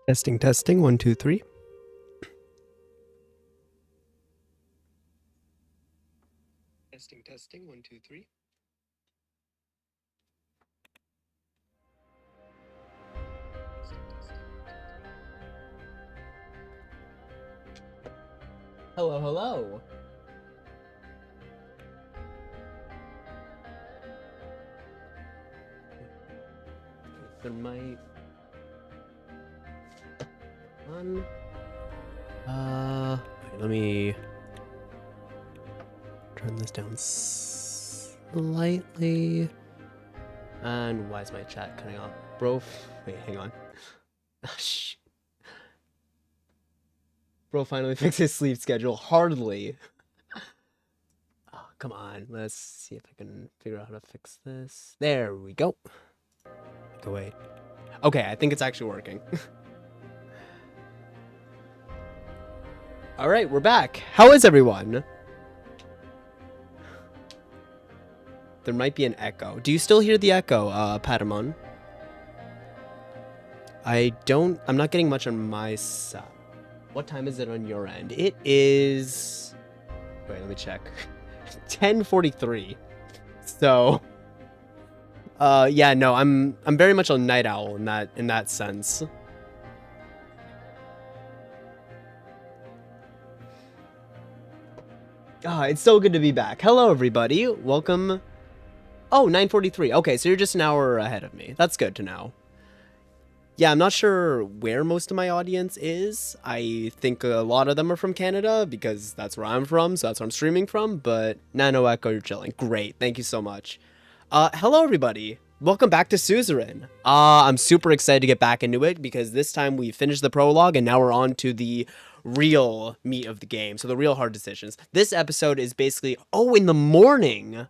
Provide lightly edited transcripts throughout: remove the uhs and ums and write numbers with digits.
Testing, testing, 1, 2, 3. Testing, testing, 1, 2, 3. Hello, hello. There might... wait, let me turn this down slightly. And why is my chat cutting off? Bro, wait, hang on. Bro finally fixed his sleep schedule. Hardly. Oh, come on. Let's see if I can figure out how to fix this. There we go. Go wait. Okay, I think it's actually working. All right, we're back. How is everyone? There might be an echo. Do you still hear the echo, Patamon? I'm not getting much on my side. What time is it on your end? It is... Wait, let me check. 10:43. So... yeah, no, I'm very much a night owl in that sense. Ah, it's so good to be back. Hello, everybody. Welcome. Oh, 9:43. Okay, so you're just an hour ahead of me. That's good to know. Yeah, I'm not sure where most of my audience is. I think a lot of them are from Canada because that's where I'm from, so that's where I'm streaming from. But Nano Echo, you're chilling. Great. Thank you so much. Hello, everybody. Welcome back to Suzerain. I'm super excited to get back into it because this time we finished the prologue and now we're on to the real meat of the game. So the real hard decisions. This episode is basically, oh, in the morning.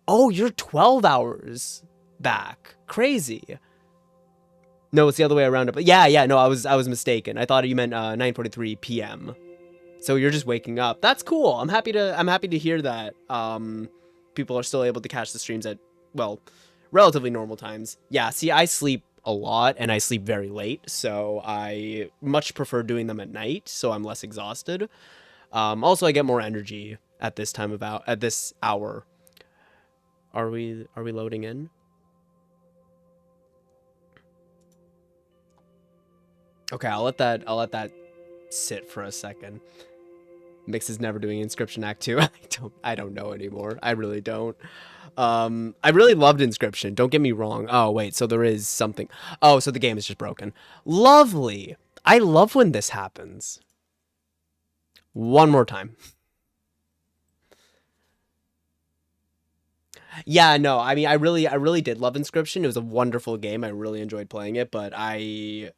Oh, you're 12 hours back. Crazy. No, it's the other way around. But yeah, no, I was mistaken. I thought you meant 9:43 p.m. So you're just waking up. That's cool. I'm happy to hear that. People are still able to catch the streams at, well, relatively normal times. Yeah, see, I sleep a lot and I sleep very late, so I much prefer doing them at night, so I'm less exhausted. Also, I get more energy at this time at this hour. Are we loading in? Okay, I'll let that sit for a second. Mix is never doing Inscription Act 2. I don't know anymore. I really don't. I really loved Inscription. Don't get me wrong. Oh, wait, so there is something. Oh, so the game is just broken. Lovely. I love when this happens. One more time. Yeah, no, I mean, I really did love Inscription. It was a wonderful game. I really enjoyed playing it, but I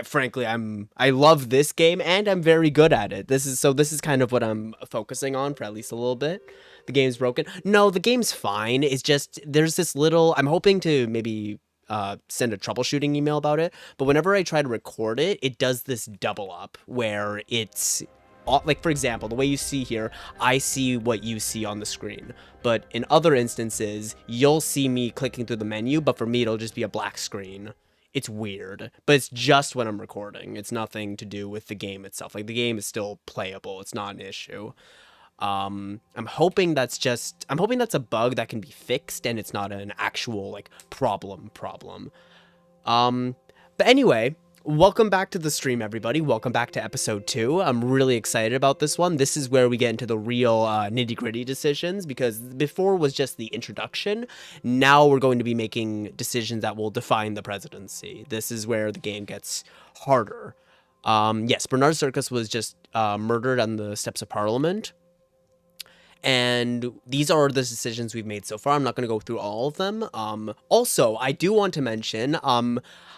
frankly, I love this game and I'm very good at it. This is kind of what I'm focusing on for at least a little bit. The game's broken. No, the game's fine. It's just, there's this little, I'm hoping to maybe send a troubleshooting email about it, but whenever I try to record it, it does this double up where it's, like, for example, the way you see here, I see what you see on the screen. But in other instances, you'll see me clicking through the menu, but for me, it'll just be a black screen. It's weird, but it's just when I'm recording. It's nothing to do with the game itself. Like, the game is still playable. It's not an issue. I'm hoping that's a bug that can be fixed and it's not an actual, like, problem. But anyway, welcome back to the stream, everybody. Welcome back to episode 2. I'm really excited about this one. This is where we get into the real nitty-gritty decisions, because before was just the introduction. Now we're going to be making decisions that will define the presidency. This is where the game gets harder. Yes, Bernard Circus was just murdered on the steps of Parliament. And these are the decisions we've made so far. I'm not going to go through all of them. Also, I do want to mention,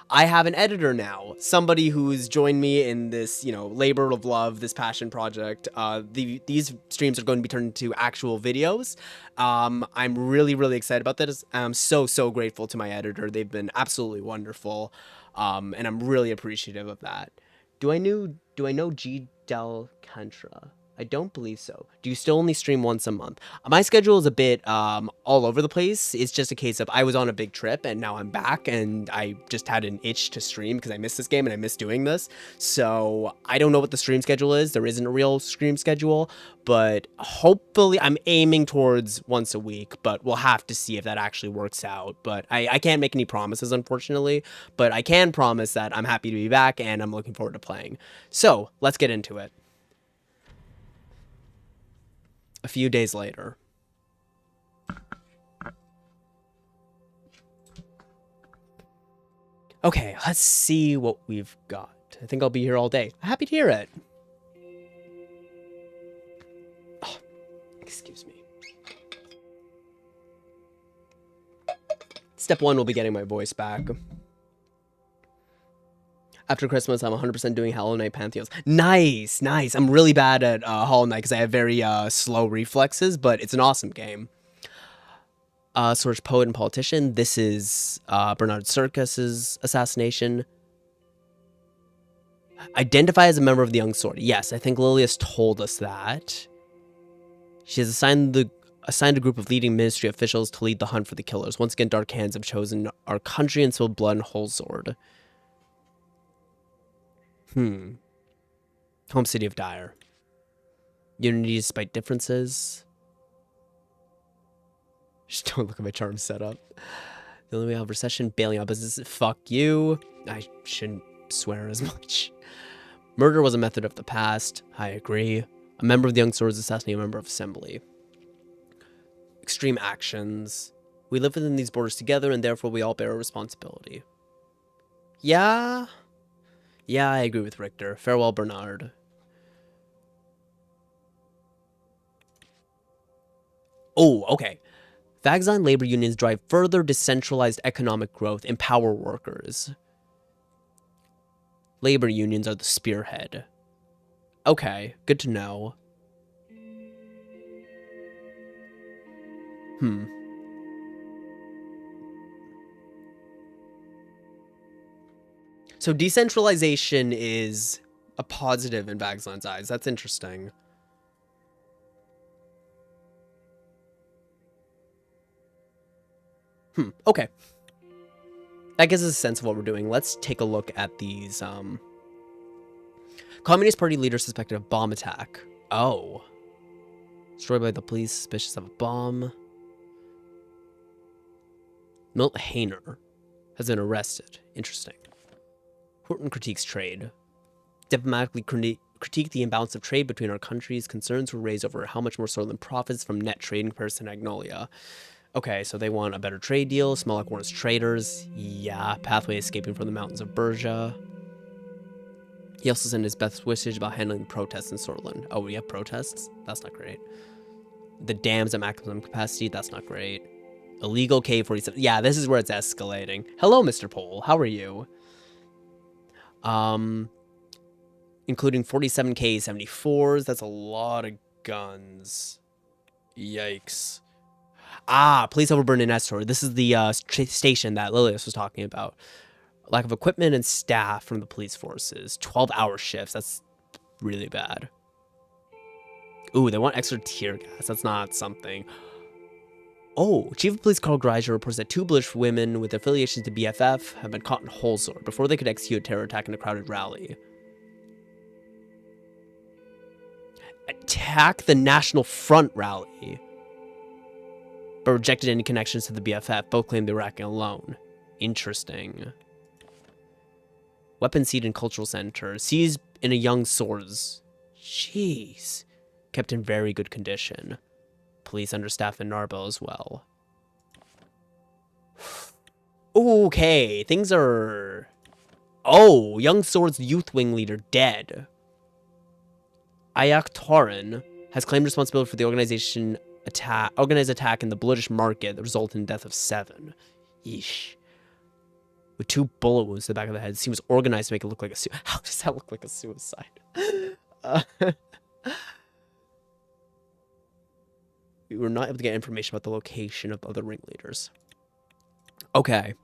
I have an editor now. Somebody who's joined me in this, labor of love, this passion project. These streams are going to be turned into actual videos. I'm really, really excited about this. I'm so grateful to my editor. They've been absolutely wonderful. And I'm really appreciative of that. Do I know G. Del Cantra? I don't believe so. Do you still only stream once a month? My schedule is a bit all over the place. It's just a case of I was on a big trip and now I'm back and I just had an itch to stream because I missed this game and I miss doing this. So I don't know what the stream schedule is. There isn't a real stream schedule, but hopefully I'm aiming towards once a week, but we'll have to see if that actually works out. But I can't make any promises, unfortunately, but I can promise that I'm happy to be back and I'm looking forward to playing. So let's get into it. A few days later. Okay, let's see what we've got. I think I'll be here all day. Happy to hear it. Oh, excuse me. Step 1 will be getting my voice back. After Christmas, I'm 100% doing Hollow Knight Pantheons. Nice, nice. I'm really bad at Hollow Knight because I have very slow reflexes, but it's an awesome game. Swords Poet and Politician. This is Bernard Circus's assassination. Identify as a member of the Young Sword. Yes, I think Lilius told us that. She has assigned a group of leading ministry officials to lead the hunt for the killers. Once again, dark hands have chosen our country and spilled blood in Whole Sword. Home city of Dire. Unity despite differences. Just don't look at my charm setup. The only way out of recession, bailing out business. Fuck you. I shouldn't swear as much. Murder was a method of the past. I agree. A member of the Young Swords assassinated a member of Assembly. Extreme actions. We live within these borders together, and therefore we all bear a responsibility. Yeah, I agree with Richter. Farewell, Bernard. Oh, okay. Vagzine labor unions drive further decentralized economic growth, empower workers. Labor unions are the spearhead. Okay, good to know. So decentralization is a positive in Vagzine's eyes. That's interesting. Okay. That gives us a sense of what we're doing. Let's take a look at these. Communist Party leader suspected of bomb attack. Oh. Destroyed by the police, suspicious of a bomb. Milt Hayner has been arrested. Interesting. Horton critiques trade. Diplomatically critique the imbalance of trade between our countries. Concerns were raised over how much more Sordland profits from net trade in comparison to Agnolia. Okay, so they want a better trade deal. Smellock warns traders. Yeah, pathway escaping from the mountains of Berja. He also sent his best wishes about handling the protests in Sordland. Oh, we have protests? That's not great. The dams at maximum capacity? That's not great. Illegal K-47. Yeah, this is where it's escalating. Hello, Mr. Pole. How are you? Including 47 K-74s. That's a lot of guns. Yikes. Ah, police overburden in Estor. This is the station that Lilius was talking about. Lack of equipment and staff from the police forces. 12-hour shifts. That's really bad. Ooh, they want extra tear gas. That's not something. Oh, Chief of Police Carl Greiser reports that 2 British women with affiliations to BFF have been caught in Holzor before they could execute a terror attack in a crowded rally. Attack the National Front rally, but rejected any connections to the BFF. Both claimed they were acting alone. Interesting. Weapon seed and cultural center. Seized in a young swords. Jeez. Kept in very good condition. Police understaffed in Narbo as well. Okay, things are... Oh, Young Swords Youth Wing leader dead. Ayak Torin has claimed responsibility for the organized attack in the Bloodish market that resulted in the death of 7. Yeesh. With 2 bullet wounds to the back of the head, he was organized to make it look like a suicide. How does that look like a suicide? We were not able to get information about the location of other ringleaders. Okay.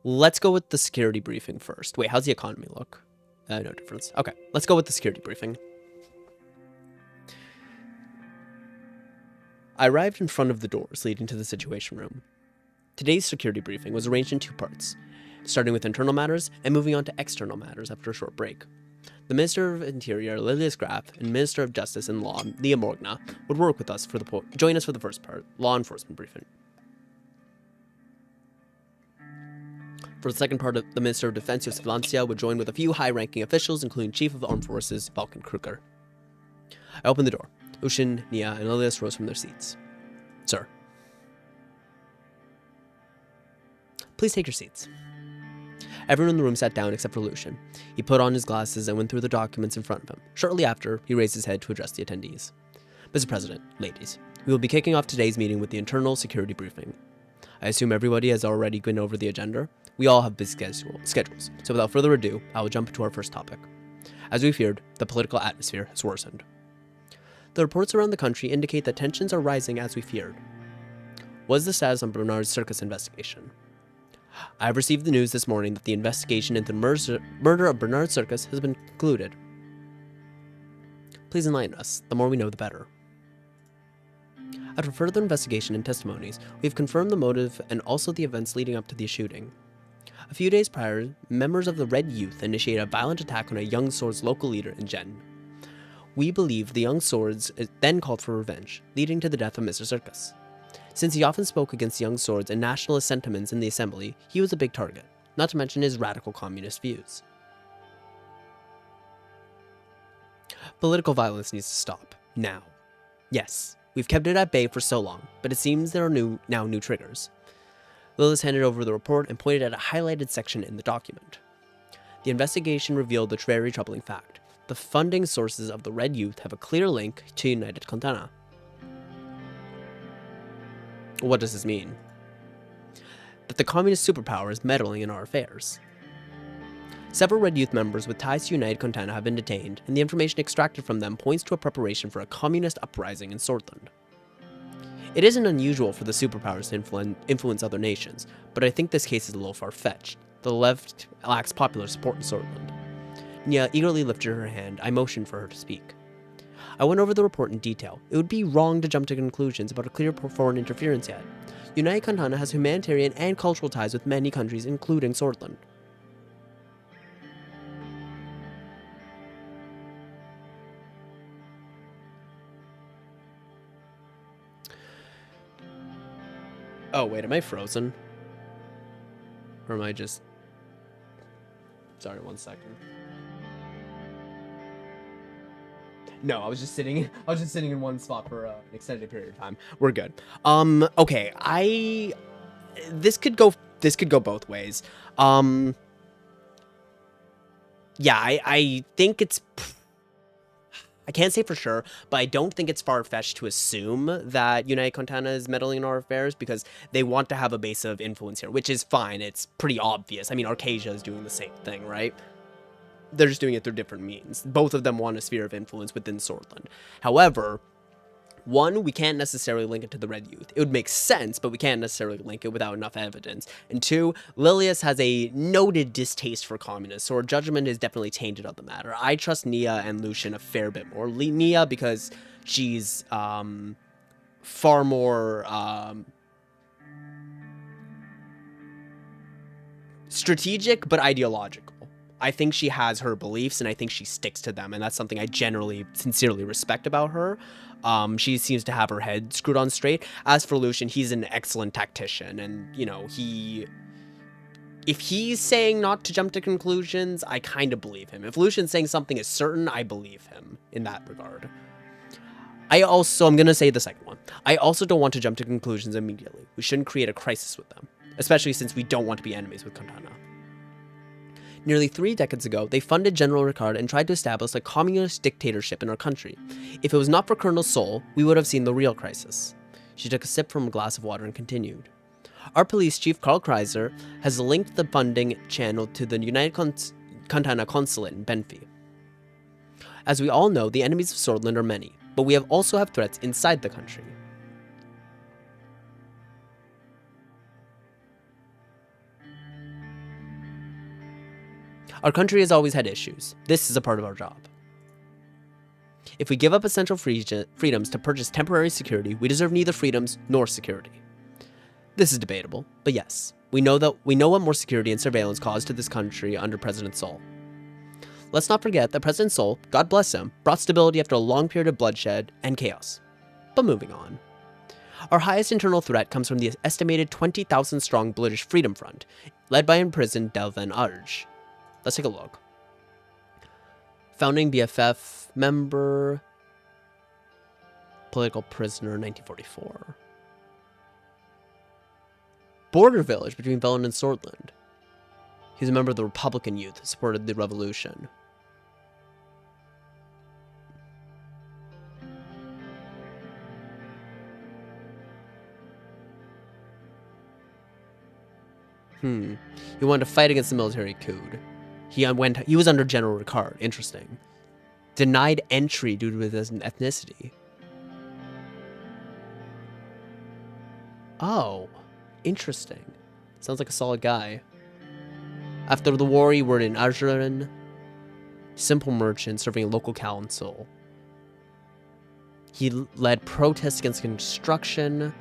Let's go with the security briefing first. Wait, how's the economy look? No difference. Okay, let's go with the security briefing. I arrived in front of the doors leading to the Situation Room. Today's security briefing was arranged in two parts, starting with internal matters and moving on to external matters after a short break. The Minister of Interior, Lilias Graf, and Minister of Justice and Law, Leah Morgna, would work with us join us for the first part, law enforcement briefing. For the second part, the Minister of Defense, Josef Lancia, would join with a few high-ranking officials, including Chief of Armed Forces, Balkan Kruger. I opened the door. Ushin, Nia, and Lilias rose from their seats. Sir. Please take your seats. Everyone in the room sat down except for Lucian. He put on his glasses and went through the documents in front of him. Shortly after, he raised his head to address the attendees. Mr. President, ladies, we will be kicking off today's meeting with the internal security briefing. I assume everybody has already been over the agenda. We all have busy schedules, so without further ado, I will jump into our first topic. As we feared, the political atmosphere has worsened. The reports around the country indicate that tensions are rising as we feared. What is the status on Bernard's circus investigation? I have received the news this morning that the investigation into the murder of Bernard Circus has been concluded. Please enlighten us. The more we know, the better. After further investigation and testimonies, we have confirmed the motive and also the events leading up to the shooting. A few days prior, members of the Red Youth initiated a violent attack on a Young Swords local leader in Jen. We believe the Young Swords then called for revenge, leading to the death of Mr. Circus. Since he often spoke against Young Swords and nationalist sentiments in the assembly, he was a big target, not to mention his radical communist views. Political violence needs to stop, now. Yes, we've kept it at bay for so long, but it seems there are now new triggers. Lillis handed over the report and pointed at a highlighted section in the document. The investigation revealed the very troubling fact. The funding sources of the Red Youth have a clear link to United Contana. What does this mean? That the communist superpower is meddling in our affairs. Several Red Youth members with ties to United Contana have been detained, and the information extracted from them points to a preparation for a communist uprising in Sordland. It isn't unusual for the superpowers to influence other nations, but I think this case is a little far-fetched. The left lacks popular support in Sordland. Nia eagerly lifted her hand. I motioned for her to speak. I went over the report in detail. It would be wrong to jump to conclusions about a clear foreign interference yet. United Contana has humanitarian and cultural ties with many countries, including Sordland. Oh, wait, am I frozen? Or am I just... Sorry, 1 second. No, I was just sitting in one spot for an extended period of time. We're good. Okay, this could go both ways. Yeah, I think it's... I can't say for sure, but I don't think it's far-fetched to assume that United Contana is meddling in our affairs because they want to have a base of influence here, which is fine. It's pretty obvious. I mean, Arcasia is doing the same thing, right? They're just doing it through different means. Both of them want a sphere of influence within Sordland. However, one, we can't necessarily link it to the Red Youth. It would make sense, but we can't necessarily link it without enough evidence. And two, Lilias has a noted distaste for communists, so her judgment is definitely tainted on the matter. I trust Nia and Lucian a fair bit more. Nia because she's far more strategic, but ideological. I think she has her beliefs, and I think she sticks to them, and that's something I generally, sincerely respect about her. She seems to have her head screwed on straight. As for Lucian, he's an excellent tactician, and, you know, if he's saying not to jump to conclusions, I kind of believe him. If Lucian's saying something is certain, I believe him in that regard. I'm going to say the second one. I also don't want to jump to conclusions immediately. We shouldn't create a crisis with them, especially since we don't want to be enemies with Contana. Nearly 3 decades ago, they funded General Ricard and tried to establish a communist dictatorship in our country. If it was not for Colonel Sol, we would have seen the real crisis. She took a sip from a glass of water and continued. Our police chief, Karl Kreiser, has linked the funding channel to the United Contana consulate in Benfi. As we all know, the enemies of Sordland are many, but we also have threats inside the country. Our country has always had issues. This is a part of our job. If we give up essential freedoms to purchase temporary security, we deserve neither freedoms nor security. This is debatable, but yes, we know what more security and surveillance caused to this country under President Sol. Let's not forget that President Sol, God bless him, brought stability after a long period of bloodshed and chaos. But moving on. Our highest internal threat comes from the estimated 20,000 strong British Freedom Front, led by imprisoned Delvin Arj. Let's take a look. Founding BFF member, political prisoner, 1944. Border village between Velen and Sordland. He was a member of the Republican youth who supported the revolution. He wanted to fight against the military coup. He was under General Ricard. Interesting. Denied entry due to his ethnicity. Oh, interesting. Sounds like a solid guy. After the war, he worked in Suzerain, simple merchant serving in local council. He led protests against construction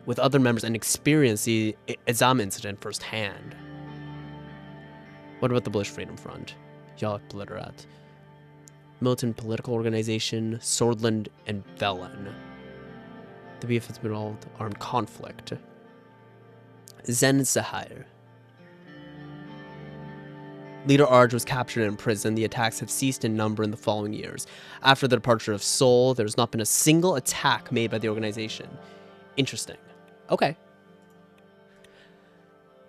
with other members and experienced the Azam incident firsthand. What about the British Freedom Front? Y'all Blitterat. Militant political organization, Sordland and Velen. The BF has been involved in armed conflict. Zen Sahir. Leader Arj was captured and imprisoned. The attacks have ceased in number in the following years. After the departure of Sol, there has not been a single attack made by the organization. Interesting. Okay.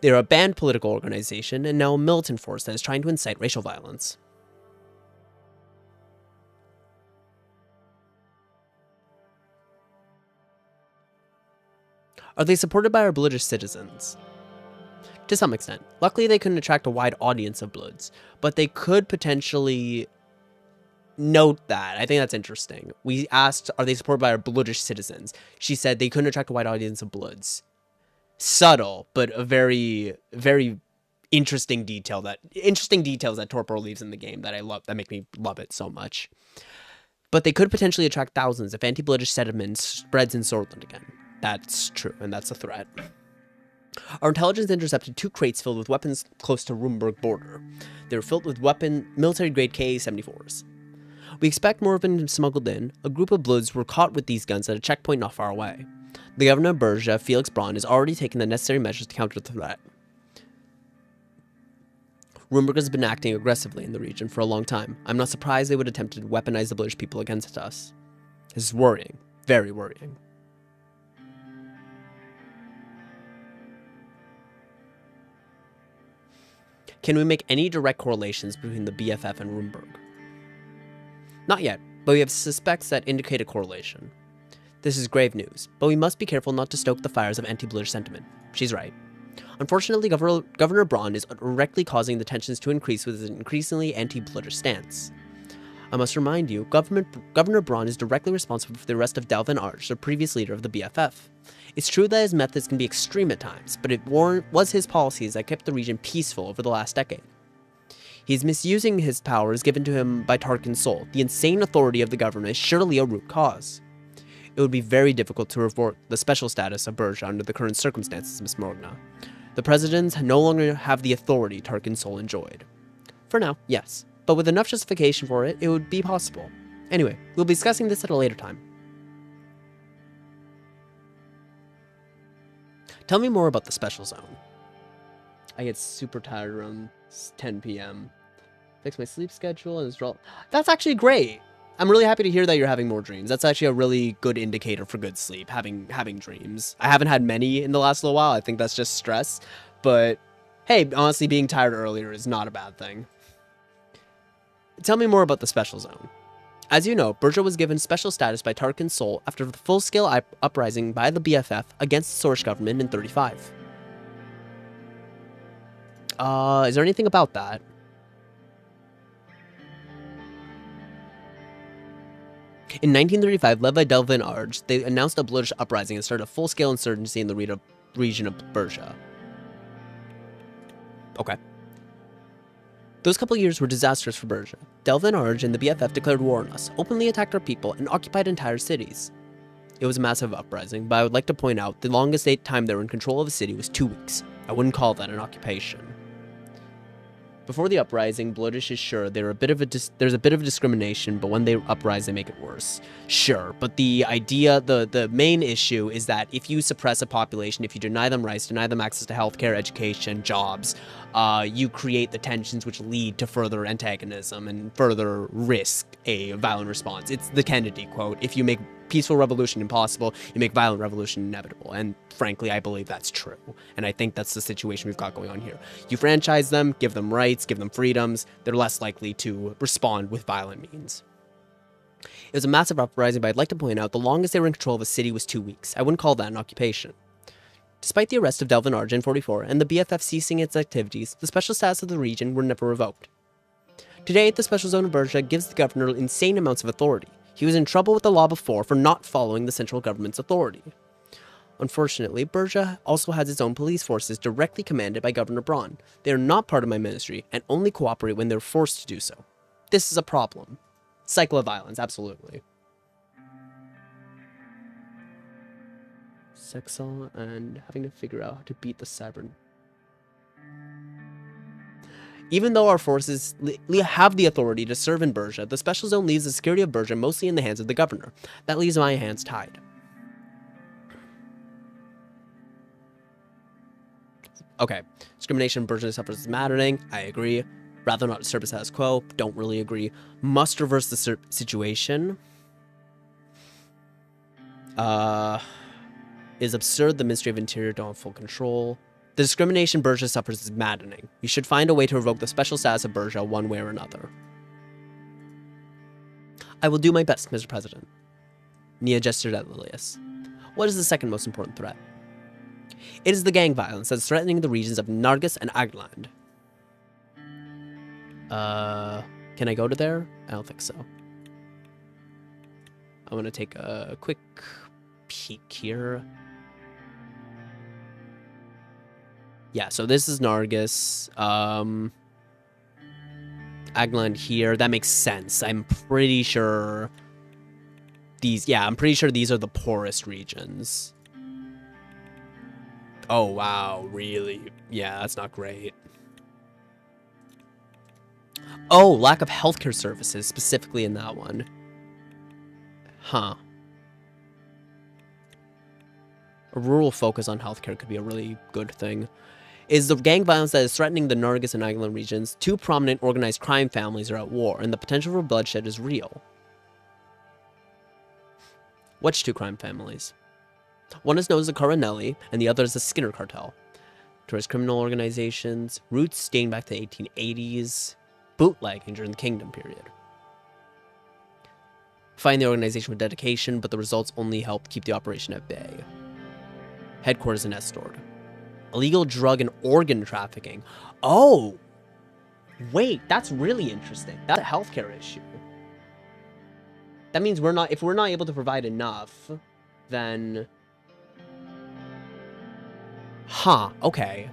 They are a banned political organization and now a militant force that is trying to incite racial violence. Are they supported by our British citizens? To some extent. Luckily, they couldn't attract a wide audience of Bloods, but they could potentially note that. I think that's interesting. We asked, are they supported by our British citizens? She said they couldn't attract a wide audience of Bloods. Subtle, but a very, very interesting details that Torpor leaves in the game that I love, that make me love it so much. But they could potentially attract thousands if anti-British sentiment spreads in Sordland again. That's true, and that's a threat. Our intelligence intercepted 2 crates filled with weapons close to Rumburg border. They were filled with military-grade K-74s. We expect more have been smuggled in. A group of Bloods were caught with these guns at a checkpoint not far away. The governor of Bergia, Felix Braun, has already taken the necessary measures to counter the threat. Rumburg has been acting aggressively in the region for a long time. I'm not surprised they would attempt to weaponize the British people against us. This is worrying. Very worrying. Can we make any direct correlations between the BFF and Rumburg? Not yet, but we have suspects that indicate a correlation. This is grave news, but we must be careful not to stoke the fires of anti-British sentiment. She's right. Unfortunately, Governor Braun is directly causing the tensions to increase with his increasingly anti-British stance. I must remind you, Governor Braun is directly responsible for the arrest of Delvin Arj, the previous leader of the BFF. It's true that his methods can be extreme at times, but it was his policies that kept the region peaceful over the last decade. He's misusing his powers given to him by Tarkin Sol. The insane authority of the government is surely a root cause. It would be very difficult to revoke the special status of Bergia under the current circumstances, Miss Morgna. The presidents no longer have the authority Tarkin Sol enjoyed. For now, yes, but with enough justification for it, it would be possible. Anyway, we'll be discussing this at a later time. Tell me more about the special zone. I get super tired around 10 p.m. Fix my sleep schedule and that's actually great. I'm really happy to hear that you're having more dreams. That's actually a really good indicator for good sleep, having dreams. I haven't had many in the last little while. I think that's just stress. But hey, honestly, being tired earlier is not a bad thing. Tell me more about the special zone. As you know, Bergia was given special status by Tarkin Sol after the full-scale uprising by the BFF against the Sorsh government in 1935. Is there anything about that? In 1935, led by Delvin Arj, they announced a British uprising and started a full-scale insurgency in the region of Bergia. Okay. Those couple years were disastrous for Berja. Delvin Arj and the BFF declared war on us, openly attacked our people, and occupied entire cities. It was a massive uprising, but I would like to point out the longest time they were in control of a city was 2 weeks. I wouldn't call that an occupation. Before the uprising, Bloodish is sure there's a bit of discrimination, but when they uprise, they make it worse. Sure, but the idea, the main issue is that if you suppress a population, if you deny them rights, deny them access to healthcare, education, jobs, you create the tensions which lead to further antagonism and further risk a violent response. It's the Kennedy quote, if you make peaceful revolution impossible, you make violent revolution inevitable. And frankly, I believe that's true. And I think that's the situation we've got going on here. You franchise them, give them rights, give them freedoms, they're less likely to respond with violent means. It was a massive uprising, but I'd like to point out the longest they were in control of a city was 2 weeks. I wouldn't call that an occupation. Despite the arrest of Delvin Arj in 44 and the BFF ceasing its activities, the special status of the region were never revoked. Today, the special zone of Berja gives the governor insane amounts of authority. He was in trouble with the law before for not following the central government's authority. Unfortunately, Berja also has its own police forces directly commanded by Governor Braun. They are not part of my ministry and only cooperate when they're forced to do so. This is a problem. Cycle of violence, absolutely. Sexal and having to figure out how to beat the Cybern. Even though our forces have the authority to serve in Berja, the special zone leaves the security of Berja mostly in the hands of the governor. That leaves my hands tied. Okay, discrimination in Berja suffers is maddening. I agree. Rather not disturb the status quo. Don't really agree. Must reverse the situation. Is absurd. The Ministry of Interior don't have full control. The discrimination Berja suffers is maddening. You should find a way to revoke the special status of Berja one way or another. I will do my best, Mr. President. Nia gestured at Lilius. What is the second most important threat? It is the gang violence that is threatening the regions of Nargis and Agland. Can I go to there? I don't think so. I want to take a quick peek here. Yeah, so this is Nargis. Agland here. That makes sense. I'm pretty sure these... Yeah, I'm pretty sure these are the poorest regions. Oh, wow. Really? Yeah, that's not great. Oh, lack of healthcare services, specifically in that one. Huh. A rural focus on healthcare could be a really good thing. Is the gang violence that is threatening the Nargis and Agland regions. Two prominent organized crime families are at war, and the potential for bloodshed is real. Which two crime families? One is known as the Coronelli, and the other is the Skinner Cartel. Tourist criminal organizations, roots dating back to the 1880s, bootlegging during the Kingdom period. Find the organization with dedication, but the results only helped keep the operation at bay. Headquarters in Estord. Illegal drug and organ trafficking. Oh! Wait, that's really interesting. That's a healthcare issue. That means if we're not able to provide enough, then... Huh, okay.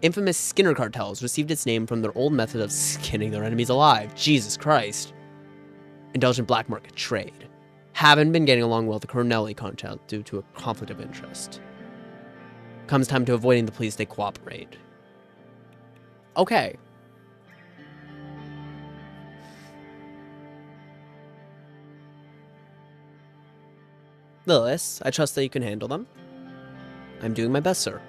Infamous Skinner cartels received its name from their old method of skinning their enemies alive. Jesus Christ. Indulged in black market trade. Haven't been getting along well with the Cornelli cartel due to a conflict of interest. Comes time to avoiding the police, they cooperate. Okay. Lilith, I trust that you can handle them. I'm doing my best, sir.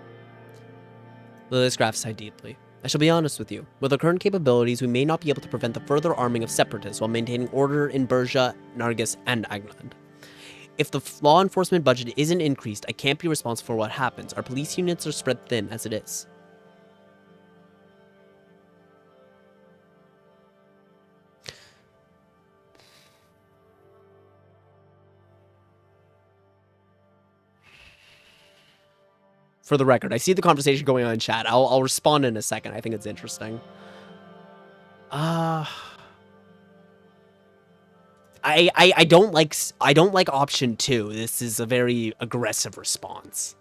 Lilith graphed sighed deeply. I shall be honest with you. With our current capabilities, we may not be able to prevent the further arming of separatists while maintaining order in Berja, Nargis, and Agland. If the law enforcement budget isn't increased, I can't be responsible for what happens. Our police units are spread thin as it is. For the record, I see the conversation going on in chat. I'll respond in a second. I think it's interesting. I don't like option 2. This is a very aggressive response.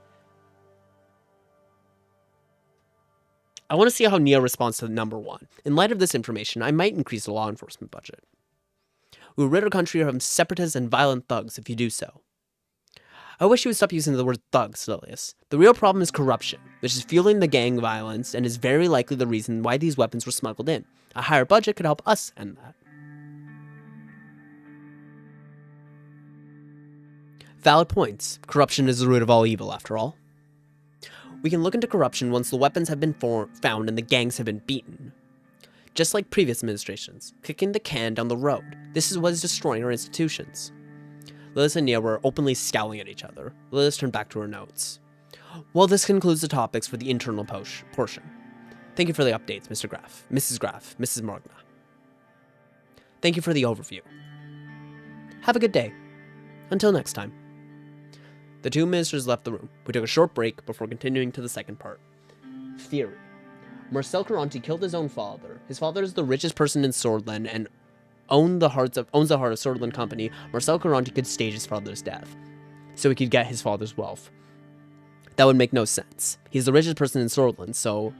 I want to see how Nia responds to number 1. In light of this information, I might increase the law enforcement budget. We will rid our country of separatists and violent thugs if you do so. I wish you would stop using the word thugs, Lilius. The real problem is corruption, which is fueling the gang violence and is very likely the reason why these weapons were smuggled in. A higher budget could help us end that. Valid points. Corruption is the root of all evil, after all. We can look into corruption once the weapons have been found and the gangs have been beaten. Just like previous administrations, kicking the can down the road. This is what is destroying our institutions. Lilius and Nia were openly scowling at each other. Lilius turned back to her notes. Well, this concludes the topics for the internal portion. Thank you for the updates, Mr. Graf, Mrs. Graf, Mrs. Morgna. Thank you for the overview. Have a good day. Until next time. The two ministers left the room. We took a short break before continuing to the second part. Theory. Marcel Caronti killed his own father. His father is the richest person in Sordland and owns the heart of Sordland Company. Marcel Caronti could stage his father's death, so he could get his father's wealth. That would make no sense. He's the richest person in Sordland, so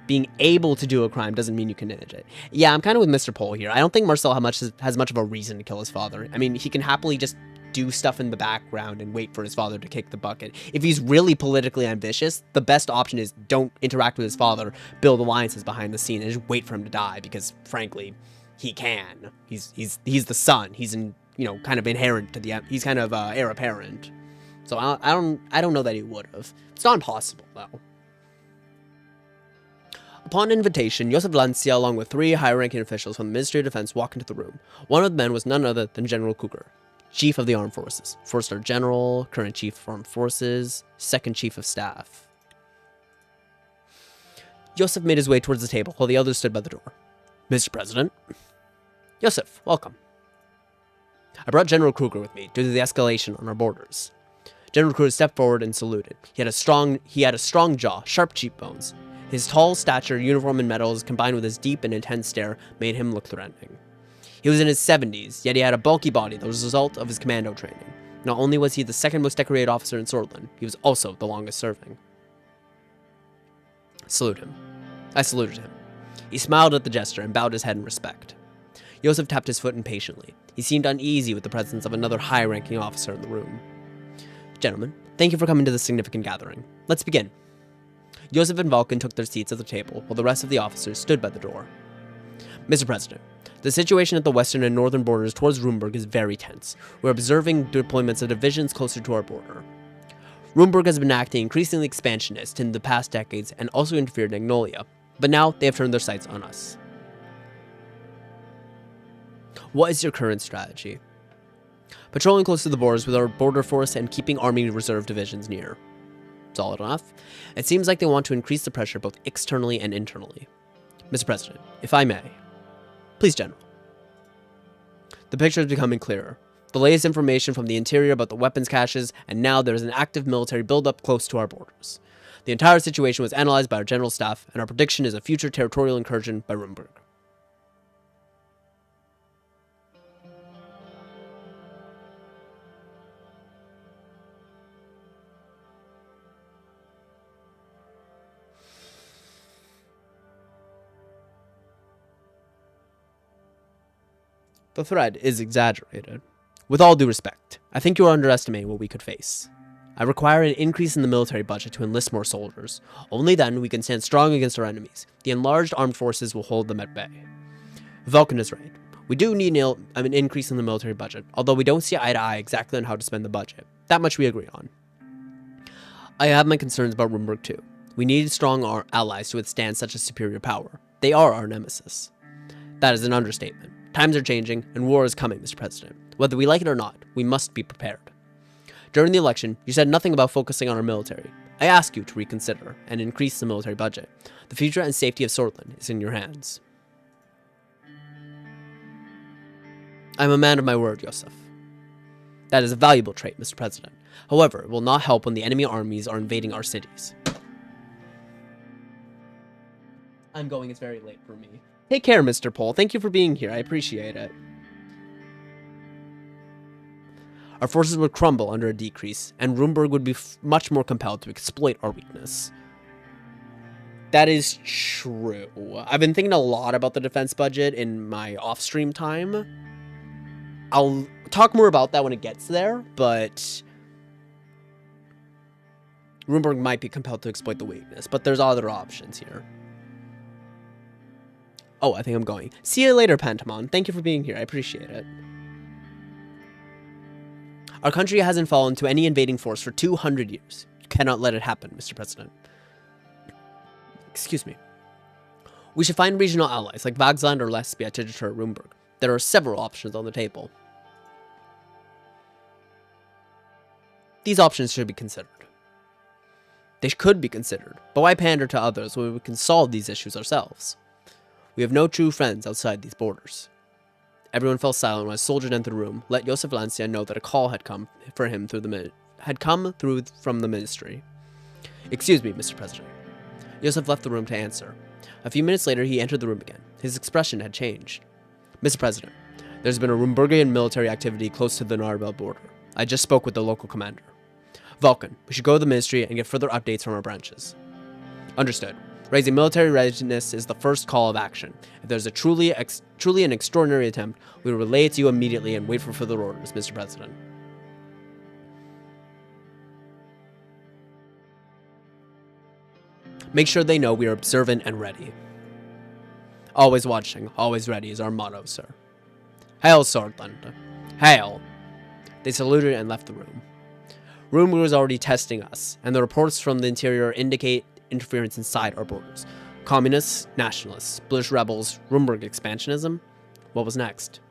being able to do a crime doesn't mean you can manage it. Yeah, I'm kind of with Mr. Pole here. I don't think Marcel has much of a reason to kill his father. I mean, he can happily just do stuff in the background and wait for his father to kick the bucket. If he's really politically ambitious, the best option is don't interact with his father, build alliances behind the scene, and just wait for him to die, because frankly, he can. He's the son. He's kind of inherent to the. He's kind of heir apparent. So I don't know that he would have. It's not impossible though. Upon invitation, Josef Lancia, along with 3 high-ranking officials from the Ministry of Defense, walked into the room. One of the men was none other than General Cougar, Chief of the Armed Forces, 4-star General, current Chief of Armed Forces, 2nd Chief of Staff. Josef made his way towards the table while the others stood by the door. Mr. President. Josef, welcome. I brought General Kruger with me due to the escalation on our borders. General Kruger stepped forward and saluted. He had a strong jaw, sharp cheekbones. His tall stature, uniform, and medals, combined with his deep and intense stare, made him look threatening. He was in his 70s, yet he had a bulky body that was a result of his commando training. Not only was he the 2nd most decorated officer in Sordland, he was also the longest serving. Salute him. I saluted him. He smiled at the gesture and bowed his head in respect. Josef tapped his foot impatiently. He seemed uneasy with the presence of another high-ranking officer in the room. Gentlemen, thank you for coming to this significant gathering. Let's begin. Josef and Vulcan took their seats at the table, while the rest of the officers stood by the door. Mr. President, the situation at the western and northern borders towards Rumburg is very tense. We're observing deployments of divisions closer to our border. Rumburg has been acting increasingly expansionist in the past decades and also interfered in Agnolia, but now they have turned their sights on us. What is your current strategy? Patrolling close to the borders with our border force and keeping army reserve divisions near. Solid enough. It seems like they want to increase the pressure both externally and internally. Mr. President, if I may. Please, General. The picture is becoming clearer. The latest information from the interior about the weapons caches, and now there is an active military buildup close to our borders. The entire situation was analyzed by our general staff, and our prediction is a future territorial incursion by Rumburg. The threat is exaggerated. With all due respect, I think you are underestimating what we could face. I require an increase in the military budget to enlist more soldiers. Only then we can stand strong against our enemies. The enlarged armed forces will hold them at bay. Vulcan is right. We do need an increase in the military budget, although we don't see eye to eye exactly on how to spend the budget. That much we agree on. I have my concerns about Rumburg too. We need strong allies to withstand such a superior power. They are our nemesis. That is an understatement. Times are changing, and war is coming, Mr. President. Whether we like it or not, we must be prepared. During the election, you said nothing about focusing on our military. I ask you to reconsider and increase the military budget. The future and safety of Sordland is in your hands. I am a man of my word, Josef. That is a valuable trait, Mr. President. However, it will not help when the enemy armies are invading our cities. I'm going, it's very late for me. Take care, Mr. Pole. Thank you for being here. I appreciate it. Our forces would crumble under a decrease, and Rumburg would be much more compelled to exploit our weakness. That is true. I've been thinking a lot about the defense budget in my off-stream time. I'll talk more about that when it gets there, but Runeberg might be compelled to exploit the weakness, but there's other options here. Oh, I think I'm going. See you later, Pantomon. Thank you for being here. I appreciate it. Our country hasn't fallen to any invading force for 200 years. You cannot let it happen, Mr. President. Excuse me. We should find regional allies like Vagsland or Lesbia to deter Runeberg. There are several options on the table. These options should be considered. They could be considered, but why pander to others when we can solve these issues ourselves? We have no true friends outside these borders. Everyone fell silent when a soldier entered the room. Let Joseph Lancia know that a call had come for him from the ministry. Excuse me, Mr. President. Joseph left the room to answer. A few minutes later, he entered the room again. His expression had changed. Mr. President, there's been a Runebergian military activity close to the Narvel border. I just spoke with the local commander. Vulcan, we should go to the ministry and get further updates from our branches. Understood. Raising military readiness is the first call of action. If there's a truly an extraordinary attempt, we will relay it to you immediately and wait for further orders, Mr. President. Make sure they know we are observant and ready. Always watching, always ready is our motto, sir. Hail, Sordland. Hail. They saluted and left the room. Runeberg was already testing us, and the reports from the interior indicate interference inside our borders. Communists, nationalists, British rebels, Runeberg expansionism. What was next?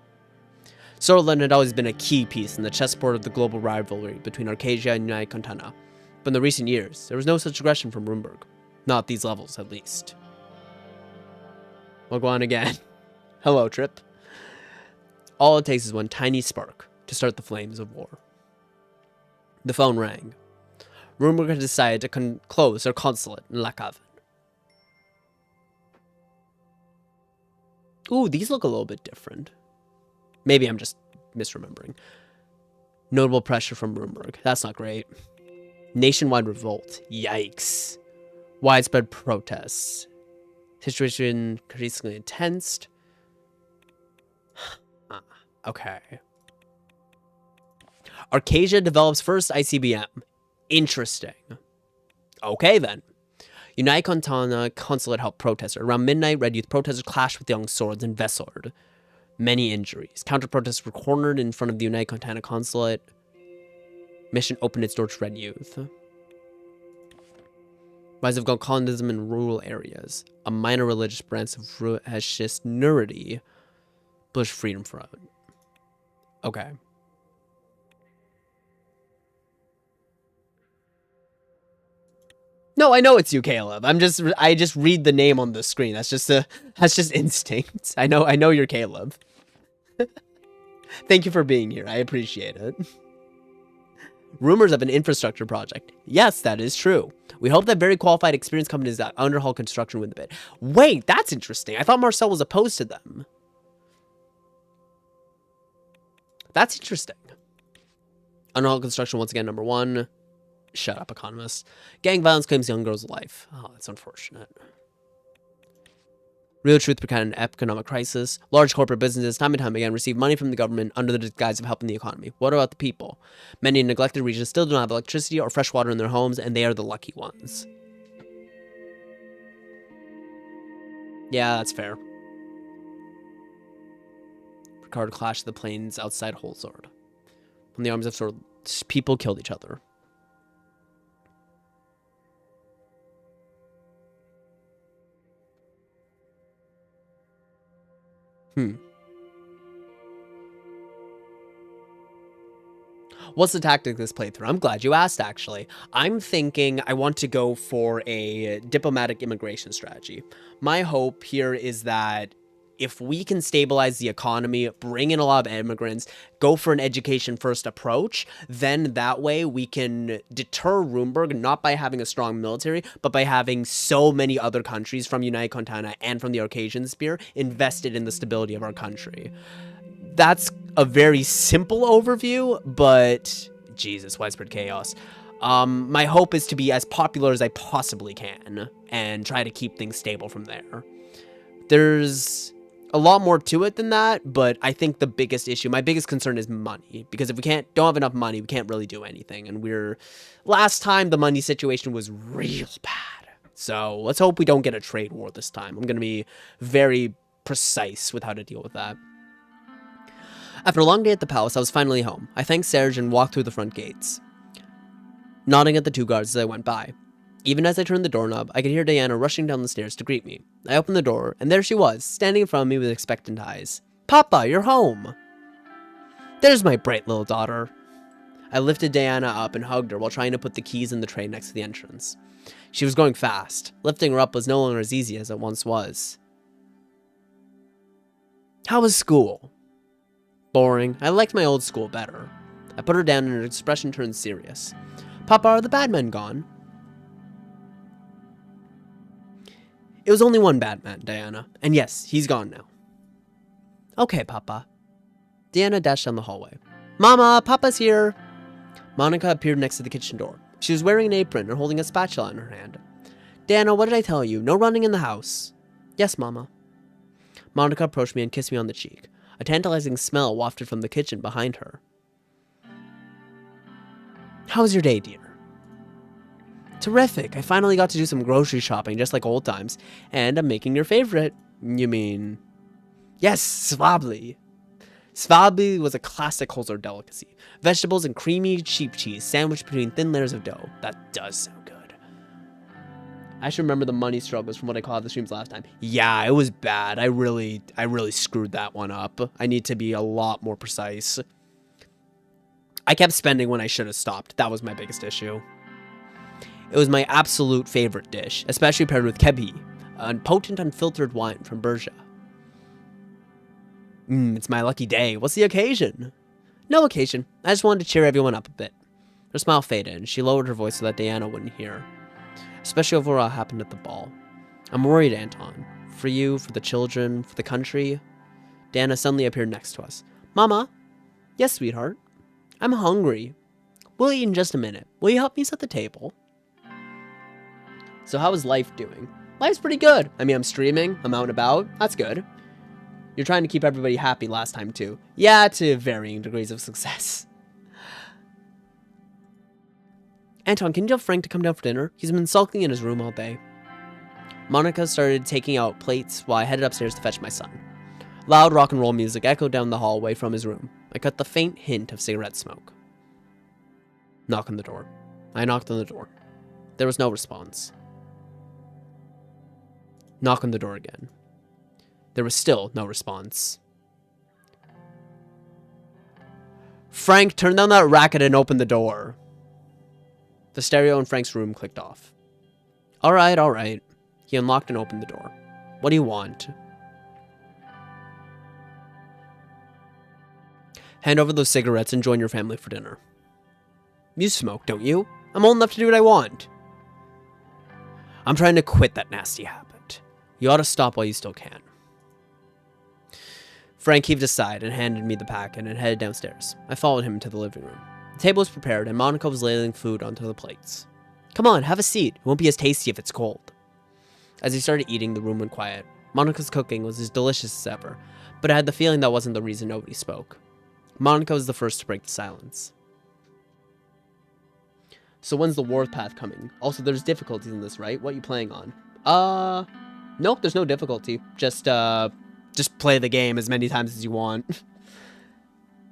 Sordland had always been a key piece in the chessboard of the global rivalry between Arcadia and United Contana, but in the recent years, there was no such aggression from Runeberg. Not at these levels, at least. We'll go on again. Hello, Trip. All it takes is one tiny spark to start the flames of war. The phone rang. Runeberg had decided to close their consulate in Lakaven. Ooh, these look a little bit different. Maybe I'm just misremembering. Notable pressure from Runeberg. That's not great. Nationwide revolt. Yikes. Widespread protests. Situation increasingly intense. Okay. Arcadia develops first ICBM. Interesting. Okay, then. United Contana consulate helped protesters. Around midnight, Red Youth protesters clashed with young swords in Vesord. Many injuries. Counter-protesters were cornered in front of the United Contana consulate. Mission opened its door to Red Youth. Rise of Golconism in rural areas. A minor religious branch of Ruhashist Bush Freedom Front. Okay. No, I know it's you, Caleb. I just read the name on the screen. That's just instinct. I know you're Caleb. Thank you for being here. I appreciate it. Rumors of an infrastructure project. Yes, that is true. We hope that very qualified, experienced companies that underhaul construction win the bid. Wait, that's interesting. I thought Marcel was opposed to them. That's interesting. Underhaul construction once again, number one. Shut up, economists. Gang violence claims young girls' life. Oh, that's unfortunate. Real truth behind an economic crisis. Large corporate businesses, time and time again, receive money from the government under the disguise of helping the economy. What about the people? Many neglected regions still do not have electricity or fresh water in their homes, and they are the lucky ones. Yeah, that's fair. Ricard clashed the plains outside Holzord. When the armies of Sword, people killed each other. What's the tactic this playthrough? I'm glad you asked, actually. I'm thinking I want to go for a diplomatic immigration strategy. My hope here is that if we can stabilize the economy, bring in a lot of immigrants, go for an education-first approach, then that way we can deter Runeberg, not by having a strong military, but by having so many other countries from United Contana and from the Arcadian Spear invested in the stability of our country. That's a very simple overview, but Jesus, widespread chaos. My hope is to be as popular as I possibly can and try to keep things stable from there. There's a lot more to it than that, but I think the biggest issue, my biggest concern is money, because if we don't have enough money, we can't really do anything. And last time the money situation was real bad. So let's hope we don't get a trade war this time. I'm going to be very precise with how to deal with that. After a long day at the palace, I was finally home. I thanked Serge and walked through the front gates, nodding at the 2 guards as I went by. Even as I turned the doorknob, I could hear Diana rushing down the stairs to greet me. I opened the door, and there she was, standing in front of me with expectant eyes. "Papa, you're home!" "There's my bright little daughter." I lifted Diana up and hugged her while trying to put the keys in the tray next to the entrance. She was going fast. Lifting her up was no longer as easy as it once was. "How was school?" "Boring. I liked my old school better." I put her down and her expression turned serious. "Papa, are the bad men gone?" "It was only one bad man, Diana. And yes, he's gone now." "Okay, Papa." Diana dashed down the hallway. "Mama, Papa's here." Monica appeared next to the kitchen door. She was wearing an apron and holding a spatula in her hand. "Diana, what did I tell you? No running in the house." "Yes, Mama." Monica approached me and kissed me on the cheek. A tantalizing smell wafted from the kitchen behind her. "How was your day, dear?" "Terrific. I finally got to do some grocery shopping just like old times. And I'm making your favorite." "You mean?" "Yes, svabli." Svabli was a classic Holzer delicacy. Vegetables and creamy sheep cheese sandwiched between thin layers of dough. That does sound good. I should remember the money struggles from what I called the streams last time. Yeah, it was bad. I really screwed that one up. I need to be a lot more precise. I kept spending when I should have stopped. That was my biggest issue. It was my absolute favorite dish, especially paired with kebi, a potent unfiltered wine from Berja. It's my lucky day. What's the occasion? No occasion. I just wanted to cheer everyone up a bit. Her smile faded, and she lowered her voice so that Diana wouldn't hear. Especially over what happened at the ball. "I'm worried, Anton. For you, for the children, for the country." Diana suddenly appeared next to us. "Mama?" "Yes, sweetheart?" "I'm hungry." "We'll eat in just a minute. Will you help me set the table?" So how is life doing? Life's pretty good. I mean, I'm streaming. I'm out and about. That's good. You're trying to keep everybody happy last time, too. Yeah, to varying degrees of success. "Anton, can you tell Frank to come down for dinner? He's been sulking in his room all day." Monica started taking out plates while I headed upstairs to fetch my son. Loud rock and roll music echoed down the hallway from his room. I caught the faint hint of cigarette smoke. Knock on the door. I knocked on the door. There was no response. Knock on the door again. There was still no response. "Frank, turn down that racket and open the door." The stereo in Frank's room clicked off. All right. He unlocked and opened the door. "What do you want?" "Hand over those cigarettes and join your family for dinner." "You smoke, don't you?" "I'm old enough to do what I want." "I'm trying to quit that nasty habit. You ought to stop while you still can." Frank heaved a sigh and handed me the packet and headed downstairs. I followed him into the living room. The table was prepared and Monica was ladling food onto the plates. "Come on, have a seat. It won't be as tasty if it's cold." As he started eating, the room went quiet. Monica's cooking was as delicious as ever, but I had the feeling that wasn't the reason nobody spoke. Monica was the first to break the silence. "So when's the warpath coming? Also, there's difficulties in this, right? What are you playing on?" Nope, there's no difficulty. Just play the game as many times as you want.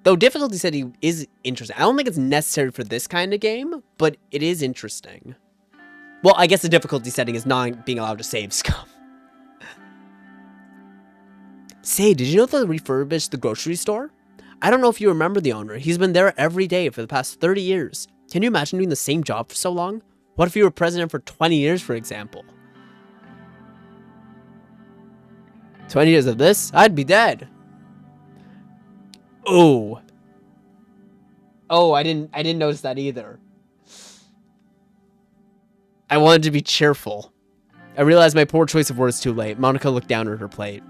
Though difficulty setting is interesting. I don't think it's necessary for this kind of game, but it is interesting. Well, I guess the difficulty setting is not being allowed to save scum. "Say, did you know they refurbished the grocery store? I don't know if you remember the owner. He's been there every day for the past 30 years. Can you imagine doing the same job for so long? What if you were president for 20 years, for example?" 20 years of this? I'd be dead. Oh, I didn't notice that either. I wanted to be cheerful. I realized my poor choice of words too late. Monica looked down at her plate.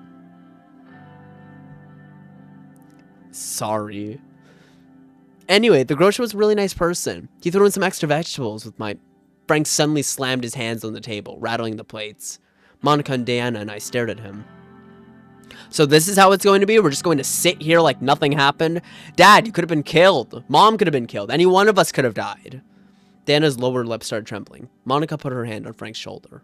"Sorry." Anyway, the grocer was a really nice person. He threw in some extra vegetables with my... Frank suddenly slammed his hands on the table, rattling the plates. Monica and Diana and I stared at him. So this is how it's going to be? We're just going to sit here like nothing happened? Dad, you could have been killed. Mom could have been killed. Any one of us could have died. Diana's lower lip started trembling. Monica put her hand on Frank's shoulder.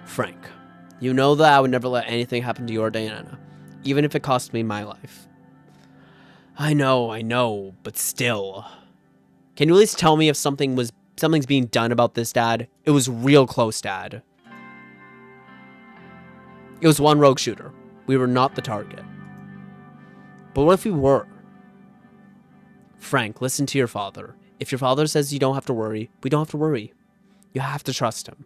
Frank, you know that I would never let anything happen to you or Diana, even if it cost me my life. I know, but still. Can you at least tell me if something's being done about this, Dad? It was real close, Dad. It was one rogue shooter. We were not the target. But what if we were? Frank, listen to your father. If your father says you don't have to worry, we don't have to worry. You have to trust him.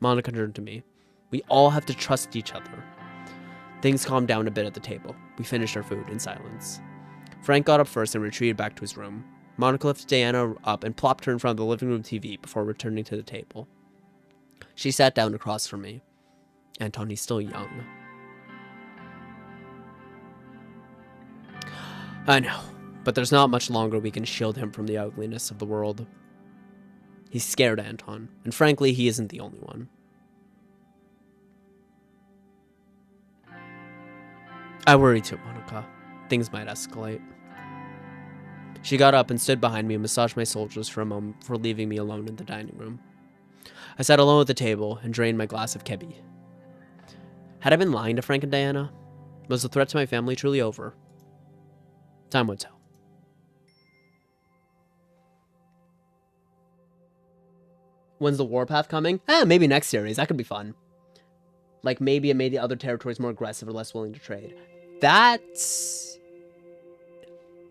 Monica turned to me. We all have to trust each other. Things calmed down a bit at the table. We finished our food in silence. Frank got up first and retreated back to his room. Monica lifted Diana up and plopped her in front of the living room TV before returning to the table. She sat down across from me. Anton, he's still young. I know, but there's not much longer we can shield him from the ugliness of the world. He's scared, Anton, and frankly, he isn't the only one. I worry too, Monica. Things might escalate. She got up and stood behind me and massaged my shoulders for a moment before leaving me alone in the dining room. I sat alone at the table and drained my glass of kebi. Had I been lying to Frank and Diana? Was the threat to my family truly over? Time would tell. When's the warpath coming? Maybe next series. That could be fun. Like, maybe it made the other territories more aggressive or less willing to trade. That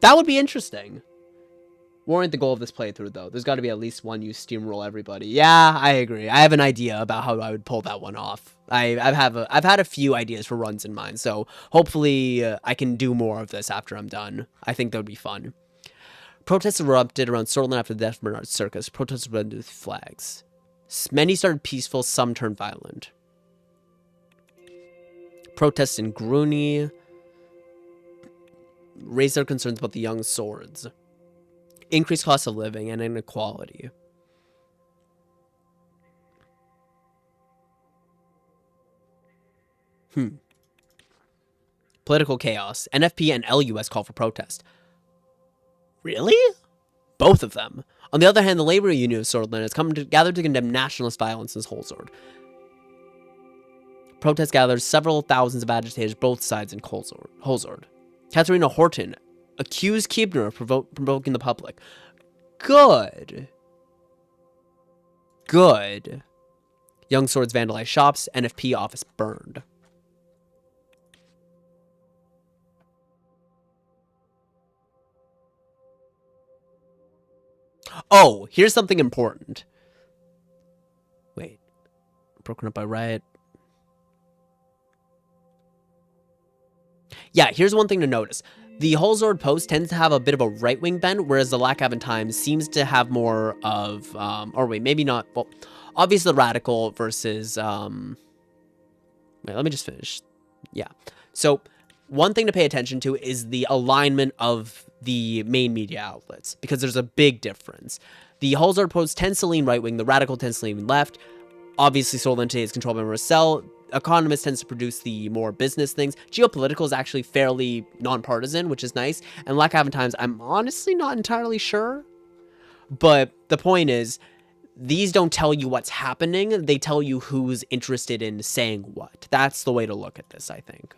would be interesting. Warrant the goal of this playthrough, though. There's got to be at least one you steamroll everybody. Yeah, I agree. I have an idea about how I would pull that one off. I've had a few ideas for runs in mind, so hopefully I can do more of this after I'm done. I think that would be fun. Protests erupted around Sordland after the death of Bernard's circus. Protests went with flags. Many started peaceful, some turned violent. Protests in Gruni raised their concerns about the young swords, increased cost of living, and inequality. Political chaos. NFP and LUS call for protest. Really? Both of them. On the other hand, the labor union of Sordland has gathered to condemn nationalist violence in Holzord. Protests gathered several thousands of agitators both sides in Holzord. Katharina Horton accused Keebner of provoking the public. Good. Good. Young Swords vandalized shops. NFP office burned. Oh, here's something important. Wait. Broken up by riot. Yeah, here's one thing to notice. The Holzord Post tends to have a bit of a right-wing bend, whereas the Lackhaven Times seems to have more of, or wait, maybe not, well, obviously the radical versus, wait, let me just finish. Yeah. So, one thing to pay attention to is the alignment of the main media outlets, because there's a big difference. The Holzord Post tends to lean right-wing, the radical tends to lean left. Obviously, Sordland today is controlled by Marcel. Economist tends to produce the more business things. Geopolitical is actually fairly nonpartisan, which is nice. And Lackhaven Times, I'm honestly not entirely sure. But the point is, these don't tell you what's happening. They tell you who's interested in saying what. That's the way to look at this, I think.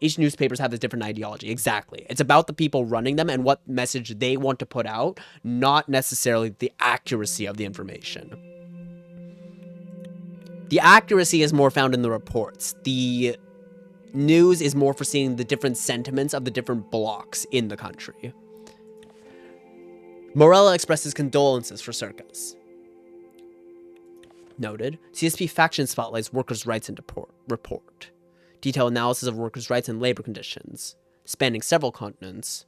Each newspapers have a different ideology. Exactly. It's about the people running them and what message they want to put out, not necessarily the accuracy of the information. The accuracy is more found in the reports. The news is more for seeing the different sentiments of the different blocks in the country. Morella expresses condolences for Circus. Noted. CSP faction spotlights workers' rights in report. Detailed analysis of workers' rights and labor conditions, spanning several continents.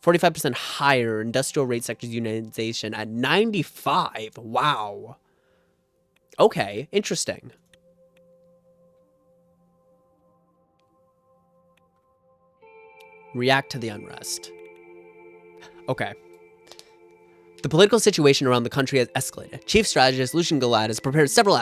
45% higher industrial rate sectors unionization at 95. Wow. Okay, interesting. React to the unrest. Okay. The political situation around the country has escalated. Chief strategist Lucian Galad has prepared several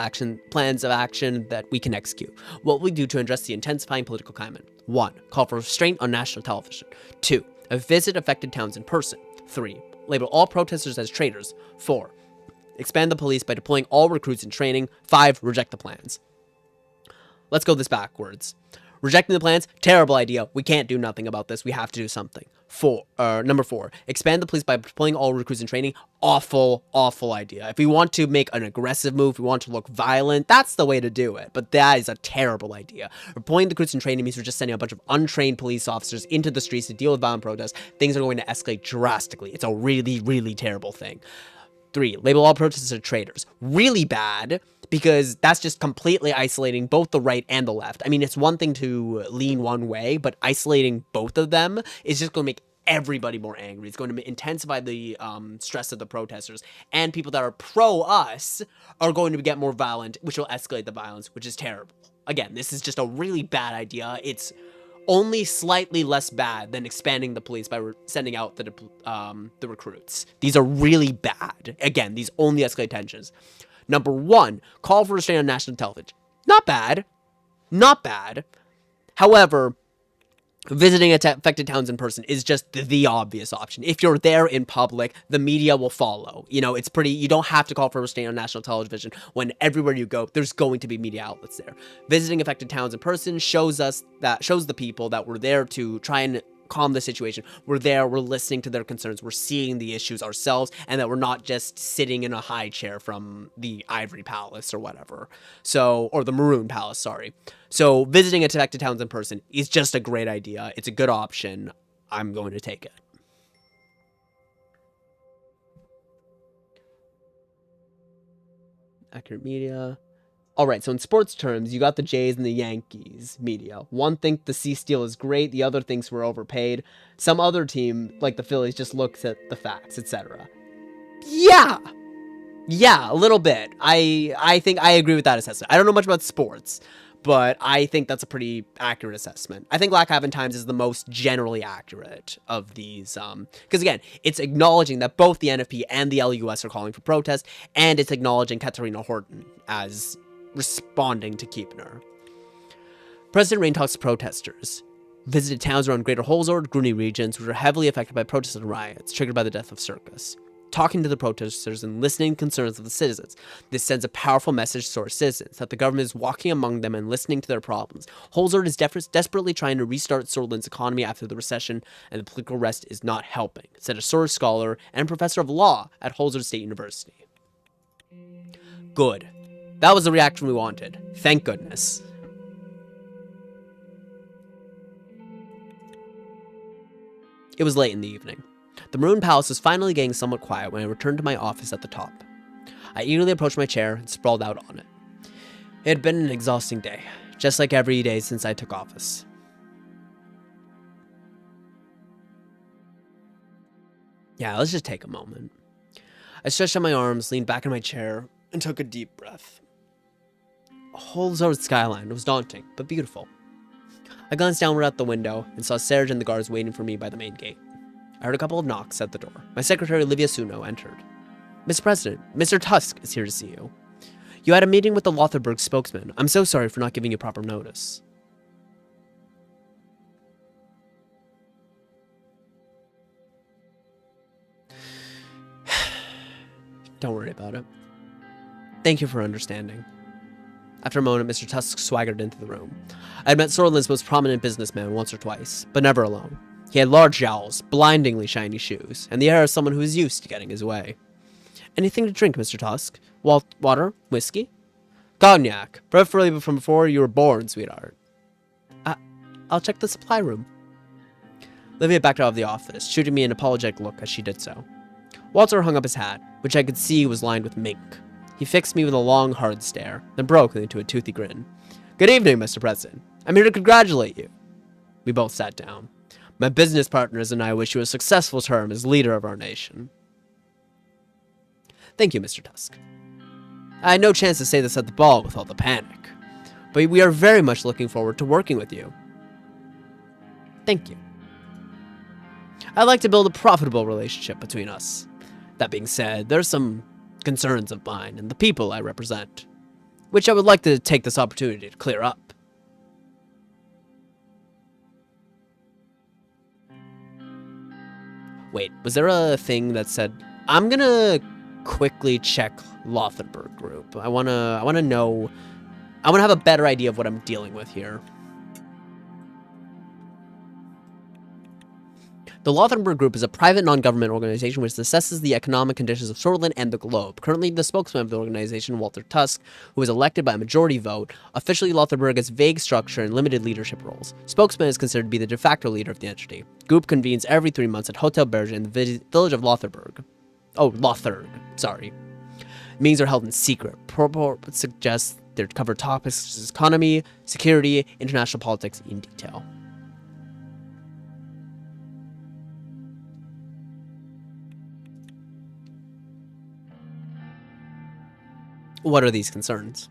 plans of action that we can execute. What will we do to address the intensifying political climate? 1. Call for restraint on national television. 2. Visit affected towns in person. 3. Label all protesters as traitors. 4. Expand the police by deploying all recruits in training. 5. Reject the plans. Let's go this backwards. Rejecting the plans, terrible idea. We can't do nothing about this. We have to do something. Number 4, expand the police by deploying all recruits in training. Awful, awful idea. If we want to make an aggressive move, we want to look violent, that's the way to do it. But that is a terrible idea. Deploying the recruits in training means we're just sending a bunch of untrained police officers into the streets to deal with violent protests. Things are going to escalate drastically. It's a really, really terrible thing. 3, label all protesters as traitors. Really bad, because that's just completely isolating both the right and the left. I mean, it's one thing to lean one way, but isolating both of them is just going to make everybody more angry. It's going to intensify the stress of the protesters, and people that are pro-us are going to get more violent, which will escalate the violence, which is terrible. Again, this is just a really bad idea. It's only slightly less bad than expanding the police by sending out the recruits. These are really bad. Again, these only escalate tensions. Number 1, call for restraint on national television. Not bad. Not bad. However, visiting affected towns in person is just the obvious option. If you're there in public, the media will follow. You know, you don't have to call for restraint on national television when everywhere you go, there's going to be media outlets there. Visiting affected towns in person shows the people that we're there to try and calm the situation. We're there, we're listening to their concerns, we're seeing the issues ourselves, and that we're not just sitting in a high chair from the Ivory Palace or whatever. Or the Maroon Palace, sorry. So visiting affected towns in person is just a great idea. It's a good option. I'm going to take it. Accurate media. All right, so in sports terms, you got the Jays and the Yankees media. One thinks the C-Steal is great, the other thinks we're overpaid. Some other team, like the Phillies, just looks at the facts, etc. Yeah, a little bit. I think I agree with that assessment. I don't know much about sports, but I think that's a pretty accurate assessment. I think Black Haven Times is the most generally accurate of these, because again, it's acknowledging that both the NFP and the LUS are calling for protest, and it's acknowledging Katarina Horton as responding to Keepner. President Rayne talks to protesters. Visited towns around Greater Holzord, Gruni regions, which were heavily affected by protests and riots, triggered by the death of Circus. Talking to the protesters and listening to concerns of the citizens. This sends a powerful message to our citizens that the government is walking among them and listening to their problems. Holzord is desperately trying to restart Sordland's economy after the recession, and the political rest is not helping, said a Soros scholar and professor of law at Holzord State University. Good. That was the reaction we wanted. Thank goodness. It was late in the evening. The Maroon Palace was finally getting somewhat quiet when I returned to my office at the top. I eagerly approached my chair and sprawled out on it. It had been an exhausting day, just like every day since I took office. Yeah, let's just take a moment. I stretched out my arms, leaned back in my chair, and took a deep breath. Holzord's skyline was daunting, but beautiful. I glanced downward at the window and saw Serge and the guards waiting for me by the main gate. I heard a couple of knocks at the door. My secretary, Livia Suno, entered. Mr. President, Mr. Tusk is here to see you. You had a meeting with the Lotharberg spokesman. I'm so sorry for not giving you proper notice. Don't worry about it. Thank you for understanding. After a moment, Mr. Tusk swaggered into the room. I had met Sordland's most prominent businessman once or twice, but never alone. He had large jowls, blindingly shiny shoes, and the air of someone who is used to getting his way. Anything to drink, Mr. Tusk? Water? Whiskey? Cognac, preferably from before you were born, sweetheart. I'll check the supply room. Livia backed out of the office, shooting me an apologetic look as she did so. Walter hung up his hat, which I could see was lined with mink. He fixed me with a long, hard stare, then broke into a toothy grin. Good evening, Mr. President. I'm here to congratulate you. We both sat down. My business partners and I wish you a successful term as leader of our nation. Thank you, Mr. Tusk. I had no chance to say this at the ball with all the panic, but we are very much looking forward to working with you. Thank you. I'd like to build a profitable relationship between us. That being said, there are some concerns of mine and the people I represent, which I would like to take this opportunity to clear up. Wait, was there a thing that said, I'm gonna quickly check Lothenburg group. I wanna have a better idea of what I'm dealing with here. The Lothenburg Group is a private non-government organization which assesses the economic conditions of Sordland and the globe. Currently, the spokesman of the organization, Walter Tusk, who was elected by a majority vote, officially Lothenburg has vague structure and limited leadership roles. Spokesman is considered to be the de facto leader of the entity. Group convenes every 3 months at Hotel Berge in the village of Lothenburg. Oh, Lotherg, sorry. Meetings are held in secret. Purport suggests they cover topics such as economy, security, international politics in detail. What are these concerns?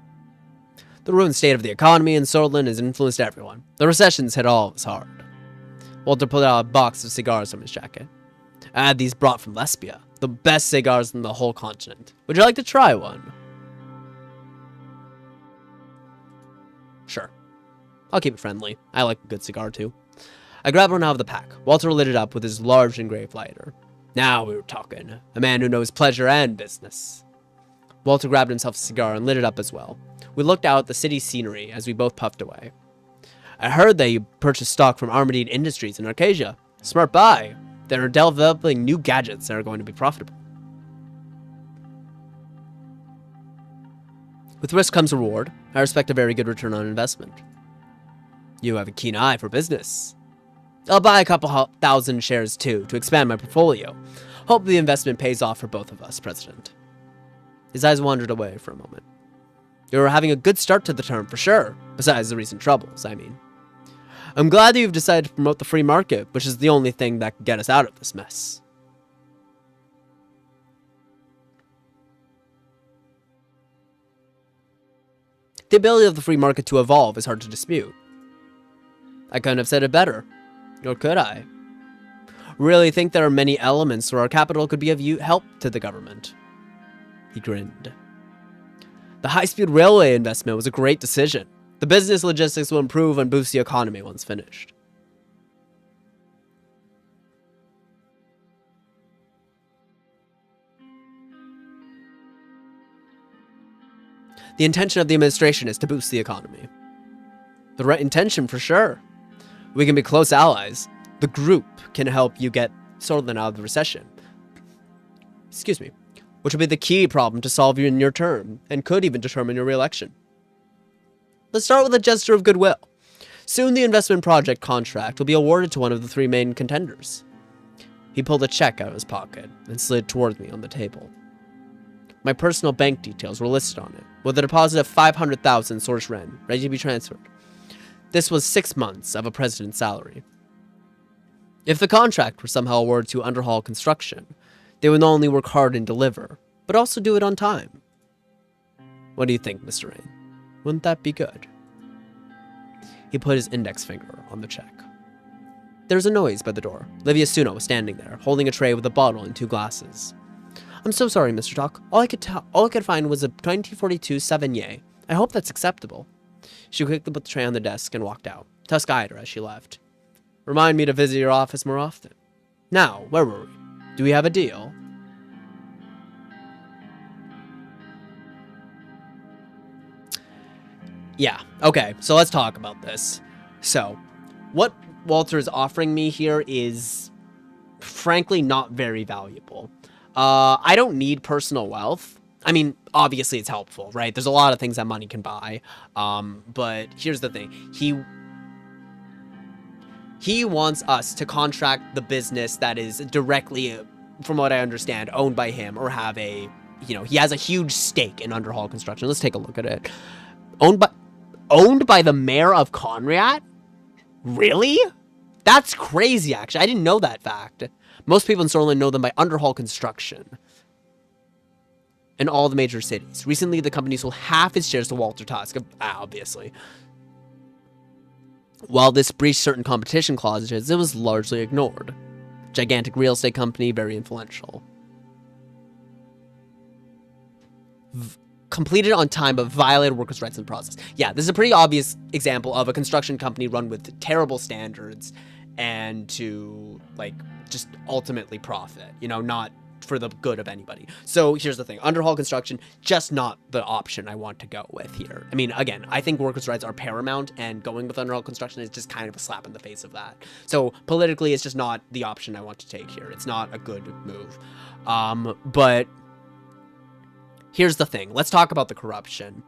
The ruined state of the economy in Sordland has influenced everyone. The recession's hit all of us hard. Walter pulled out a box of cigars from his jacket. I had these brought from Lesbia. The best cigars in the whole continent. Would you like to try one? Sure. I'll keep it friendly. I like a good cigar too. I grabbed one out of the pack. Walter lit it up with his large engraved lighter. Now we were talking. A man who knows pleasure and business. Walter grabbed himself a cigar and lit it up as well. We looked out at the city scenery as we both puffed away. I heard that you purchased stock from Armadine Industries in Arcadia. Smart buy. They're developing new gadgets that are going to be profitable. With risk comes reward. I respect a very good return on investment. You have a keen eye for business. I'll buy a couple thousand shares too, to expand my portfolio. Hope the investment pays off for both of us, President. His eyes wandered away for a moment. You're having a good start to the term, for sure. Besides the recent troubles, I mean. I'm glad that you've decided to promote the free market, which is the only thing that can get us out of this mess. The ability of the free market to evolve is hard to dispute. I couldn't have said it better. Nor could I. Really think there are many elements where our capital could be of help to the government. He grinned. The high-speed railway investment was a great decision. The business logistics will improve and boost the economy once finished. The intention of the administration is to boost the economy. The right intention, for sure. We can be close allies. The group can help you get Sordland out of the recession. Excuse me. Which will be the key problem to solve in your term, and could even determine your re-election. Let's start with a gesture of goodwill. Soon the investment project contract will be awarded to one of the 3 main contenders. He pulled a check out of his pocket and slid toward me on the table. My personal bank details were listed on it, with a deposit of 500,000 Suzerain ready to be transferred. This was 6 months of a president's salary. If the contract were somehow awarded to Underhall Construction, they would not only work hard and deliver, but also do it on time. What do you think, Mr. Rayne? Wouldn't that be good? He put his index finger on the check. There was a noise by the door. Livia Suno was standing there, holding a tray with a bottle and 2 glasses. I'm so sorry, Mr. Tuck. All I could find was a 1942 Sauvignon. I hope that's acceptable. She quickly put the tray on the desk and walked out. Tusk eyed her as she left. Remind me to visit your office more often. Now, where were we? Do we have a deal? Yeah, okay, so let's talk about this. So, what Walter is offering me here is, frankly, not very valuable. I don't need personal wealth. I mean, obviously it's helpful, right? There's a lot of things that money can buy. But here's the thing. He wants us to contract the business that is directly, from what I understand, owned by him, or have a, he has a huge stake in Underhall Construction. Let's take a look at it. Owned by the mayor of Conrad? Really? That's crazy, actually. I didn't know that fact. Most people in Sordland know them by Underhall Construction in all the major cities. Recently, the company sold half its shares to Walter Tusk, obviously. While this breached certain competition clauses, it was largely ignored. Gigantic real estate company, very influential. Completed on time, but violated workers' rights in the process. Yeah, this is a pretty obvious example of a construction company run with terrible standards and to, like, just ultimately profit, you know, not for the good of anybody. So here's the thing. Underhaul construction, just not the option I want to go with here. I mean, again, I think workers' rights are paramount, and going with underhaul construction is just kind of a slap in the face of that. So politically, it's just not the option I want to take here. It's not a good move. But here's the thing. Let's talk about the corruption.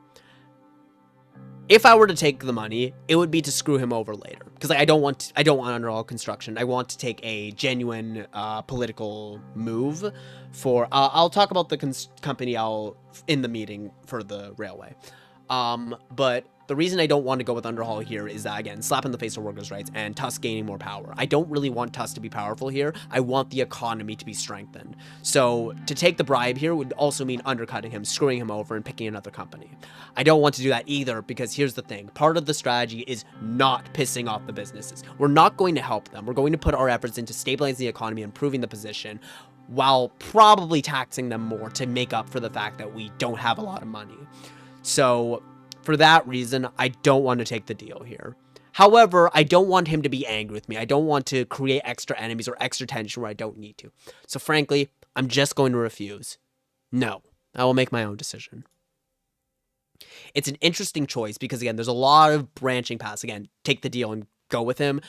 If I were to take the money, it would be to screw him over later, because I don't want underhaul construction. I want to take a genuine political move for. I'll talk about the company in the meeting for the railway. But the reason I don't want to go with underhaul here is that, again, slap in the face of workers' rights and Tusk gaining more power. I don't really want Tusk to be powerful here. I want the economy to be strengthened. So to take the bribe here would also mean undercutting him, screwing him over, and picking another company. I don't want to do that either, because here's the thing. Part of the strategy is not pissing off the businesses. We're not going to help them. We're going to put our efforts into stabilizing the economy and improving the position, while probably taxing them more to make up for the fact that we don't have a lot of money. So for that reason, I don't want to take the deal here. However, I don't want him to be angry with me. I don't want to create extra enemies or extra tension where I don't need to. So frankly, I'm just going to refuse. No, I will make my own decision. It's an interesting choice because, again, there's a lot of branching paths. Again, take the deal and go with him.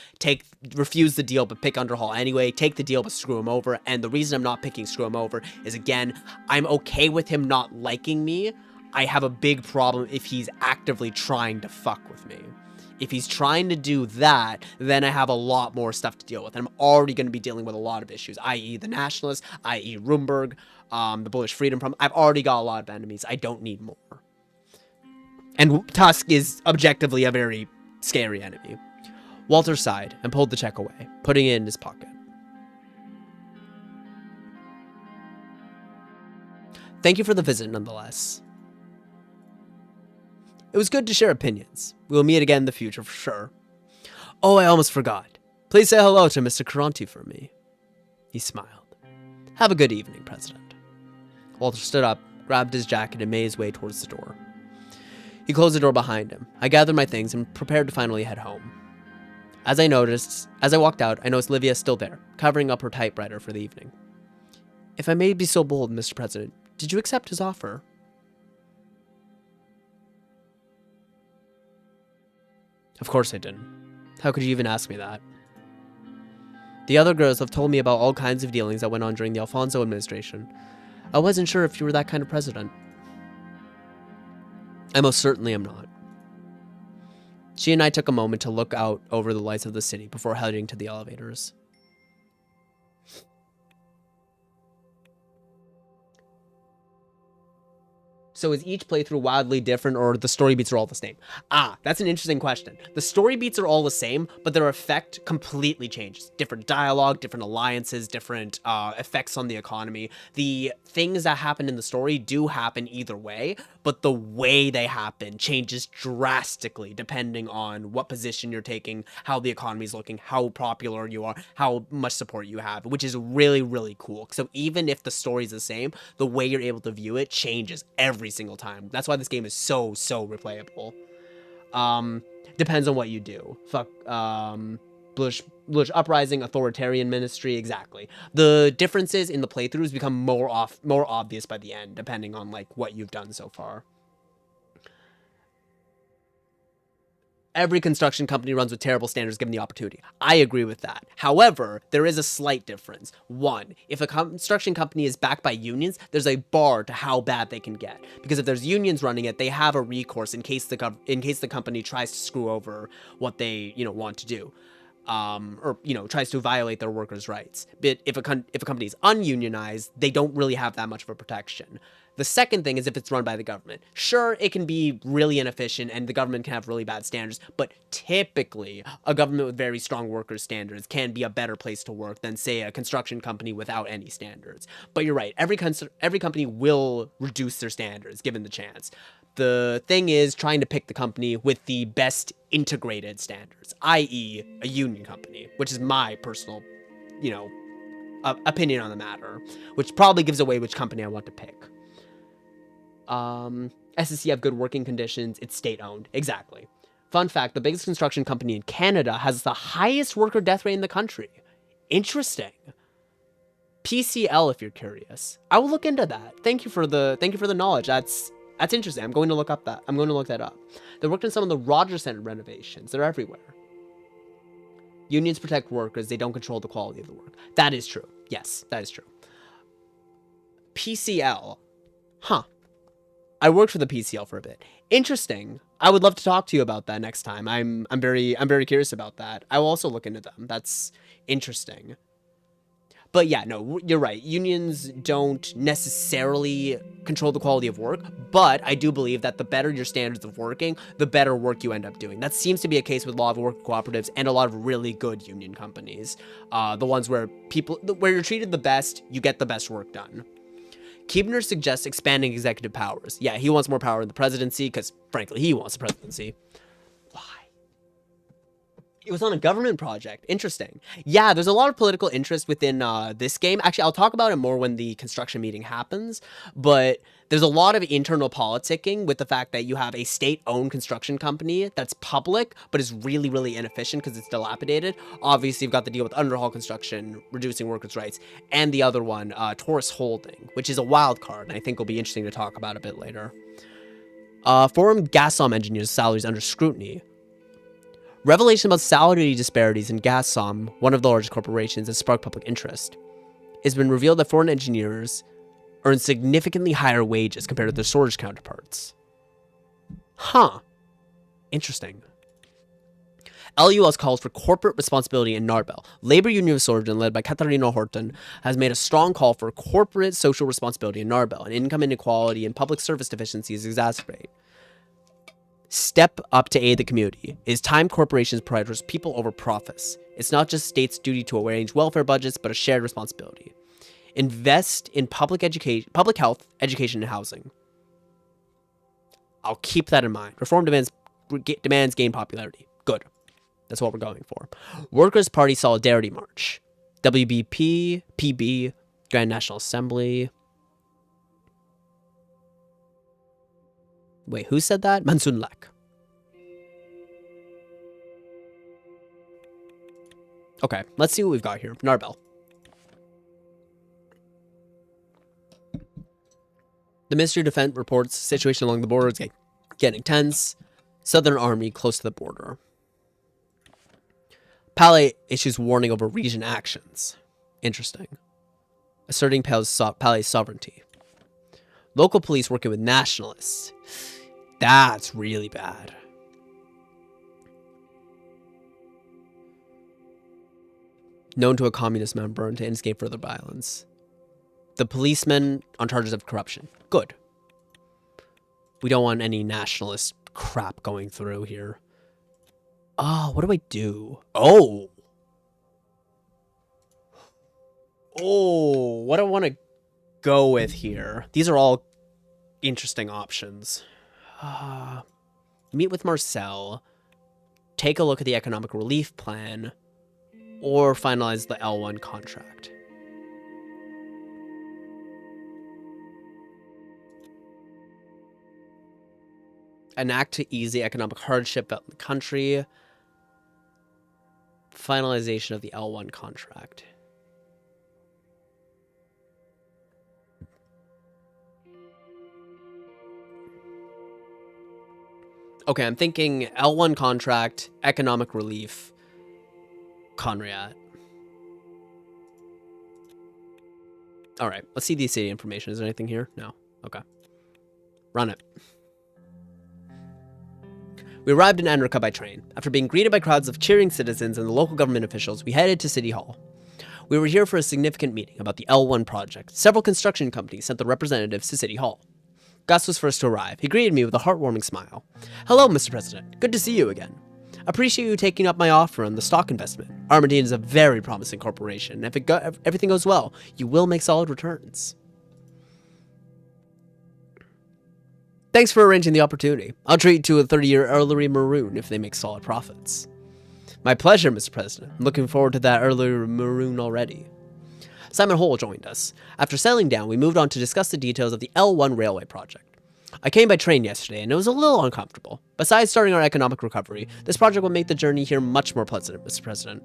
Refuse the deal but pick underhaul anyway. Take the deal but screw him over. And the reason I'm not picking screw him over is, again, I'm okay with him not liking me. I have a big problem if he's actively trying to fuck with me. If he's trying to do that, then I have a lot more stuff to deal with. And I'm already going to be dealing with a lot of issues, i.e. the nationalists, i.e. Rumberg, the Bullish Freedom Front. I've already got a lot of enemies. I don't need more. And Tusk is objectively a very scary enemy. Walter sighed and pulled the check away, putting it in his pocket. Thank you for the visit, nonetheless. It was good to share opinions. We will meet again in the future for sure. Oh, I almost forgot. Please say hello to Mr. Caronti for me. He smiled. Have a good evening, President. Walter stood up, grabbed his jacket, and made his way towards the door. He closed the door behind him. I gathered my things and prepared to finally head home. As I walked out, I noticed Livia still there, covering up her typewriter for the evening. If I may be so bold, Mr. President, did you accept his offer? Of course I didn't. How could you even ask me that? The other girls have told me about all kinds of dealings that went on during the Alfonso administration. I wasn't sure if you were that kind of president. I most certainly am not. She and I took a moment to look out over the lights of the city before heading to the elevators. So is each playthrough wildly different, or the story beats are all the same? That's an interesting question. The story beats are all the same, but their effect completely changes. Different dialogue, different alliances, different effects on the economy. The things that happen in the story do happen either way, but the way they happen changes drastically depending on what position you're taking, how the economy is looking, how popular you are, how much support you have, which is really, really cool. So even if the story is the same, the way you're able to view it changes every single time. That's why this game is so replayable. Depends on what you do. Bullish Uprising, Authoritarian Ministry, exactly. The differences in the playthroughs become more obvious by the end, depending on like what you've done so far. Every construction company runs with terrible standards given the opportunity. I agree with that. However, there is a slight difference. One, if a construction company is backed by unions, there's a bar to how bad they can get. Because if there's unions running it, they have a recourse in case the company tries to screw over what they, want to do. Or tries to violate their workers' rights. But if a company is ununionized, they don't really have that much of a protection. The second thing is if it's run by the government. Sure, it can be really inefficient and the government can have really bad standards, but typically a government with very strong workers' standards can be a better place to work than, say, a construction company without any standards. But you're right, every company will reduce their standards given the chance. The thing is trying to pick the company with the best integrated standards, i.e. a union company, which is my personal, opinion on the matter, which probably gives away which company I want to pick. SSC have good working conditions. It's state-owned. Exactly. Fun fact, the biggest construction company in Canada has the highest worker death rate in the country. Interesting. PCL, if you're curious. I will look into that. Thank you for the knowledge. That's interesting. I'm going to look that up. They worked on some of the Rogers Center renovations. They're everywhere. Unions protect workers. They don't control the quality of the work. That is true. Yes, that is true. PCL. Huh. I worked for the PCL for a bit. Interesting. I would love to talk to you about that next time. I'm very curious about that. I will also look into them. That's interesting. But yeah, no, you're right. Unions don't necessarily control the quality of work, but I do believe that the better your standards of working, the better work you end up doing. That seems to be a case with a lot of work cooperatives and a lot of really good union companies. The ones where you're treated the best, you get the best work done. Keebner suggests expanding executive powers. Yeah, he wants more power in the presidency because, frankly, he wants the presidency. Why? It was on a government project. Interesting. Yeah, there's a lot of political interest within this game. Actually, I'll talk about it more when the construction meeting happens, but there's a lot of internal politicking with the fact that you have a state-owned construction company that's public, but is really, really inefficient because it's dilapidated. Obviously, you've got the deal with Underhaul Construction, reducing workers' rights, and the other one, Taurus Holding, which is a wild card, and I think will be interesting to talk about a bit later. Forum Gasom engineers' salaries under scrutiny. Revelation about salary disparities in Gasom, one of the largest corporations, has sparked public interest. It's been revealed that foreign engineers earn significantly higher wages compared to their storage counterparts. Huh. Interesting. LUS calls for corporate responsibility in Narbel. Labor Union of Sordland, led by Katarina Horton, has made a strong call for corporate social responsibility in Narbel, and income inequality and public service deficiencies exacerbate. Step up to aid the community. It is time corporations prioritize people over profits. It's not just states' duty to arrange welfare budgets, but a shared responsibility. Invest in public education, public health, education, and housing. I'll keep that in mind. Reform demands gain popularity. Good. That's what we're going for. Workers' Party Solidarity March. WBP, PB, Grand National Assembly. Wait, who said that? Mansun Lek. Okay, let's see what we've got here. Narbel. The Ministry of Defense reports situation along the border is getting tense. Southern Army close to the border. Palais issues warning over region actions. Interesting. Asserting Palais sovereignty. Local police working with nationalists. That's really bad. Known to a communist member and to instigate further violence. The policeman on charges of corruption. Good. We don't want any nationalist crap going through here. Oh, what do I do? Oh, what do I want to go with here? These are all interesting options. Meet with Marcel. Take a look at the economic relief plan. Or finalize the L1 contract. An act to ease the economic hardship out in the country. Finalization of the L1 contract. Okay, I'm thinking L1 contract, economic relief, Conriat. All right, let's see the city information. Is there anything here? No. Okay. Run it. We arrived in Anrica by train. After being greeted by crowds of cheering citizens and the local government officials, we headed to City Hall. We were here for a significant meeting about the L1 project. Several construction companies sent their representatives to City Hall. Gus was first to arrive. He greeted me with a heartwarming smile. Hello, Mr. President. Good to see you again. Appreciate you taking up my offer on the stock investment. Armadine is a very promising corporation, and if everything goes well, you will make solid returns. Thanks for arranging the opportunity. I'll treat you to a 30-year early maroon if they make solid profits. My pleasure, Mr. President. I'm looking forward to that early maroon already. Simon Hole joined us. After settling down, we moved on to discuss the details of the L1 railway project. I came by train yesterday, and it was a little uncomfortable. Besides starting our economic recovery, this project will make the journey here much more pleasant, Mr. President.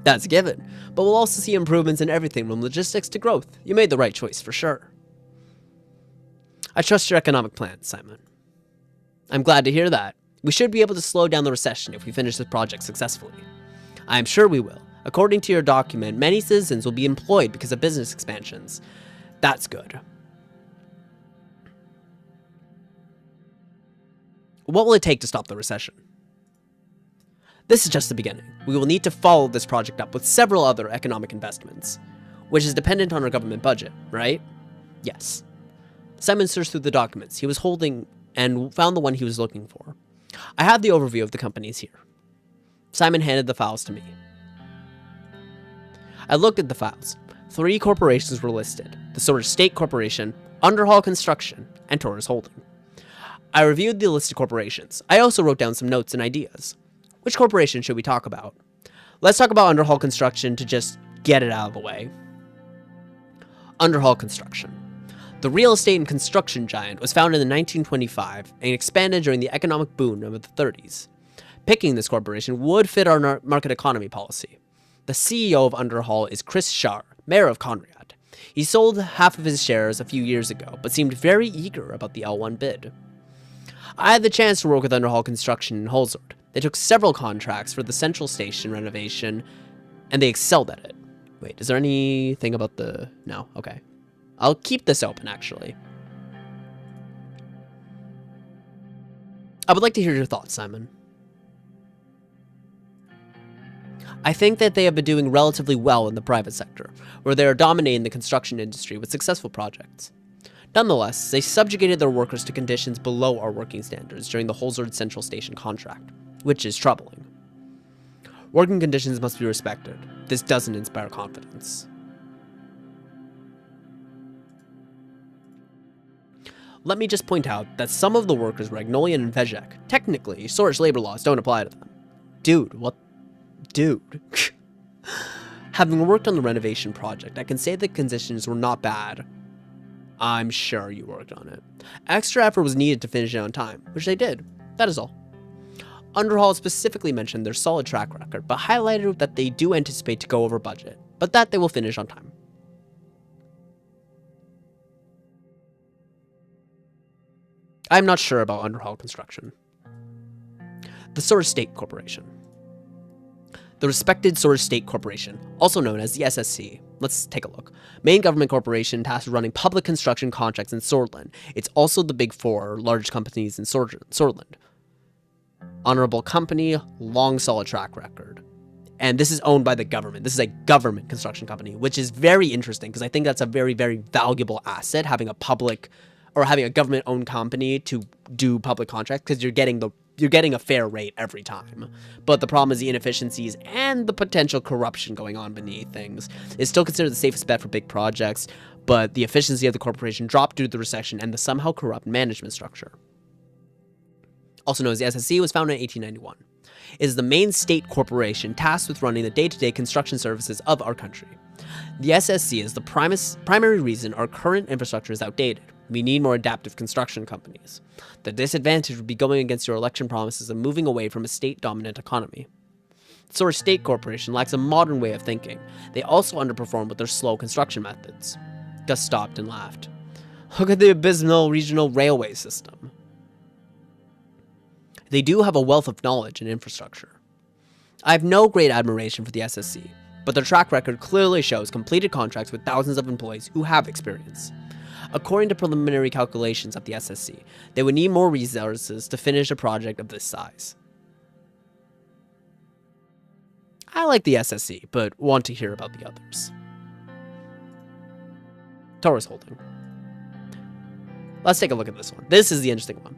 That's a given, but we'll also see improvements in everything from logistics to growth. You made the right choice, for sure. I trust your economic plans, Simon. I'm glad to hear that. We should be able to slow down the recession if we finish this project successfully. I am sure we will. According to your document, many citizens will be employed because of business expansions. That's good. What will it take to stop the recession? This is just the beginning. We will need to follow this project up with several other economic investments, which is dependent on our government budget, right? Yes. Simon searched through the documents he was holding and found the one he was looking for. I have the overview of the companies here. Simon handed the files to me. I looked at the files. 3 corporations were listed: the Sordland State Corporation, Underhall Construction, and Taurus Holding. I reviewed the list of corporations. I also wrote down some notes and ideas. Which corporation should we talk about? Let's talk about Underhall Construction to just get it out of the way. Underhall Construction. The real estate and construction giant was founded in 1925 and expanded during the economic boom of the 30s. Picking this corporation would fit our market economy policy. The CEO of Underhall is Chris Shar, mayor of Conrad. He sold half of his shares a few years ago, but seemed very eager about the L1 bid. I had the chance to work with Underhall Construction in Holzard. They took several contracts for the central station renovation, and they excelled at it. Wait, is there anything about the... No, okay. I'll keep this open, actually. I would like to hear your thoughts, Simon. I think that they have been doing relatively well in the private sector, where they are dominating the construction industry with successful projects. Nonetheless, they subjugated their workers to conditions below our working standards during the Holzard Central Station contract, which is troubling. Working conditions must be respected. This doesn't inspire confidence. Let me just point out that some of the workers were Agnolian and Vezek. Technically, Sword's labor laws don't apply to them. Dude, what? Dude. Having worked on the renovation project, I can say the conditions were not bad. I'm sure you worked on it. Extra effort was needed to finish it on time, which they did. That is all. Underhall specifically mentioned their solid track record, but highlighted that they do anticipate to go over budget, but that they will finish on time. I'm not sure about Underhall Construction. The Sordland State Corporation. The respected Sordland State Corporation, also known as the SSC. Let's take a look. Main government corporation tasked with running public construction contracts in Sordland. It's also the big 4 large companies in Sordland. Honorable company, long solid track record. And this is owned by the government. This is a government construction company, which is very interesting because I think that's a very, very valuable asset, having a public or having a government-owned company to do public contracts, because you're getting a fair rate every time. But the problem is the inefficiencies and the potential corruption going on beneath things. It's still considered the safest bet for big projects, but the efficiency of the corporation dropped due to the recession and the somehow corrupt management structure. Also known as the SSC, was founded in 1891. It is the main state corporation tasked with running the day-to-day construction services of our country. The SSC is the primary reason our current infrastructure is outdated. We need more adaptive construction companies. The disadvantage would be going against your election promises and moving away from a state-dominant economy. The Sordland State Corporation lacks a modern way of thinking. They also underperform with their slow construction methods. Gus stopped and laughed. Look at the abysmal regional railway system. They do have a wealth of knowledge and infrastructure. I have no great admiration for the SSC, but their track record clearly shows completed contracts with thousands of employees who have experience. According to preliminary calculations of the SSC, they would need more resources to finish a project of this size. I like the SSC, but want to hear about the others. Taurus Holding. Let's take a look at this one. This is the interesting one.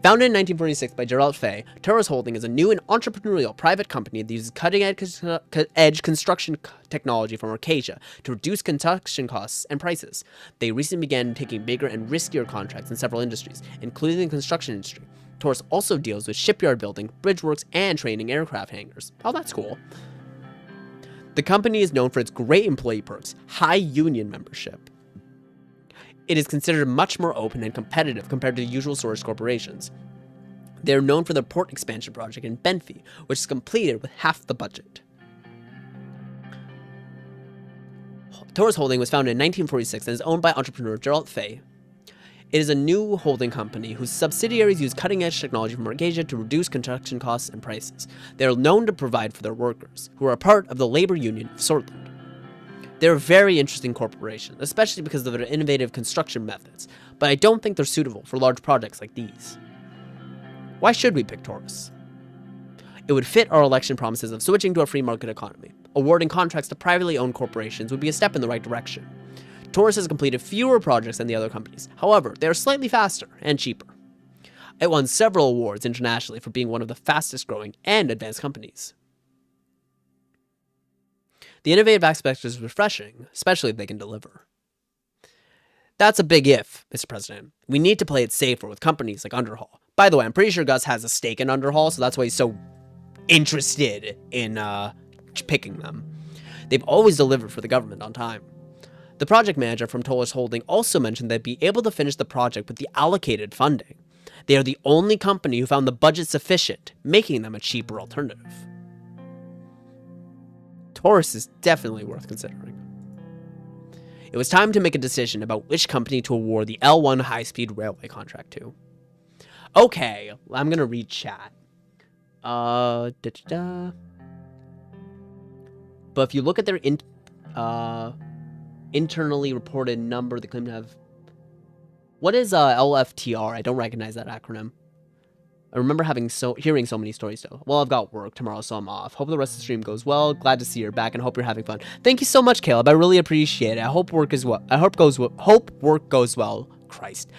Founded in 1946 by Gerald Fay, Taurus Holding is a new and entrepreneurial private company that uses cutting-edge construction technology from Arcadia to reduce construction costs and prices. They recently began taking bigger and riskier contracts in several industries, including the construction industry. Taurus also deals with shipyard building, bridge works, and training aircraft hangars. Oh, that's cool. The company is known for its great employee perks, high union membership. It is considered much more open and competitive compared to the usual storage corporations. They are known for their port expansion project in Benfey, which is completed with half the budget. Taurus Holding was founded in 1946 and is owned by entrepreneur Gerald Fay. It is a new holding company whose subsidiaries use cutting-edge technology from Arcadia to reduce construction costs and prices. They are known to provide for their workers, who are a part of the labor union of Sordland. They're a very interesting corporation, especially because of their innovative construction methods, but I don't think they're suitable for large projects like these. Why should we pick Taurus? It would fit our election promises of switching to a free market economy. Awarding contracts to privately owned corporations would be a step in the right direction. Taurus has completed fewer projects than the other companies. However, they are slightly faster and cheaper. It won several awards internationally for being one of the fastest growing and advanced companies. The innovative aspect is refreshing, especially if they can deliver. That's a big if, Mr. President. We need to play it safer with companies like Underhaul. By the way, I'm pretty sure Gus has a stake in Underhaul, so that's why he's so interested in picking them. They've always delivered for the government on time. The project manager from Taurus Holding also mentioned they'd be able to finish the project with the allocated funding. They are the only company who found the budget sufficient, making them a cheaper alternative. Taurus is definitely worth considering. It was time to make a decision about which company to award the L1 high-speed railway contract to. Okay, I'm gonna read chat. But if you look at their internally reported number, they claim to have... What is LFTR? I don't recognize that acronym. I remember hearing so many stories though. Well, I've got work tomorrow, so I'm off. Hope the rest of the stream goes well. Glad to see you're back and hope you're having fun. Thank you so much, Caleb. I really appreciate it. I hope work is well. Hope work goes well. Christ.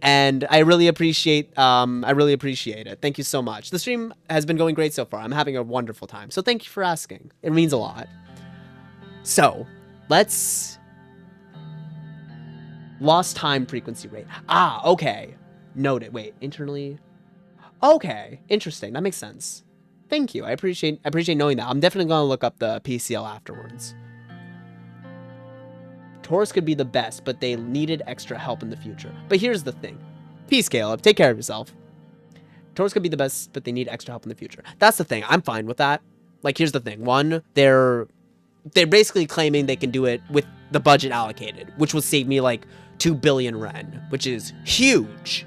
And I really appreciate it. Thank you so much. The stream has been going great so far. I'm having a wonderful time. So thank you for asking. It means a lot. So, let's... Lost time frequency rate. Ah, okay. Noted. Wait, internally... Okay, interesting. That makes sense. Thank you. I appreciate knowing that. I'm definitely going to look up the PCL afterwards. Taurus could be the best, but they needed extra help in the future. But here's the thing. Peace, Caleb. Take care of yourself. Taurus could be the best, but they need extra help in the future. That's the thing. I'm fine with that. Like, here's the thing. One, they're basically claiming they can do it with the budget allocated, which will save me like 2 billion Ren, which is huge.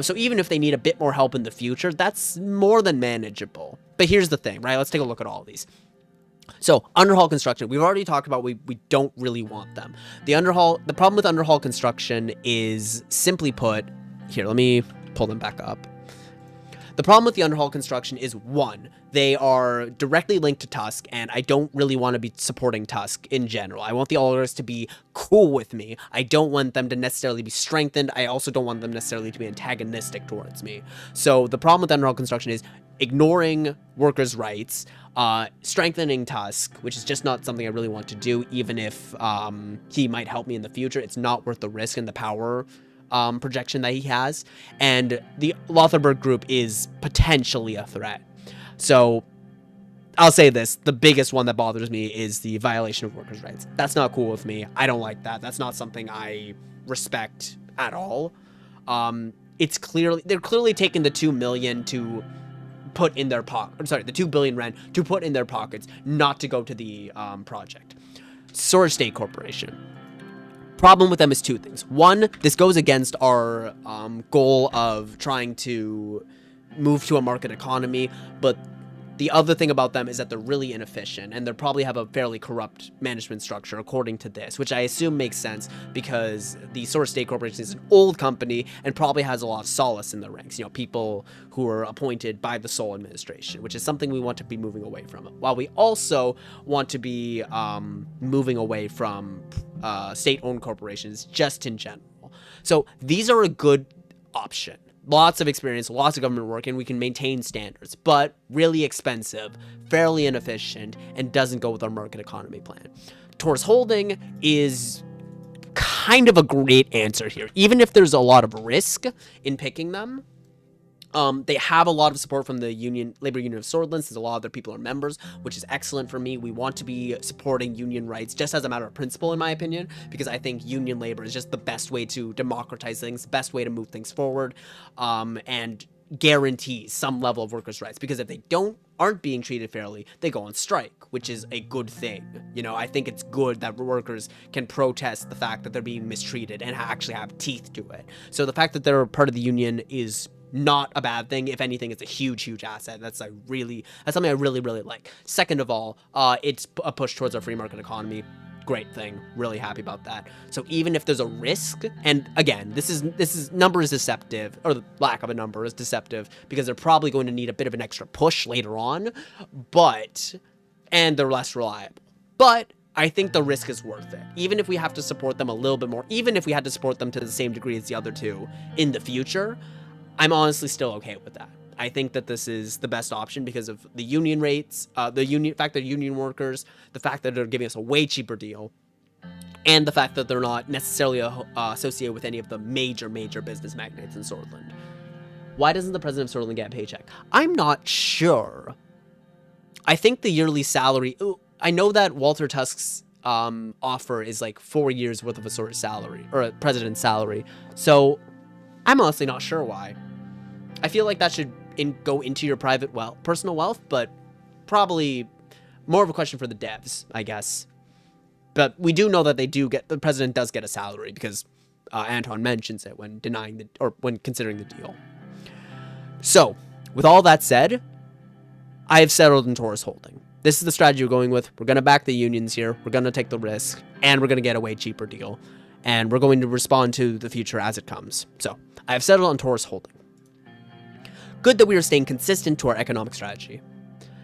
So even if they need a bit more help in the future, that's more than manageable. But here's the thing, right? Let's take a look at all of these. So, Underhaul Construction, we've already talked about we don't really want them. The problem with Underhaul Construction is, simply put, here, let me pull them back up. The problem with the Underhaul Construction is, one, they are directly linked to Tusk, and I don't really want to be supporting Tusk in general. I want the Augurs to be cool with me. I don't want them to necessarily be strengthened. I also don't want them necessarily to be antagonistic towards me. So the problem with Underhaul Construction is ignoring workers' rights, strengthening Tusk, which is just not something I really want to do, even if he might help me in the future. It's not worth the risk and the power projection that he has. And the Lotharberg group is potentially a threat. So, I'll say this, the biggest one that bothers me is the violation of workers' rights. That's not cool with me. I don't like that. That's not something I respect at all. They're clearly taking the 2 million to put in their pocket. I'm sorry, the 2 billion Ren to put in their pockets, not to go to the project. Sword State Corporation. Problem with them is two things. One, this goes against our goal of trying to move to a market economy, but the other thing about them is that they're really inefficient, and they probably have a fairly corrupt management structure, according to this, which I assume makes sense because the Sword State Corporation is an old company and probably has a lot of solace in the ranks. You know, people who are appointed by the Sol administration, which is something we want to be moving away from. While we also want to be moving away from state-owned corporations just in general. So these are a good option. Lots of experience, lots of government work, and we can maintain standards, but really expensive, fairly inefficient, and doesn't go with our market economy plan. Taurus Holding is kind of a great answer here. Even if there's a lot of risk in picking them, They have a lot of support from the labor union of Sordland, since a lot of their people are members, which is excellent for me. We want to be supporting union rights just as a matter of principle, in my opinion, because I think union labor is just the best way to democratize things, the best way to move things forward, and guarantee some level of workers' rights. Because if they aren't being treated fairly, they go on strike, which is a good thing. You know, I think it's good that workers can protest the fact that they're being mistreated and actually have teeth to it. So the fact that they're part of the union is not a bad thing. If anything, it's a huge asset. That's something I really like. Second of all, it's a push towards our free market economy. Great thing. Really happy about that. So even if there's a risk, and again, this number is deceptive, or the lack of a number is deceptive, because they're probably going to need a bit of an extra push later on, and they're less reliable. But I think the risk is worth it. Even if we have to support them a little bit more, even if we had to support them to the same degree as the other two in the future, I'm honestly still okay with that. I think that this is the best option because of the union rates, fact that union workers, the fact that they're giving us a way cheaper deal, and the fact that they're not necessarily associated with any of the major business magnates in Sordland. Why doesn't the president of Sordland get a paycheck? I'm not sure. I think the yearly salary... I know that Walter Tusk's offer is like 4 years worth of a sort of salary, or a president's salary. So I'm honestly not sure why. I feel like that should go into your personal wealth, but probably more of a question for the devs, I guess. But we do know that the president does get a salary, because Anton mentions it when when considering the deal. So, with all that said, I have settled in Taurus Holding. This is the strategy we're going with. We're going to back the unions here. We're going to take the risk, and we're going to get a way cheaper deal. And we're going to respond to the future as it comes. So, I have settled on Taurus Holding. Good that we are staying consistent to our economic strategy.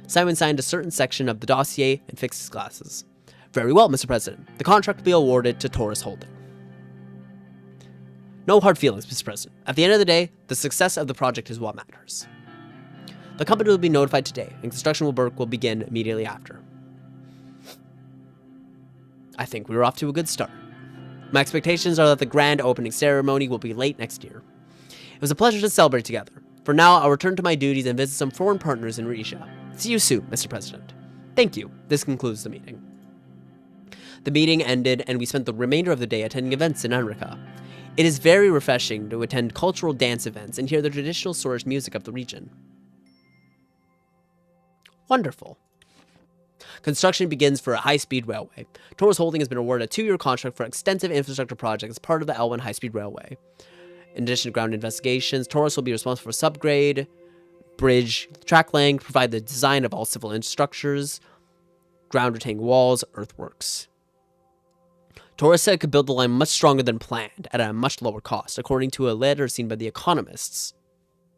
Simon signed a certain section of the dossier and fixed his glasses. Very well, Mr. President. The contract will be awarded to Taurus Holding. No hard feelings, Mr. President. At the end of the day, the success of the project is what matters. The company will be notified today, and construction work will begin immediately after. I think we were off to a good start. My expectations are that the grand opening ceremony will be late next year. It was a pleasure to celebrate together. For now, I'll return to my duties and visit some foreign partners in Risha. See you soon, Mr. President. Thank you. This concludes the meeting. The meeting ended, and we spent the remainder of the day attending events in Anrika. It is very refreshing to attend cultural dance events and hear the traditional Sorish music of the region. Wonderful. Construction begins for a high-speed railway. Taurus Holding has been awarded a 2-year contract for extensive infrastructure projects as part of the L1 high-speed railway. In addition to ground investigations, Taurus will be responsible for subgrade, bridge, track laying, provide the design of all civil structures, ground retaining walls, earthworks. Taurus said it could build the line much stronger than planned, at a much lower cost, according to a letter seen by the economists.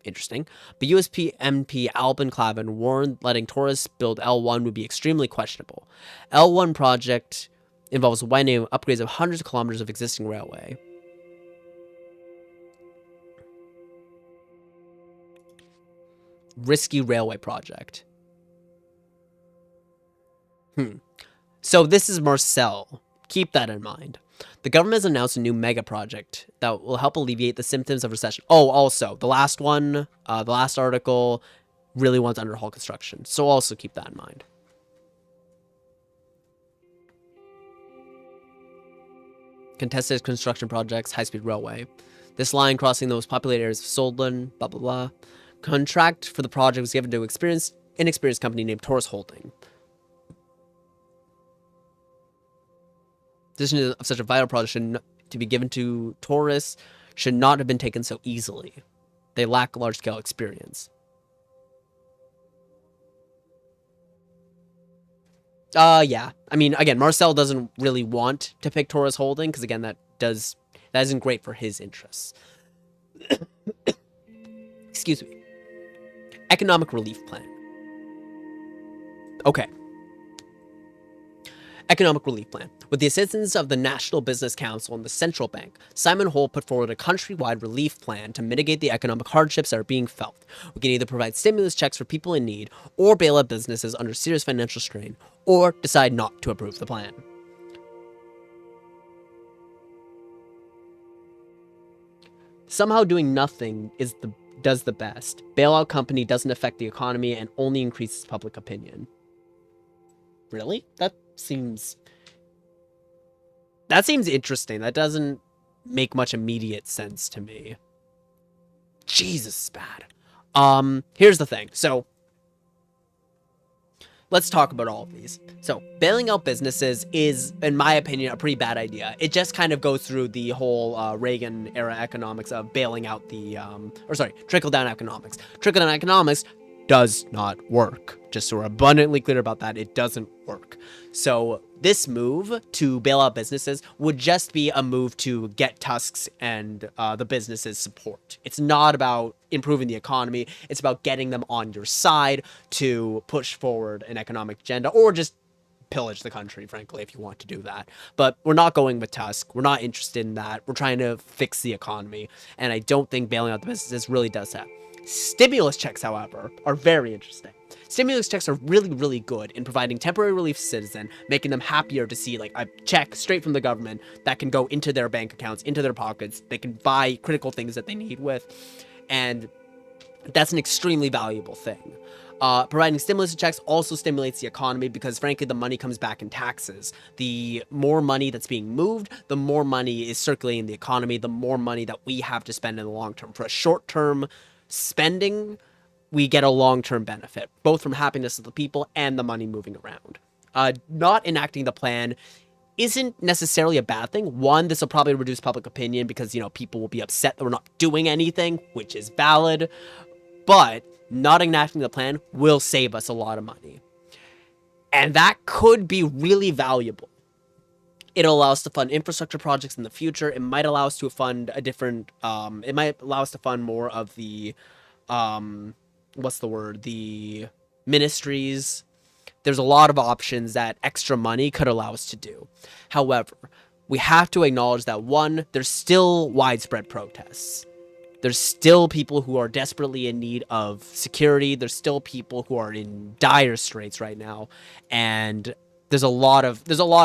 Interesting. But USP MP Albin Clavin warned letting Taurus build L1 would be extremely questionable. L1 project involves widening upgrades of hundreds of kilometers of existing railway. Risky railway project. So this is Marcel. Keep that in mind. The government has announced a new mega project that will help alleviate the symptoms of recession. Oh, also, the last one, the last article, really wants underhaul construction. So also keep that in mind. Contested construction projects, high-speed railway. This line crossing the most populated areas of Sordland, blah, blah, blah. Contract for the project was given to an inexperienced company named Taurus Holding. Decision of such a vital project to be given to Taurus should not have been taken so easily. They lack large-scale experience. Yeah. I mean, again, Marcel doesn't really want to pick Taurus Holding, because again, that isn't great for his interests. Excuse me. Economic relief plan. Okay. Economic relief plan. With the assistance of the National Business Council and the Central Bank, Simon Hole put forward a countrywide relief plan to mitigate the economic hardships that are being felt. We can either provide stimulus checks for people in need, or bail out businesses under serious financial strain, or decide not to approve the plan. Somehow doing nothing is the does the best. Bailout company doesn't affect the economy and only increases public opinion. Really? That seems interesting. That doesn't make much immediate sense to me. Jesus, it's bad. Here's the thing. So, let's talk about all of these. So, bailing out businesses is, in my opinion, a pretty bad idea. It just kind of goes through the whole Reagan-era economics of bailing out the, trickle-down economics. Trickle-down economics does not work. Just so we're abundantly clear about that, it doesn't work. So, this move to bail out businesses would just be a move to get Tusk's and the businesses' support. It's not about improving the economy. It's about getting them on your side to push forward an economic agenda, or just pillage the country, frankly, if you want to do that. But we're not going with Tusk. We're not interested in that. We're trying to fix the economy, and I don't think bailing out the businesses really does that. Stimulus checks, however, are very interesting. Stimulus checks are really, really good in providing temporary relief to citizens, making them happier to see like a check straight from the government that can go into their bank accounts, into their pockets. They can buy critical things that they need with, and that's an extremely valuable thing. Providing stimulus checks also stimulates the economy because, frankly, the money comes back in taxes. The more money that's being moved, the more money is circulating in the economy, the more money that we have to spend in the long term. For a short-term spending, we get a long-term benefit, both from happiness of the people and the money moving around. Not enacting the plan isn't necessarily a bad thing. One, this will probably reduce public opinion because, you know, people will be upset that we're not doing anything, which is valid. But not enacting the plan will save us a lot of money. And that could be really valuable. It'll allow us to fund infrastructure projects in the future. It might allow us to fund a different, it might allow us to fund more of the, the ministries. There's a lot of options that extra money could allow us to do. However, we have to acknowledge that, one, there's still widespread protests. There's still people who are desperately in need of security. There's still people who are in dire straits right now. And there's a lot of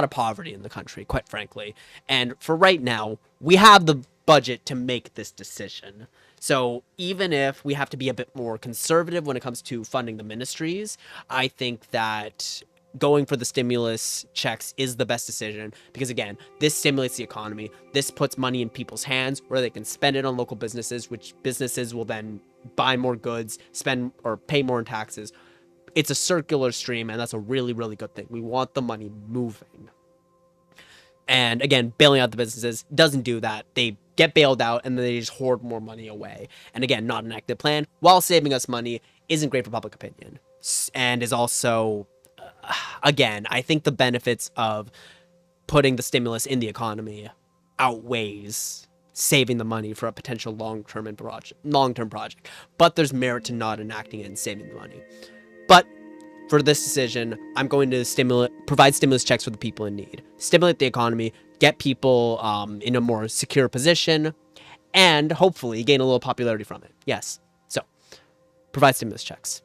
poverty in the country, quite frankly. And for right now, we have the budget to make this decision. So even if we have to be a bit more conservative when it comes to funding the ministries, I think that going for the stimulus checks is the best decision because, again, this stimulates the economy. This puts money in people's hands where they can spend it on local businesses, which businesses will then buy more goods, spend or pay more in taxes. It's a circular stream, and that's a really, really good thing. We want the money moving. And again, bailing out the businesses doesn't do that. They get bailed out and then they just hoard more money away. And again, not an active plan, while saving us money, isn't great for public opinion. And is also, again, I think the benefits of putting the stimulus in the economy outweighs saving the money for a potential long-term project. But there's merit to not enacting it and saving the money. But for this decision, I'm going to provide stimulus checks for the people in need, stimulate the economy, get people in a more secure position, and hopefully gain a little popularity from it. Yes. So, provide stimulus checks.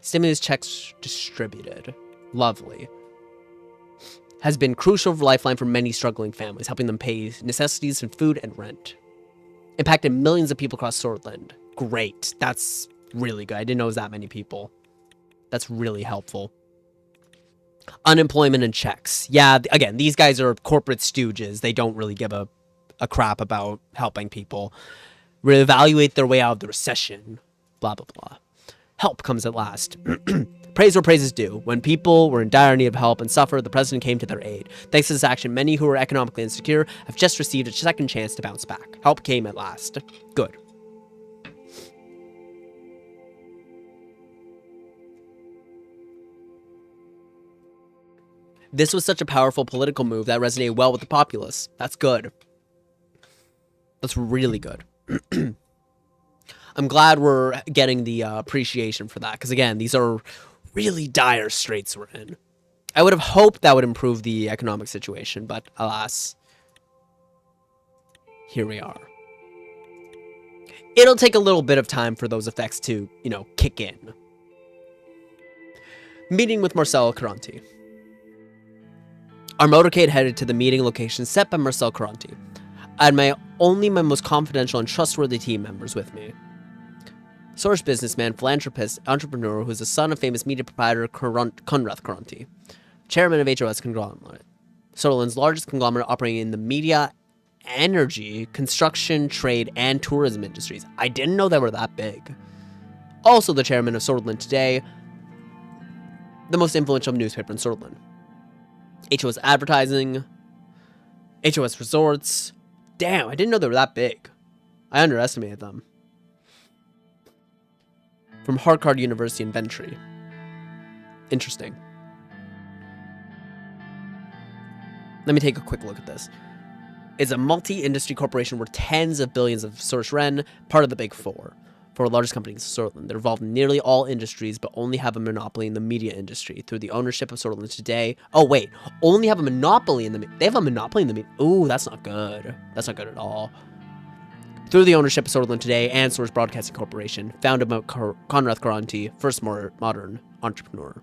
Stimulus checks distributed. Lovely. Has been crucial lifeline for many struggling families, helping them pay necessities and food and rent. Impacted millions of people across Sordland. Great. That's really good. I didn't know it was that many people. That's really helpful. Unemployment and checks. Yeah, again, these guys are corporate stooges. They don't really give a crap about helping people. Reevaluate their way out of the recession. Blah, blah, blah. Help comes at last. Praise where praise is due. When people were in dire need of help and suffered, the president came to their aid. Thanks to this action, many who were economically insecure have just received a second chance to bounce back. Help came at last. Good. This was such a powerful political move that resonated well with the populace. That's good. That's really good. I'm glad we're getting the appreciation for that, because again, these are really dire straits we're in. I would have hoped that would improve the economic situation, but alas, here we are. It'll take a little bit of time for those effects to, you know, kick in. Meeting with Marcel Caranti. Our motorcade headed to the meeting location set by Marcel Caranti. I had my only my most confidential and trustworthy team members with me. Source businessman, philanthropist, entrepreneur who is the son of famous media proprietor Conrad Karanti, chairman of HOS conglomerate, Sordland's largest conglomerate operating in the media, energy, construction, trade, and tourism industries. I didn't know they were that big. Also the chairman of Sordland Today, the most influential newspaper in Sordland. HOS Advertising, HOS Resorts. Damn, I didn't know they were that big. I underestimated them. From Harvard University in Bentry. Interesting. Let me take a quick look at this. It's a multi-industry corporation worth tens of billions of Suzerain, part of the Big Four. For the largest companies in Sordland, they're involved in nearly all industries, but only have a monopoly in the media industry through the ownership of Sordland Today. Oh wait, only have a monopoly in the. They have a monopoly in the media. Ooh, that's not good. That's not good at all. Through the ownership of Sordland Today and Source Broadcasting Corporation, founded by Conrad Karanti, first modern entrepreneur.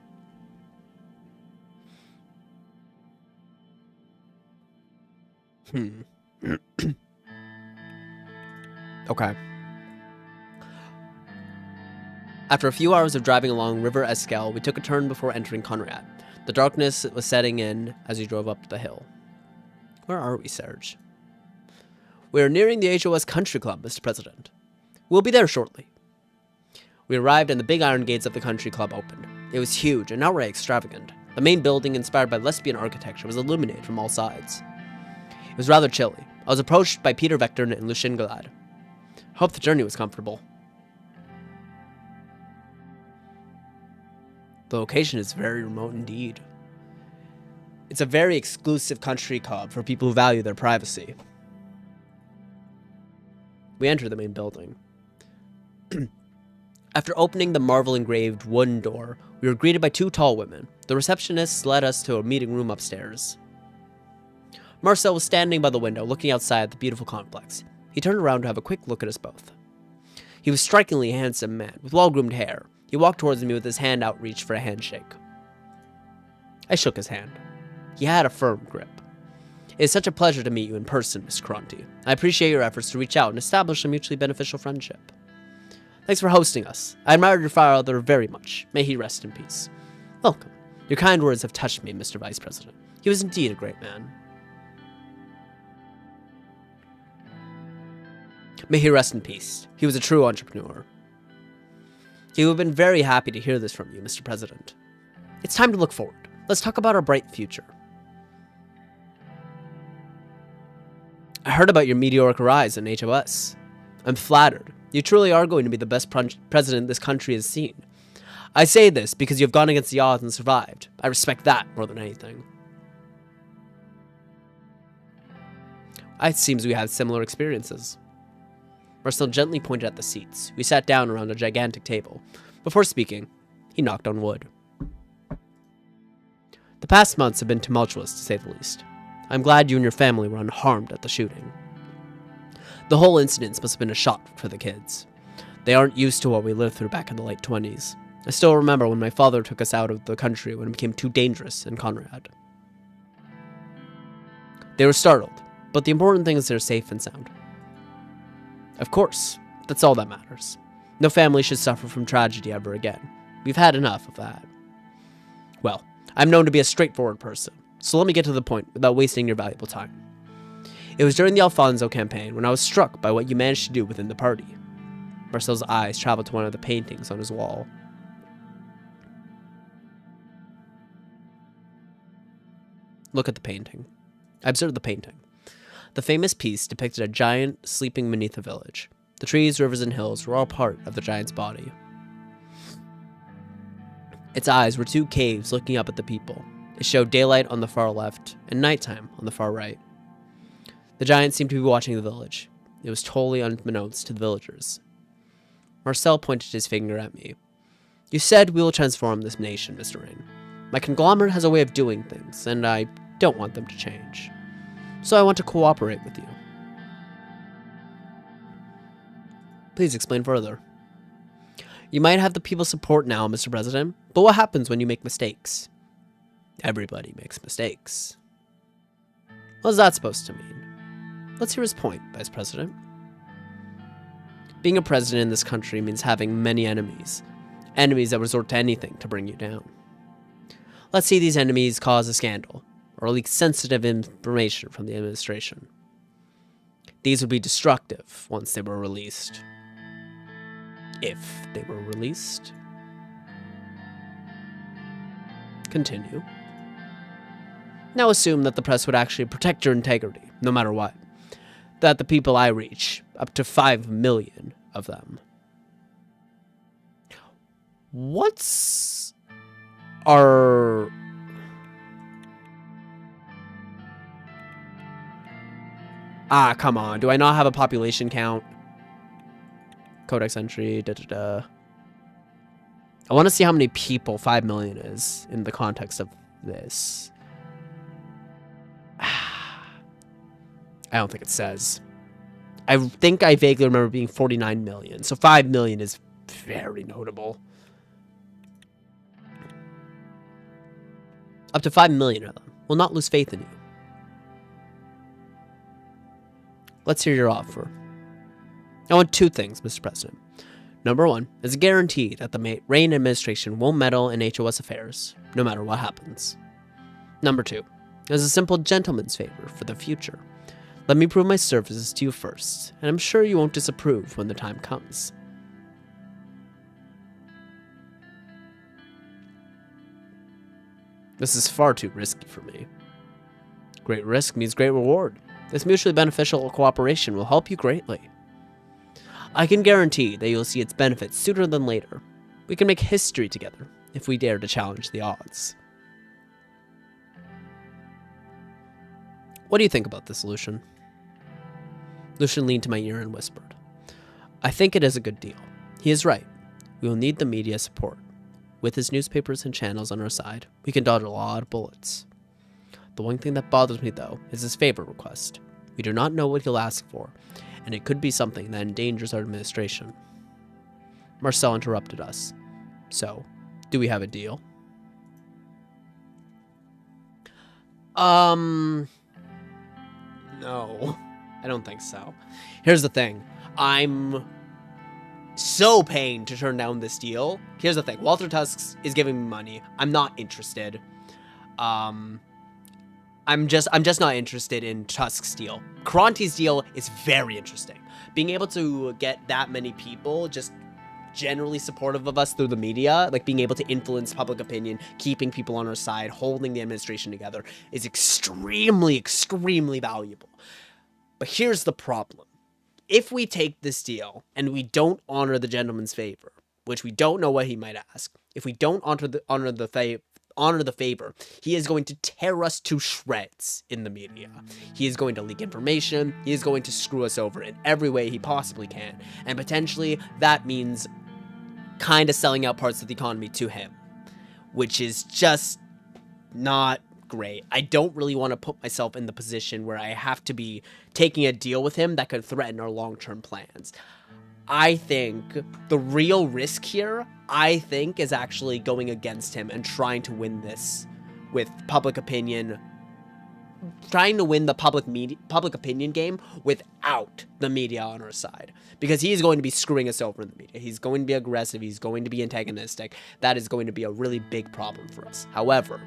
Okay. After a few hours of driving along River Esquel, we took a turn before entering Conrad. The darkness was setting in as we drove up the hill. Where are we, Serge? We are nearing the HOS Country Club, Mr. President. We'll be there shortly. We arrived and the big iron gates of the country club opened. It was huge and outright extravagant. The main building, inspired by lesbian architecture, was illuminated from all sides. It was rather chilly. I was approached by Peter Vector and Lucien Galad. Hope the journey was comfortable. The location is very remote indeed. It's a very exclusive country club for people who value their privacy. We enter the main building. After opening the marble-engraved wooden door, we were greeted by two tall women. The receptionists led us to a meeting room upstairs. Marcel was standing by the window, looking outside the beautiful complex. He turned around to have a quick look at us both. He was a strikingly handsome man, with well-groomed hair. He walked towards me with his hand outreached for a handshake. I shook his hand. He had a firm grip. It is such a pleasure to meet you in person, Mr. Karanti. I appreciate your efforts to reach out and establish a mutually beneficial friendship. Thanks for hosting us. I admired your father very much. May he rest in peace. Welcome. Your kind words have touched me, Mr. Vice President. He was indeed a great man. May he rest in peace. He was a true entrepreneur. He would have been very happy to hear this from you, Mr. President. It's time to look forward. Let's talk about our bright future. I heard about your meteoric rise in HOS. I'm flattered. You truly are going to be the best president this country has seen. I say this because you have gone against the odds and survived. I respect that more than anything. It seems we had similar experiences. Marcel gently pointed at the seats. We sat down around a gigantic table. Before speaking, he knocked on wood. The past months have been tumultuous, to say the least. I'm glad you and your family were unharmed at the shooting. The whole incident must have been a shock for the kids. They aren't used to what we lived through back in the late 20s. I still remember when my father took us out of the country when it became too dangerous in Conrad. They were startled, but the important thing is they're safe and sound. Of course, that's all that matters. No family should suffer from tragedy ever again. We've had enough of that. Well, I'm known to be a straightforward person, so let me get to the point without wasting your valuable time. It was during the Alfonso campaign when I was struck by what you managed to do within the party. Marcel's eyes traveled to one of the paintings on his wall. Look at the painting. I observed the painting. The famous piece depicted a giant sleeping beneath a village. The trees, rivers, and hills were all part of the giant's body. Its eyes were two caves looking up at the people. It showed daylight on the far left and nighttime on the far right. The giant seemed to be watching the village. It was totally unbeknownst to the villagers. Marcel pointed his finger at me. You said we will transform this nation, Mr. Rayne. My conglomerate has a way of doing things, and I don't want them to change. So I want to cooperate with you. Please explain further. You might have the people's support now, Mr. President, but what happens when you make mistakes? Everybody makes mistakes. What is that supposed to mean? Let's hear his point, Vice President. Being a president in this country means having many enemies. Enemies that resort to anything to bring you down. Let's see these enemies cause a scandal, or leak sensitive information from the administration. These would be destructive once they were released. If they were released. Continue. Now assume that the press would actually protect your integrity, no matter what. That the people I reach, up to 5 million of them. What's our... Ah, come on. Do I not have a population count? Codex entry, I want to see how many people 5 million is in the context of this. I don't think it says. I think I vaguely remember being 49 million. So 5 million is very notable. Up to 5 million of them will not lose faith in you. Let's hear your offer. I want 2 things, Mr. President. Number 1 is a guarantee that the Rayne administration won't meddle in HOS affairs, no matter what happens. Number 2 is a simple gentleman's favor for the future. Let me prove my services to you first, and I'm sure you won't disapprove when the time comes. This is far too risky for me. Great risk means great reward. This mutually beneficial cooperation will help you greatly. I can guarantee that you'll see its benefits sooner than later. We can make history together if we dare to challenge the odds. What do you think about this, Lucian? Lucian leaned to my ear and whispered, I think it is a good deal. He is right. We will need the media support. With his newspapers and channels on our side, we can dodge a lot of bullets. The one thing that bothers me, though, is his favor request. We do not know what he'll ask for, and it could be something that endangers our administration. Marcel interrupted us. So, do we have a deal? No. I don't think so. Here's the thing. I'm so pained to turn down this deal. Here's the thing. Walter Tusk is giving me money. I'm not interested. I'm just not interested in Tusk's deal. Kronti's deal is very interesting. Being able to get that many people just generally supportive of us through the media, like being able to influence public opinion, keeping people on our side, holding the administration together, is extremely, extremely valuable. But here's the problem. If we take this deal and we don't honor the gentleman's favor, which we don't know what he might ask, if we don't honor the favor, he is going to tear us to shreds in the media. He is going to leak information. He is going to screw us over in every way he possibly can. And potentially that means kind of selling out parts of the economy to him, which is just not great. I don't really want to put myself in the position where I have to be taking a deal with him that could threaten our long-term plans. I think the real risk here, is actually going against him and trying to win this with public opinion, trying to win the public opinion game without the media on our side, because he's going to be screwing us over in the media. He's going to be aggressive. He's going to be antagonistic. That is going to be a really big problem for us. However,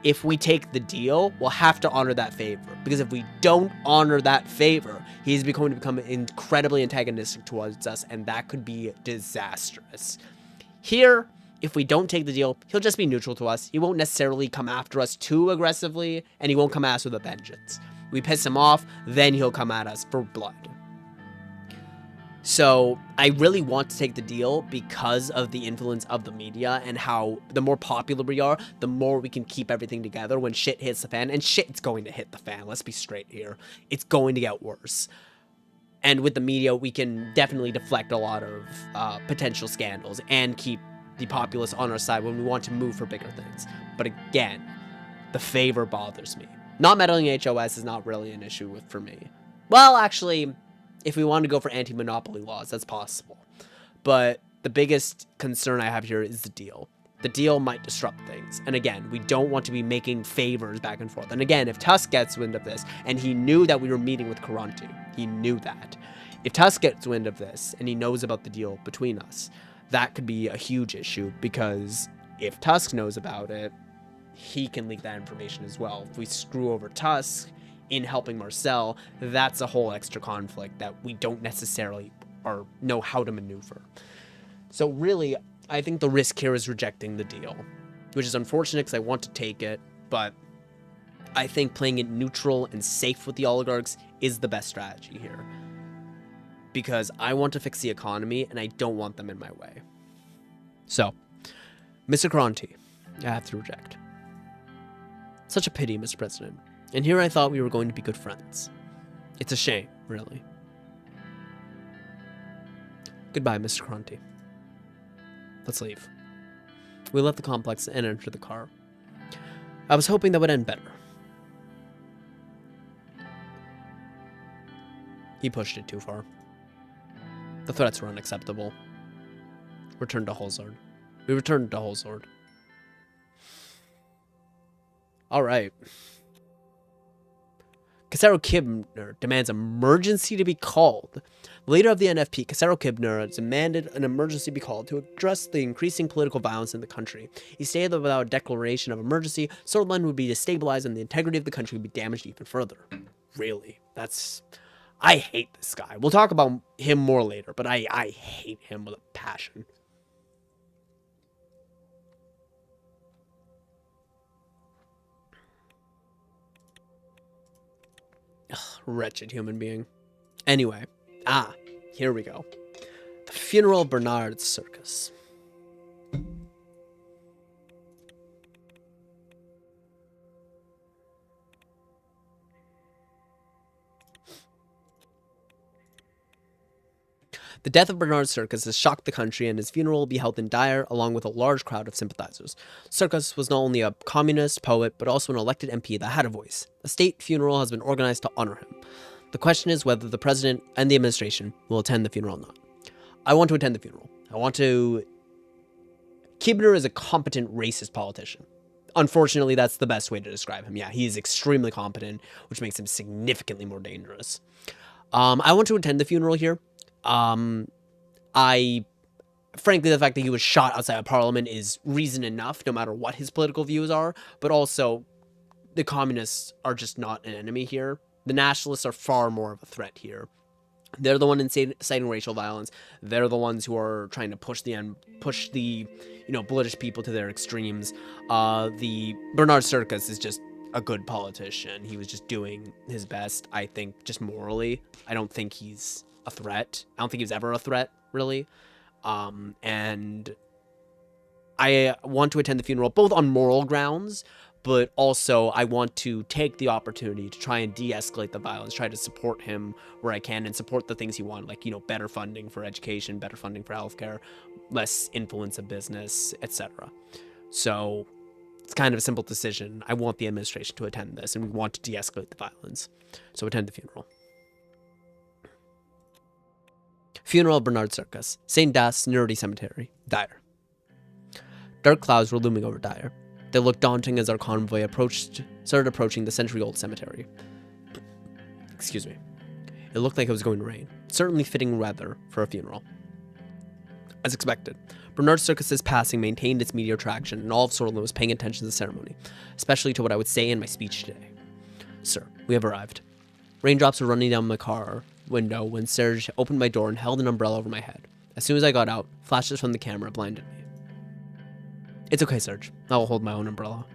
if we take the deal, we'll have to honor that favor, because if we don't honor that favor, he's going to become incredibly antagonistic towards us, and that could be disastrous. Here, if we don't take the deal, he'll just be neutral to us. He won't necessarily come after us too aggressively, and he won't come at us with a vengeance. We piss him off, then he'll come at us for blood. So I really want to take the deal because of the influence of the media and how the more popular we are, the more we can keep everything together when shit hits the fan. And shit's going to hit the fan. Let's be straight here. It's going to get worse. And with the media, we can definitely deflect a lot of potential scandals and keep the populace on our side when we want to move for bigger things. But again, the favor bothers me. Not meddling in HOS is not really an issue for me. Well, actually, if we want to go for anti-monopoly laws, that's possible. But the biggest concern I have here is the deal. The deal might disrupt things. And again, we don't want to be making favors back and forth. And again, if Tusk gets wind of this, and he knew that we were meeting with Caronte, he knew that. If Tusk gets wind of this, and he knows about the deal between us, that could be a huge issue, because if Tusk knows about it, he can leak that information as well. If we screw over Tusk in helping Marcel, that's a whole extra conflict that we don't necessarily or know how to maneuver. So really, I think the risk here is rejecting the deal, which is unfortunate because I want to take it, but I think playing it neutral and safe with the oligarchs is the best strategy here. Because I want to fix the economy and I don't want them in my way. So, Mr. Caronte, I have to reject. Such a pity, Mr. President. And here I thought we were going to be good friends. It's a shame, really. Goodbye, Mr. Caronte. Let's leave. We left the complex and entered the car. I was hoping that would end better. He pushed it too far. The threats were unacceptable. Return to Holzard. We returned to Holzard. Alright. Casero Kibner demands emergency to be called. The leader of the NFP, Casero Kibner, demanded an emergency be called to address the increasing political violence in the country. He stated that without a declaration of emergency, Sordland would be destabilized and the integrity of the country would be damaged even further. Really? That's... I hate this guy. We'll talk about him more later, but I hate him with a passion. Ugh, wretched human being. Anyway, here we go. The funeral of Bernard's circus. The death of Bernard's circus has shocked the country, and his funeral will be held in Dyer, along with a large crowd of sympathizers. Circus was not only a communist, poet, but also an elected MP that had a voice. A state funeral has been organized to honor him. The question is whether the president and the administration will attend the funeral or not. I want to attend the funeral. Kibner is a competent racist politician. Unfortunately, that's the best way to describe him. Yeah, he is extremely competent, which makes him significantly more dangerous. I want to attend the funeral here. Frankly, the fact that he was shot outside of Parliament is reason enough, no matter what his political views are, but also, the communists are just not an enemy here. The nationalists are far more of a threat here. They're the one inciting racial violence. They're the ones who are trying to push the British people to their extremes. The Bernard Circus is just a good politician. He was just doing his best, I think, just morally. I don't think he's a threat. I don't think he was ever a threat, really. And I want to attend the funeral both on moral grounds, but also I want to take the opportunity to try and de-escalate the violence, try to support him where I can and support the things he wants, like, better funding for education, better funding for healthcare, less influence of business, etc. So it's kind of a simple decision. I want the administration to attend this, and we want to de-escalate the violence. So attend the funeral. Funeral of Bernard Circus, St. Das Nerdy Cemetery, Dyer. Dark clouds were looming over Dyer. They looked daunting as our convoy started approaching the century-old cemetery. Excuse me. It looked like it was going to rain. Certainly fitting weather for a funeral. As expected, Bernard Circus's passing maintained its media traction, and all of Sordland was paying attention to the ceremony, especially to what I would say in my speech today. Sir, we have arrived. Raindrops were running down my car window when Serge opened my door and held an umbrella over my head. As soon as I got out, flashes from the camera blinded me. It's okay, Serge. I will hold my own umbrella.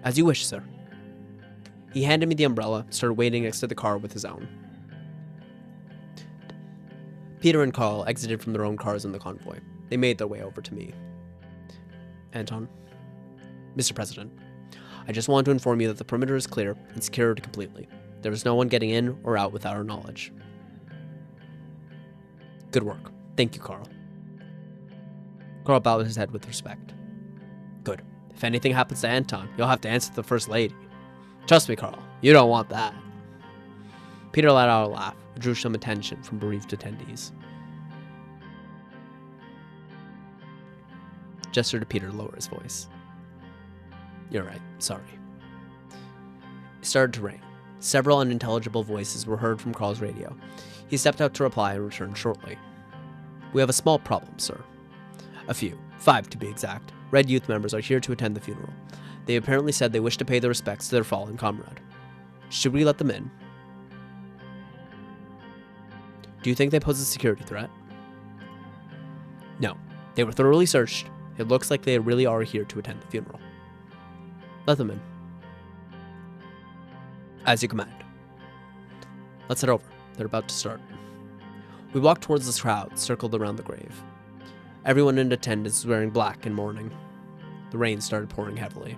As you wish, sir. He handed me the umbrella and started waiting next to the car with his own. Peter and Carl exited from their own cars in the convoy. They made their way over to me. Anton. Mr. President. I just want to inform you that the perimeter is clear and secured completely. There is no one getting in or out without our knowledge. Good work. Thank you, Carl. Carl bowed his head with respect. Good. If anything happens to Anton, you'll have to answer to the First Lady. Trust me, Carl. You don't want that. Peter let out a laugh, which drew some attention from bereaved attendees. gestured to Peter to lower his voice. You're right, sorry. It started to rain. Several unintelligible voices were heard from Carl's radio. He stepped out to reply and returned shortly. We have a small problem, sir. A few, 5 to be exact. Red Youth members are here to attend the funeral. They apparently said they wish to pay their respects to their fallen comrade. Should we let them in? Do you think they pose a security threat? No. They were thoroughly searched. It looks like they really are here to attend the funeral. Let them in. As you command. Let's head over. They're about to start. We walked towards this crowd, circled around the grave. Everyone in attendance was wearing black in mourning. The rain started pouring heavily.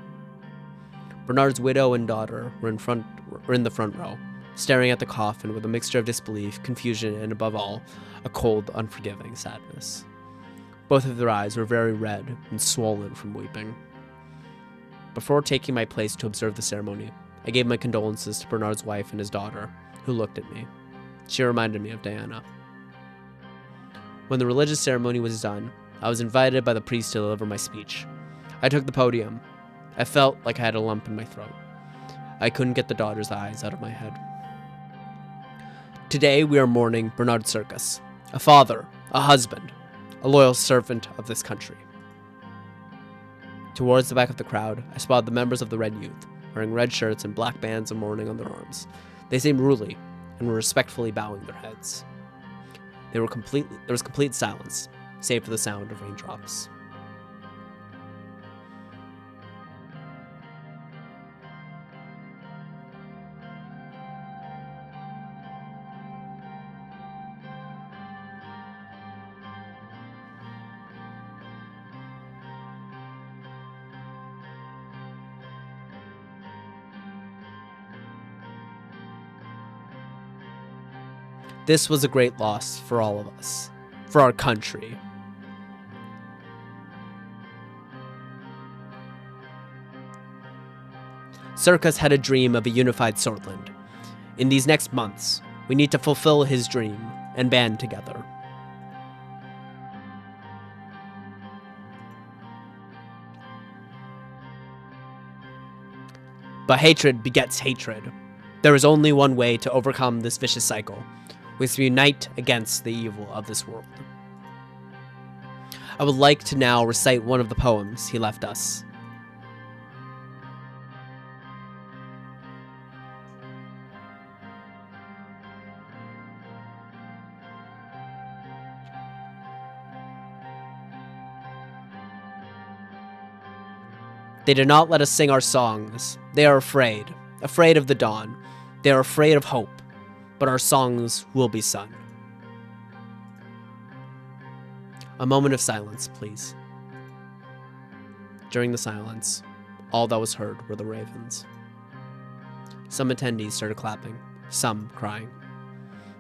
Bernard's widow and daughter were in the front row, staring at the coffin with a mixture of disbelief, confusion, and above all, a cold, unforgiving sadness. Both of their eyes were very red and swollen from weeping. Before taking my place to observe the ceremony, I gave my condolences to Bernard's wife and his daughter, who looked at me. She reminded me of Diana. When the religious ceremony was done, I was invited by the priest to deliver my speech. I took the podium. I felt like I had a lump in my throat. I couldn't get the daughter's eyes out of my head. Today we are mourning Bernard Circus, a father, a husband, a loyal servant of this country. Towards the back of the crowd, I spotted the members of the Red Youth, wearing red shirts and black bands of mourning on their arms. They seemed ruly and were respectfully bowing their heads. There was complete silence, save for the sound of raindrops. This was a great loss for all of us, for our country. Circus had a dream of a unified Sordland. In these next months, we need to fulfill his dream and band together. But hatred begets hatred. There is only one way to overcome this vicious cycle. We must unite against the evil of this world. I would like to now recite one of the poems he left us. They did not let us sing our songs. They are afraid of the dawn. They are afraid of hope. But our songs will be sung. A moment of silence, please. During the silence, all that was heard were the ravens. Some attendees started clapping, some crying.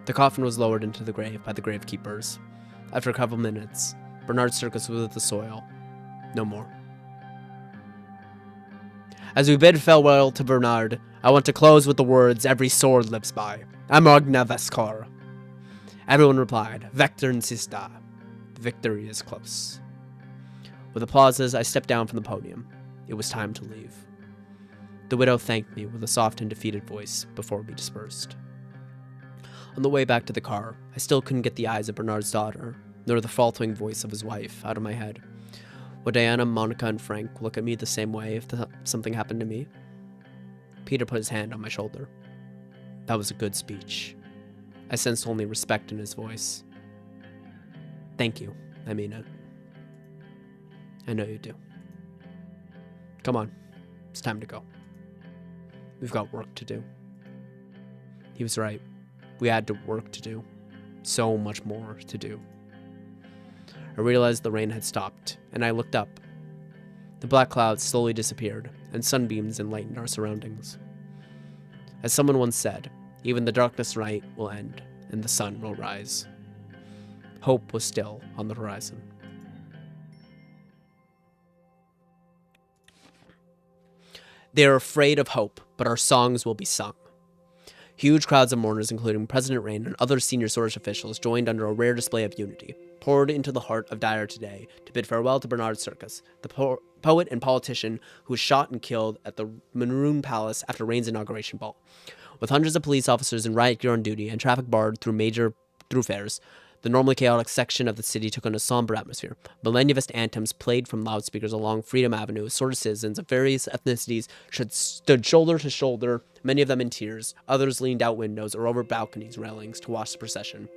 The coffin was lowered into the grave by the gravekeepers. After a couple minutes, Bernard's circus was with the soil. No more. As we bid farewell to Bernard, I want to close with the words every sword lives by. Amagna Vescar. Everyone replied, Vector insista. Victory is close. With applauses, I stepped down from the podium. It was time to leave. The widow thanked me with a soft and defeated voice before we dispersed. On the way back to the car, I still couldn't get the eyes of Bernard's daughter, nor the faltering voice of his wife, out of my head. Would Diana, Monica, and Frank look at me the same way if something happened to me? Peter put his hand on my shoulder. That was a good speech. I sensed only respect in his voice. Thank you. I mean it. I know you do. Come on. It's time to go. We've got work to do. He was right. We had work to do. So much more to do. I realized the rain had stopped, and I looked up. The black clouds slowly disappeared, and sunbeams enlightened our surroundings. As someone once said, even the darkness night will end, and the sun will rise. Hope was still on the horizon. They are afraid of hope, but our songs will be sung. Huge crowds of mourners, including President Rayne and other senior Swordfish officials, joined under a rare display of unity, poured into the heart of Dyer today to bid farewell to Bernard Circus, the poet and politician who was shot and killed at the Maroon Palace after Rayne's inauguration ball. With hundreds of police officers in riot gear on duty and traffic barred through major thoroughfares, the normally chaotic section of the city took on a somber atmosphere. Millennialist anthems played from loudspeakers along Freedom Avenue. Assorted citizens of various ethnicities stood shoulder to shoulder, many of them in tears. Others leaned out windows or over balconies railings to watch the procession.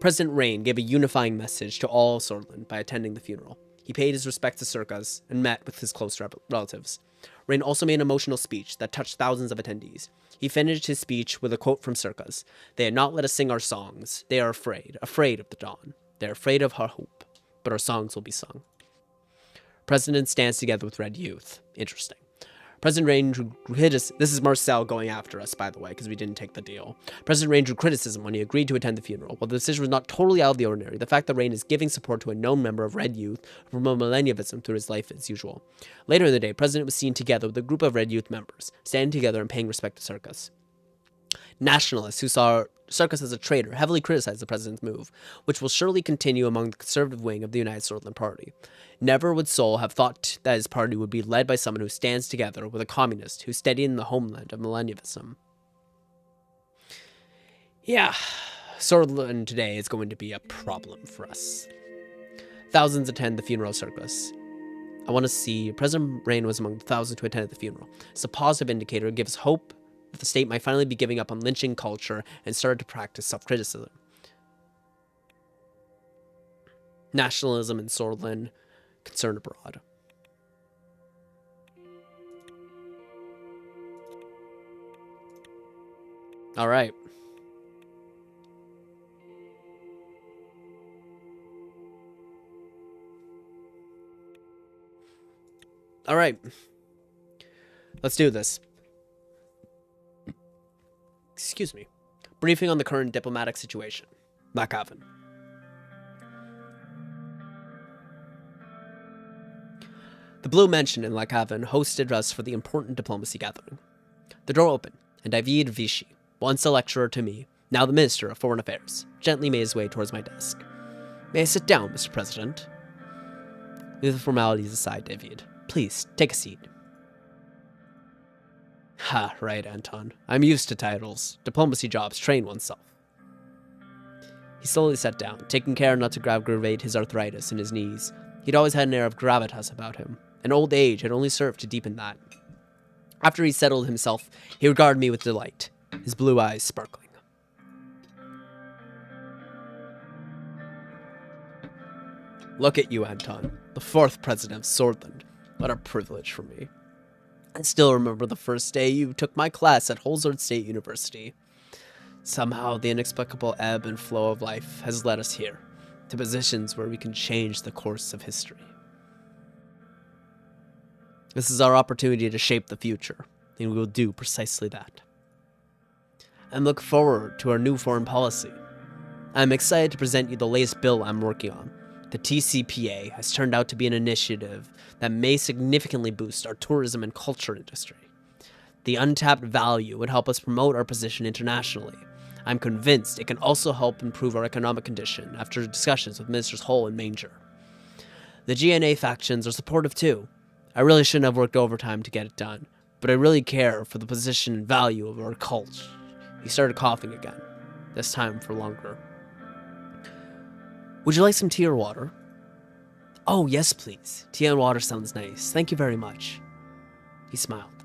President Rayne gave a unifying message to all Sordland by attending the funeral. He paid his respects to Circus and met with his close relatives. Rayne also made an emotional speech that touched thousands of attendees. He finished his speech with a quote from Circus. "They had not let us sing our songs. They are afraid of the dawn. They are afraid of our hope, but our songs will be sung." President stands together with Red Youth. Interesting. President Rayne drew this is Marcel going after us, by the way, because we didn't take the deal. President Rayne drew criticism when he agreed to attend the funeral. While the decision was not totally out of the ordinary, the fact that Rayne is giving support to a known member of Red Youth who promote millennialism through his life is usual. Later in the day, President was seen together with a group of Red Youth members, standing together and paying respect to Circus. Nationalists who saw Circus as a traitor heavily criticized the president's move, which will surely continue among the conservative wing of the United Sordland Party. Never would Sol have thought that his party would be led by someone who stands together with a communist who steadied in the homeland of millennialism. Yeah, Sordland today is going to be a problem for us. Thousands attend the funeral circus. I want to see President Rayne was among the thousands who attended the funeral. It's a positive indicator. It gives hope that the state might finally be giving up on lynching culture and start to practice self-criticism. Nationalism in Sordland, concern abroad. All right. All right. Let's do this. Excuse me. Briefing on the current diplomatic situation. Lackhaven. The Blue Mansion in Lackhaven hosted us for the important diplomacy gathering. The door opened, and David Vichy, once a lecturer to me, now the Minister of Foreign Affairs, gently made his way towards my desk. "May I sit down, Mr. President?" "Leave the formalities aside, David. Please, take a seat." "Ha, right, Anton. I'm used to titles. Diplomacy jobs train oneself." He slowly sat down, taking care not to aggravate his arthritis in his knees. He'd always had an air of gravitas about him, and old age had only served to deepen that. After he settled himself, he regarded me with delight, his blue eyes sparkling. "Look at you, Anton, the 4th president of Sordland. What a privilege for me. I still remember the first day you took my class at Holzard State University. Somehow, the inexplicable ebb and flow of life has led us here, to positions where we can change the course of history. This is our opportunity to shape the future, and we will do precisely that. I look forward to our new foreign policy. I'm excited to present you the latest bill I'm working on. The TCPA has turned out to be an initiative that may significantly boost our tourism and culture industry. The untapped value would help us promote our position internationally. I'm convinced it can also help improve our economic condition after discussions with Ministers Hull and Manger. The GNA factions are supportive too. I really shouldn't have worked overtime to get it done, but I really care for the position and value of our cult." He started coughing again, this time for longer. "Would you like some tea or water?" "Oh, yes, please. Tea and water sounds nice. Thank you very much." He smiled.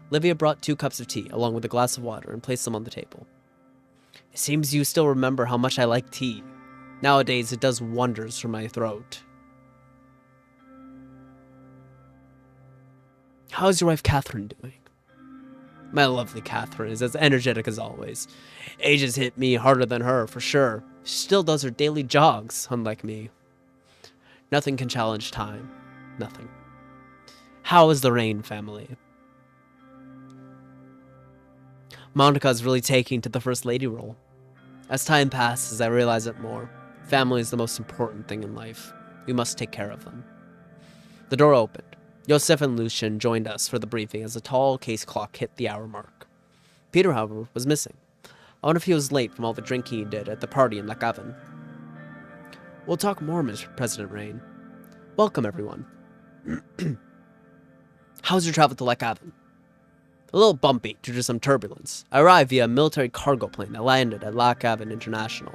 Livia brought 2 cups of tea, along with a glass of water, and placed them on the table. "It seems you still remember how much I like tea. Nowadays, it does wonders for my throat." "How's your wife Catherine doing?" "My lovely Catherine is as energetic as always. Age has hit me harder than her, for sure. She still does her daily jogs, unlike me. Nothing can challenge time. Nothing. How is the Rayne family?" "Monica's really taking to the First Lady role. As time passes, I realize it more. Family is the most important thing in life. We must take care of them." The door opened. Joseph and Lucien joined us for the briefing as the tall case clock hit the hour mark. Peter, however, was missing. I wonder if he was late from all the drinking he did at the party in Lackhaven. We'll talk more, Mr. President Rayne. Welcome, everyone. How's your travel to Lekhavan? A little bumpy due to some turbulence. I arrived via a military cargo plane that landed at Lekhavan International.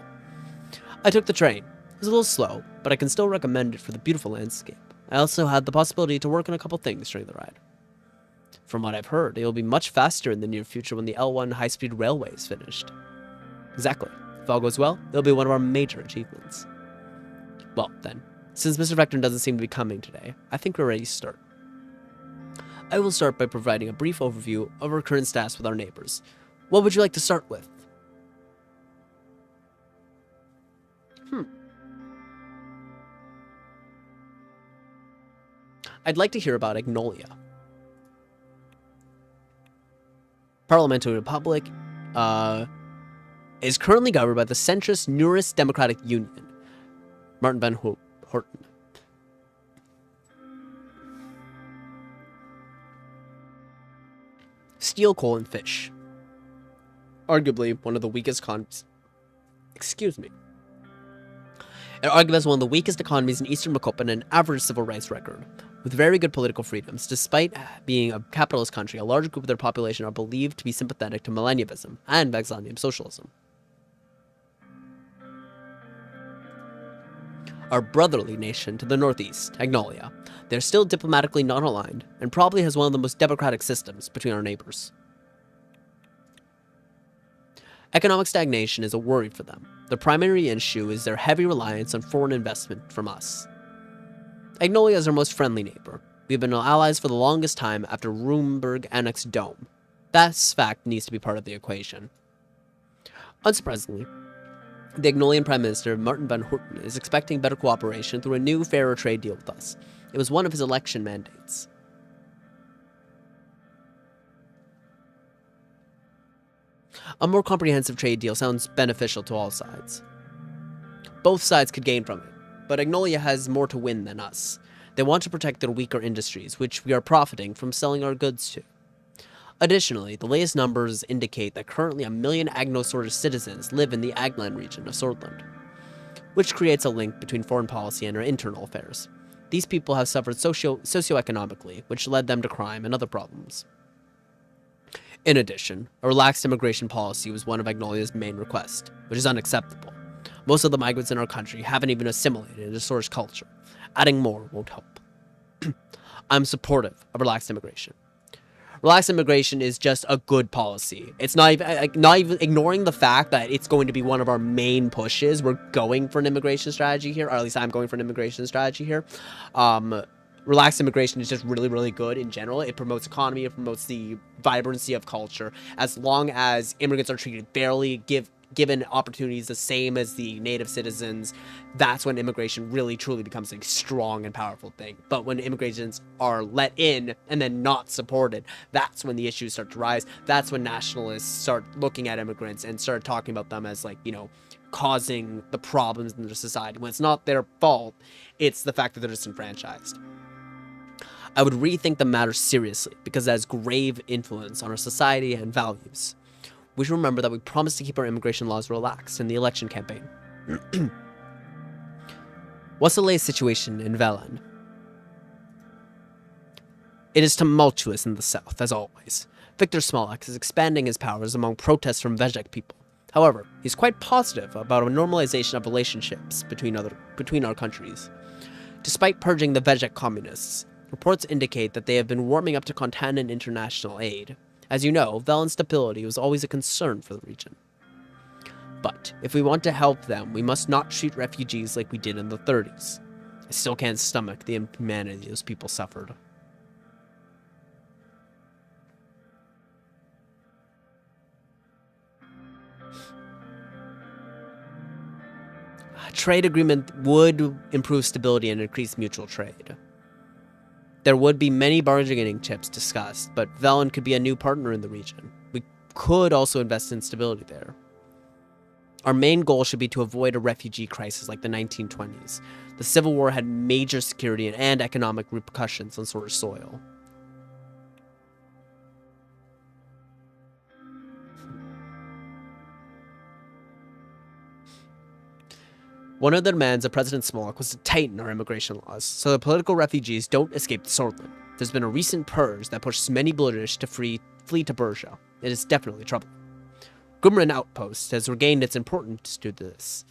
I took the train. It was a little slow, but I can still recommend it for the beautiful landscape. I also had the possibility to work on a couple things during the ride. From what I've heard, it will be much faster in the near future when the L1 high-speed railway is finished. Exactly. If all goes well, it'll be one of our major achievements. Well, then, since Mr. Vector doesn't seem to be coming today, I think we're ready to start. I will start by providing a brief overview of our current status with our neighbors. What would you like to start with? I'd like to hear about Agnolia. Parliamentary Republic is currently governed by the centrist Neurist Democratic Union. Martin van Horten. Steel, coal, and fish. Arguably one of the weakest economies. Excuse me. It argued as one of the weakest economies in Eastern Macopa and an average civil rights record. With very good political freedoms, despite being a capitalist country, a large group of their population are believed to be sympathetic to millennialism and Vaxanium socialism. Our brotherly nation to the northeast, Agnolia, they're still diplomatically not aligned, and probably has one of the most democratic systems between our neighbors. Economic stagnation is a worry for them. The primary issue is their heavy reliance on foreign investment from us. Agnolia is our most friendly neighbor. We've been allies for the longest time after Rumburg annexed Dome. That fact needs to be part of the equation. Unsurprisingly, the Agnolian Prime Minister, Martin van Horten, is expecting better cooperation through a new, fairer trade deal with us. It was one of his election mandates. A more comprehensive trade deal sounds beneficial to all sides. Both sides could gain from it, but Agnolia has more to win than us. They want to protect their weaker industries, which we are profiting from selling our goods to. Additionally, the latest numbers indicate that currently 1 million Agno-Swordist citizens live in the Agland region of Sordland, which creates a link between foreign policy and our internal affairs. These people have suffered socioeconomically, which led them to crime and other problems. In addition, a relaxed immigration policy was one of Agnolia's main requests, which is unacceptable. Most of the migrants in our country haven't even assimilated into Swordist culture. Adding more won't help. I'm supportive of relaxed immigration. Relaxed immigration is just a good policy. It's not even ignoring the fact that it's going to be one of our main pushes. We're going for an immigration strategy here, or at least I'm going for an immigration strategy here. Relaxed immigration is just really, really good in general. It promotes economy, it promotes the vibrancy of culture. As long as immigrants are treated fairly, given opportunities the same as the native citizens, that's when immigration really truly becomes a strong and powerful thing. But when immigrants are let in and then not supported, that's when the issues start to rise. That's when nationalists start looking at immigrants and start talking about them as, like, you know, causing the problems in their society. When it's not their fault, it's the fact that they're disenfranchised. I would rethink the matter seriously because it has grave influence on our society and values. We should remember that we promised to keep our immigration laws relaxed in the election campaign. What's the latest situation in Velan? It is tumultuous in the south, as always. Victor Smolak is expanding his powers among protests from Vejek people. However, he's quite positive about a normalization of relationships between our countries. Despite purging the Vejek communists, reports indicate that they have been warming up to Contanan international aid. As you know, Velan's stability was always a concern for the region. But if we want to help them, we must not treat refugees like we did in the 30s. I still can't stomach the inhumanity those people suffered. A trade agreement would improve stability and increase mutual trade. There would be many bargaining chips discussed, but Velan could be a new partner in the region. We could also invest in stability there. Our main goal should be to avoid a refugee crisis like the 1920s. The Civil War had major security and economic repercussions on Swordist soil. One of the demands of President Smolik was to tighten our immigration laws so that political refugees don't escape to Sordland. There's been a recent purge that pushes many British to flee to Berja. It is definitely troubling. Gumran Outpost has regained its importance due to this.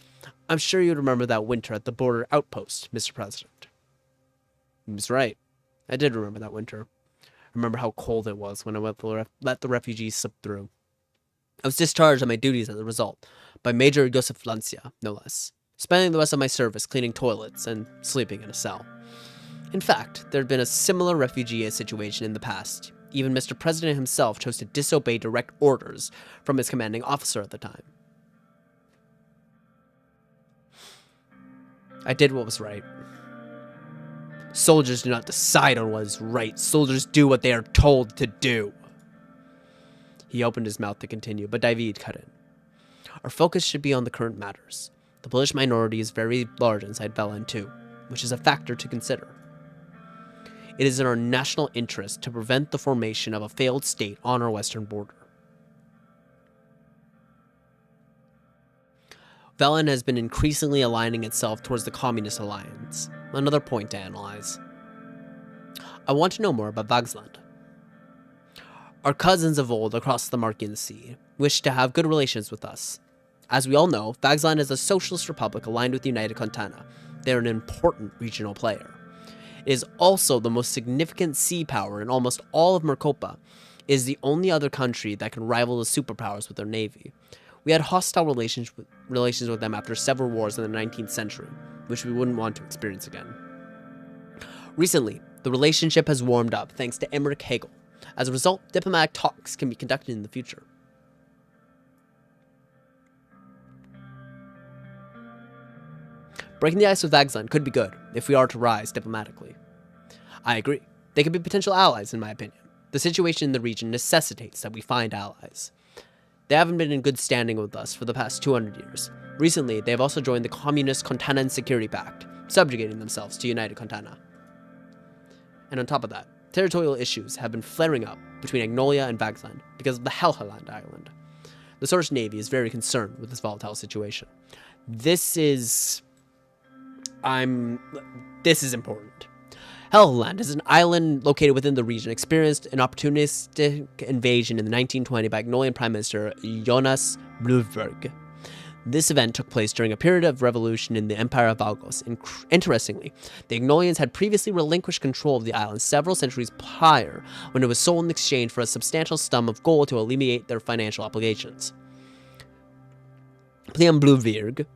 I'm sure you'd remember that winter at the border outpost, Mr. President. He was right. I did remember that winter. I remember how cold it was when I let the refugees slip through. I was discharged on my duties as a result, by Major Josef Lancia, no less, spending the rest of my service cleaning toilets and sleeping in a cell. In fact, there had been a similar refugee situation in the past. Even Mr. President himself chose to disobey direct orders from his commanding officer at the time. I did what was right. Soldiers do not decide on what is right. Soldiers do what they are told to do. He opened his mouth to continue, but David cut in. Our focus should be on the current matters. The Polish minority is very large inside Velen too, which is a factor to consider. It is in our national interest to prevent the formation of a failed state on our western border. Velen has been increasingly aligning itself towards the Communist Alliance. Another point to analyze. I want to know more about Vagsland. Our cousins of old across the Markian Sea wish to have good relations with us. As we all know, Vagsland is a socialist republic aligned with the United Contana. They are an important regional player. It is also the most significant sea power in almost all of Merkopa. It is the only other country that can rival the superpowers with their navy. We had hostile relations with them after several wars in the 19th century, which we wouldn't want to experience again. Recently, the relationship has warmed up thanks to Emmerich Hegel. As a result, diplomatic talks can be conducted in the future. Breaking the ice with Vagsland could be good, if we are to rise diplomatically. I agree. They could be potential allies, in my opinion. The situation in the region necessitates that we find allies. They haven't been in good standing with us for the past 200 years. Recently, they have also joined the Communist Contanan Security Pact, subjugating themselves to United Contana. And on top of that, territorial issues have been flaring up between Agnolia and Vagsland because of the Helgeland island. The Swedish Navy is very concerned with this volatile situation. This is important. Helgeland is an island located within the region, experienced an opportunistic invasion in the 1920 by Agnolian Prime Minister Jonas Bluvberg. This event took place during a period of revolution in the Empire of Valgos. Interestingly, the Agnolians had previously relinquished control of the island several centuries prior, when it was sold in exchange for a substantial sum of gold to alleviate their financial obligations. Pliam Bluvberg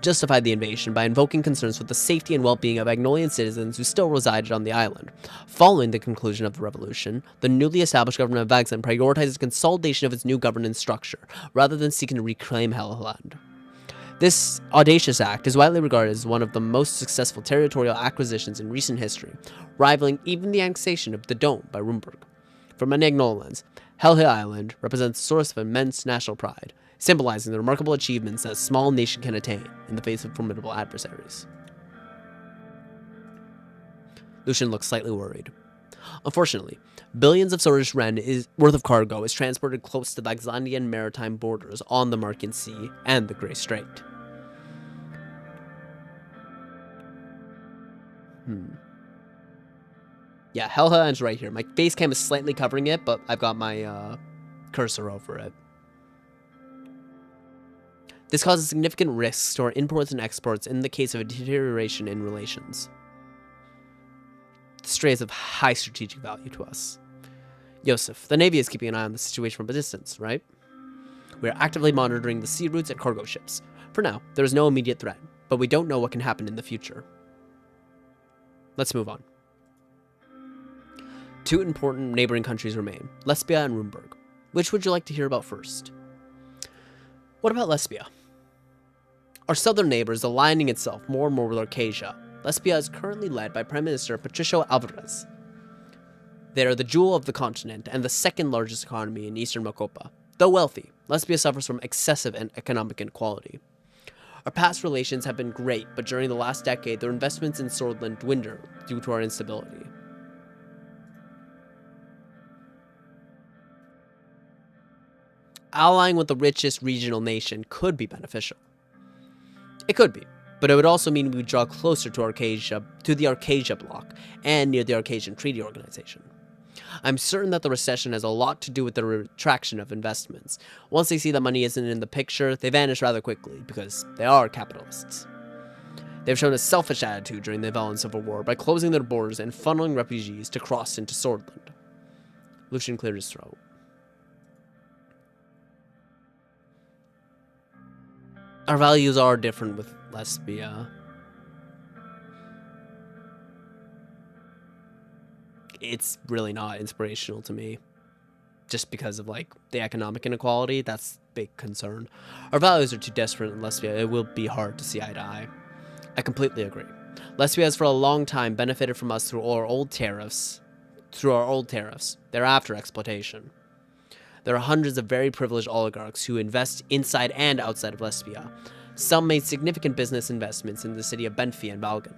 justified the invasion by invoking concerns with the safety and well-being of Agnolian citizens who still resided on the island. Following the conclusion of the revolution, the newly established government of Vagsland prioritized the consolidation of its new governance structure, rather than seeking to reclaim Helgeland. This audacious act is widely regarded as one of the most successful territorial acquisitions in recent history, rivaling even the annexation of the Dome by Rumburg. For many Agnolians, Helge Island represents a source of immense national pride, symbolizing the remarkable achievements that a small nation can attain in the face of formidable adversaries. Lucian looks slightly worried. Unfortunately, billions of Swedish Rayne worth of cargo is transported close to the Vagslandian maritime borders on the Markian Sea and the Grey Strait. Yeah, Helgeland's right here. My face cam is slightly covering it, but I've got my cursor over it. This causes significant risks to our imports and exports in the case of a deterioration in relations. The strait is of high strategic value to us. Joseph, the Navy is keeping an eye on the situation from a distance, right? We are actively monitoring the sea routes and cargo ships. For now, there is no immediate threat, but we don't know what can happen in the future. Let's move on. Two important neighboring countries remain, Lesbia and Rumburg. Which would you like to hear about first? What about Lesbia? Our southern neighbor is aligning itself more and more with Arcasia. Lesbia is currently led by Prime Minister Patricio Alvarez. They are the jewel of the continent and the second largest economy in eastern Mocopa. Though wealthy, Lesbia suffers from excessive economic inequality. Our past relations have been great, but during the last decade, their investments in Sordland dwindled due to our instability. Allying with the richest regional nation could be beneficial. It could be, but it would also mean we would draw closer to the Arcasia bloc, and near the Arcasian Treaty Organization. I'm certain that the recession has a lot to do with the retraction of investments. Once they see that money isn't in the picture, they vanish rather quickly, because they are capitalists. They've shown a selfish attitude during the Velen Civil War by closing their borders and funneling refugees to cross into Sordland. Lucian cleared his throat. Our values are different with Lesbia. It's really not inspirational to me. Just because of, like, the economic inequality, that's a big concern. Our values are too desperate in Lesbia, it will be hard to see eye to eye. I completely agree. Lesbia has for a long time benefited from us through our old tariffs, thereafter exploitation. There are hundreds of very privileged oligarchs who invest inside and outside of Lesbia. Some made significant business investments in the city of Benfi and Valgan.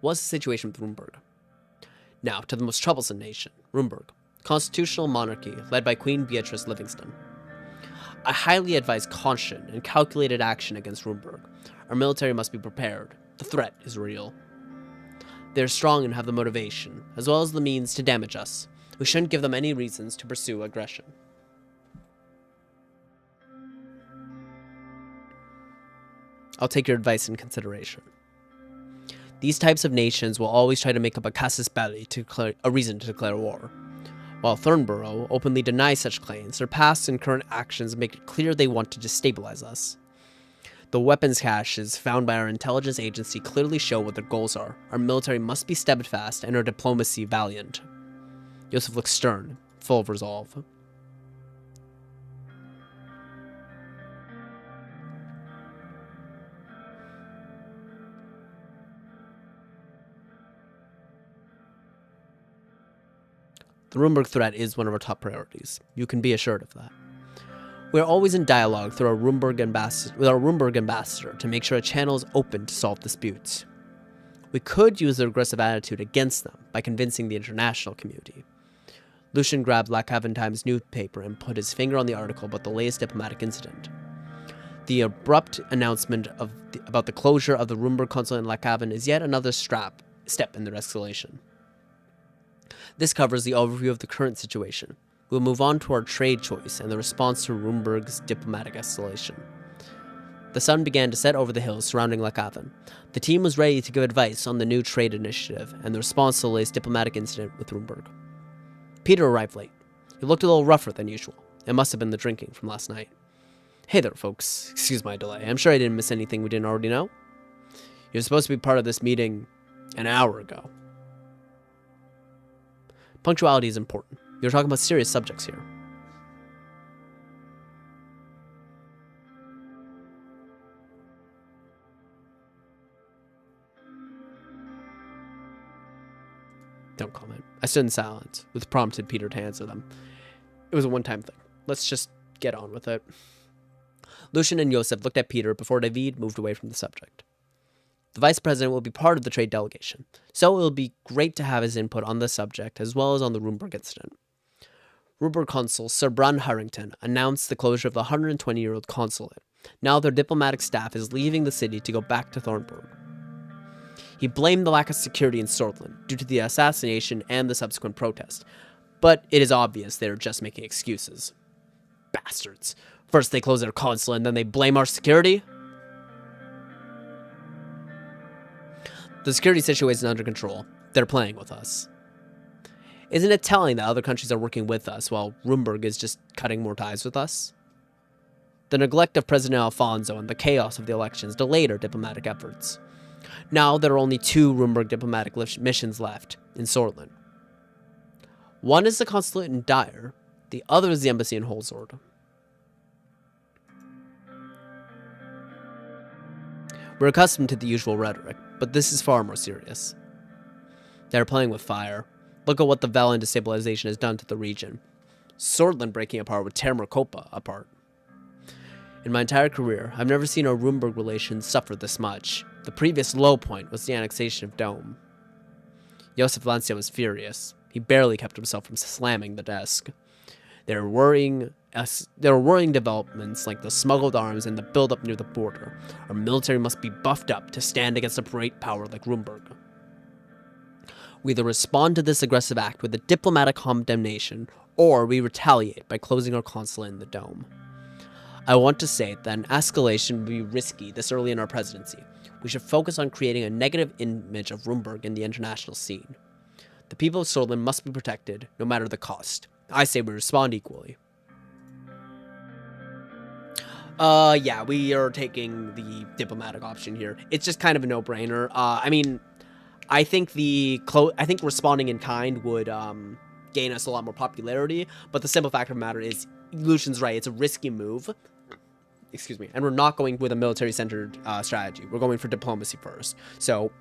What's the situation with Rumburg? Now, to the most troublesome nation, Rumburg, constitutional monarchy led by Queen Beatrice Livingston. I highly advise caution and calculated action against Rumburg. Our military must be prepared. The threat is real. They are strong and have the motivation, as well as the means to damage us. We shouldn't give them any reasons to pursue aggression. I'll take your advice in consideration. These types of nations will always try to make up a casus belli a reason to declare war. While Thornborough openly denies such claims, their past and current actions make it clear they want to destabilize us. The weapons caches found by our intelligence agency clearly show what their goals are. Our military must be steadfast and our diplomacy valiant. Joseph looks stern, full of resolve. The Rumburg threat is one of our top priorities. You can be assured of that. We are always in dialogue through our with our Rumburg ambassador to make sure a channel is open to solve disputes. We could use their aggressive attitude against them by convincing the international community. Lucian grabbed Lackhaven Times newspaper and put his finger on the article about the latest diplomatic incident. The abrupt announcement about the closure of the Rumburg consulate in Lackhaven is yet another step in their escalation. This covers the overview of the current situation. We'll move on to our trade choice and the response to Rumburg's diplomatic escalation. The sun began to set over the hills surrounding Lackhaven. The team was ready to give advice on the new trade initiative and the response to the latest diplomatic incident with Rumburg. Peter arrived late. He looked a little rougher than usual. It must have been the drinking from last night. Hey there, folks. Excuse my delay. I'm sure I didn't miss anything we didn't already know. You're supposed to be part of this meeting an hour ago. Punctuality is important. You're talking about serious subjects here. Don't comment. I stood in silence, with prompted Peter to answer them. It was a one-time thing. Let's just get on with it. Lucian and Joseph looked at Peter before David moved away from the subject. The vice president will be part of the trade delegation, so it will be great to have his input on the subject as well as on the Rumburg incident. Rumburg consul Sir Bran Harrington announced the closure of the 120-year-old consulate. Now their diplomatic staff is leaving the city to go back to Thornburg. He blamed the lack of security in Sordland due to the assassination and the subsequent protest, but it is obvious they are just making excuses. Bastards. First they close their consulate and then they blame our security? The security situation is under control. They're playing with us. Isn't it telling that other countries are working with us while Rumburg is just cutting more ties with us? The neglect of President Alfonso and the chaos of the elections delayed our diplomatic efforts. Now there are only 2 Rumburg diplomatic missions left in Sordland. One is the consulate in Dyer, the other is the embassy in Holzord. We're accustomed to the usual rhetoric, but this is far more serious. They're playing with fire. Look at what the Velen destabilization has done to the region. Sordland breaking apart with Terracopa apart. In my entire career, I've never seen our Rumburg relations suffer this much. The previous low point was the annexation of Dome. Joseph Lancia was furious. He barely kept himself from slamming the desk. There are worrying developments like the smuggled arms and the buildup near the border. Our military must be buffed up to stand against a great power like Rumburg. We either respond to this aggressive act with a diplomatic condemnation, or we retaliate by closing our consulate in the Dome. I want to say that an escalation would be risky this early in our presidency. We should focus on creating a negative image of Rumburg in the international scene. The people of Sordland must be protected, no matter the cost. I say we respond equally. Yeah, we are taking the diplomatic option here. It's just kind of a no-brainer. I mean, I think responding in kind would gain us a lot more popularity, but the simple fact of the matter is, Lucian's right, it's a risky move. Excuse me. And we're not going with a military-centered strategy. We're going for diplomacy first. So,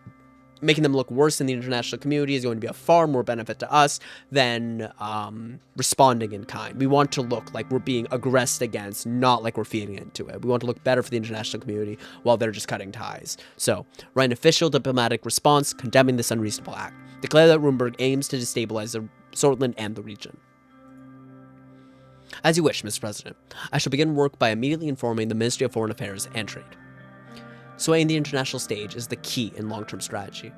making them look worse in the international community is going to be a far more benefit to us than responding in kind. We want to look like we're being aggressed against, not like we're feeding into it. We want to look better for the international community while they're just cutting ties. So, write an official diplomatic response condemning this unreasonable act. Declare that Rumburg aims to destabilize the Sordland and the region. As you wish, Mr. President. I shall begin work by immediately informing the Ministry of Foreign Affairs and Trade. Swaying the international stage is the key in long-term strategy.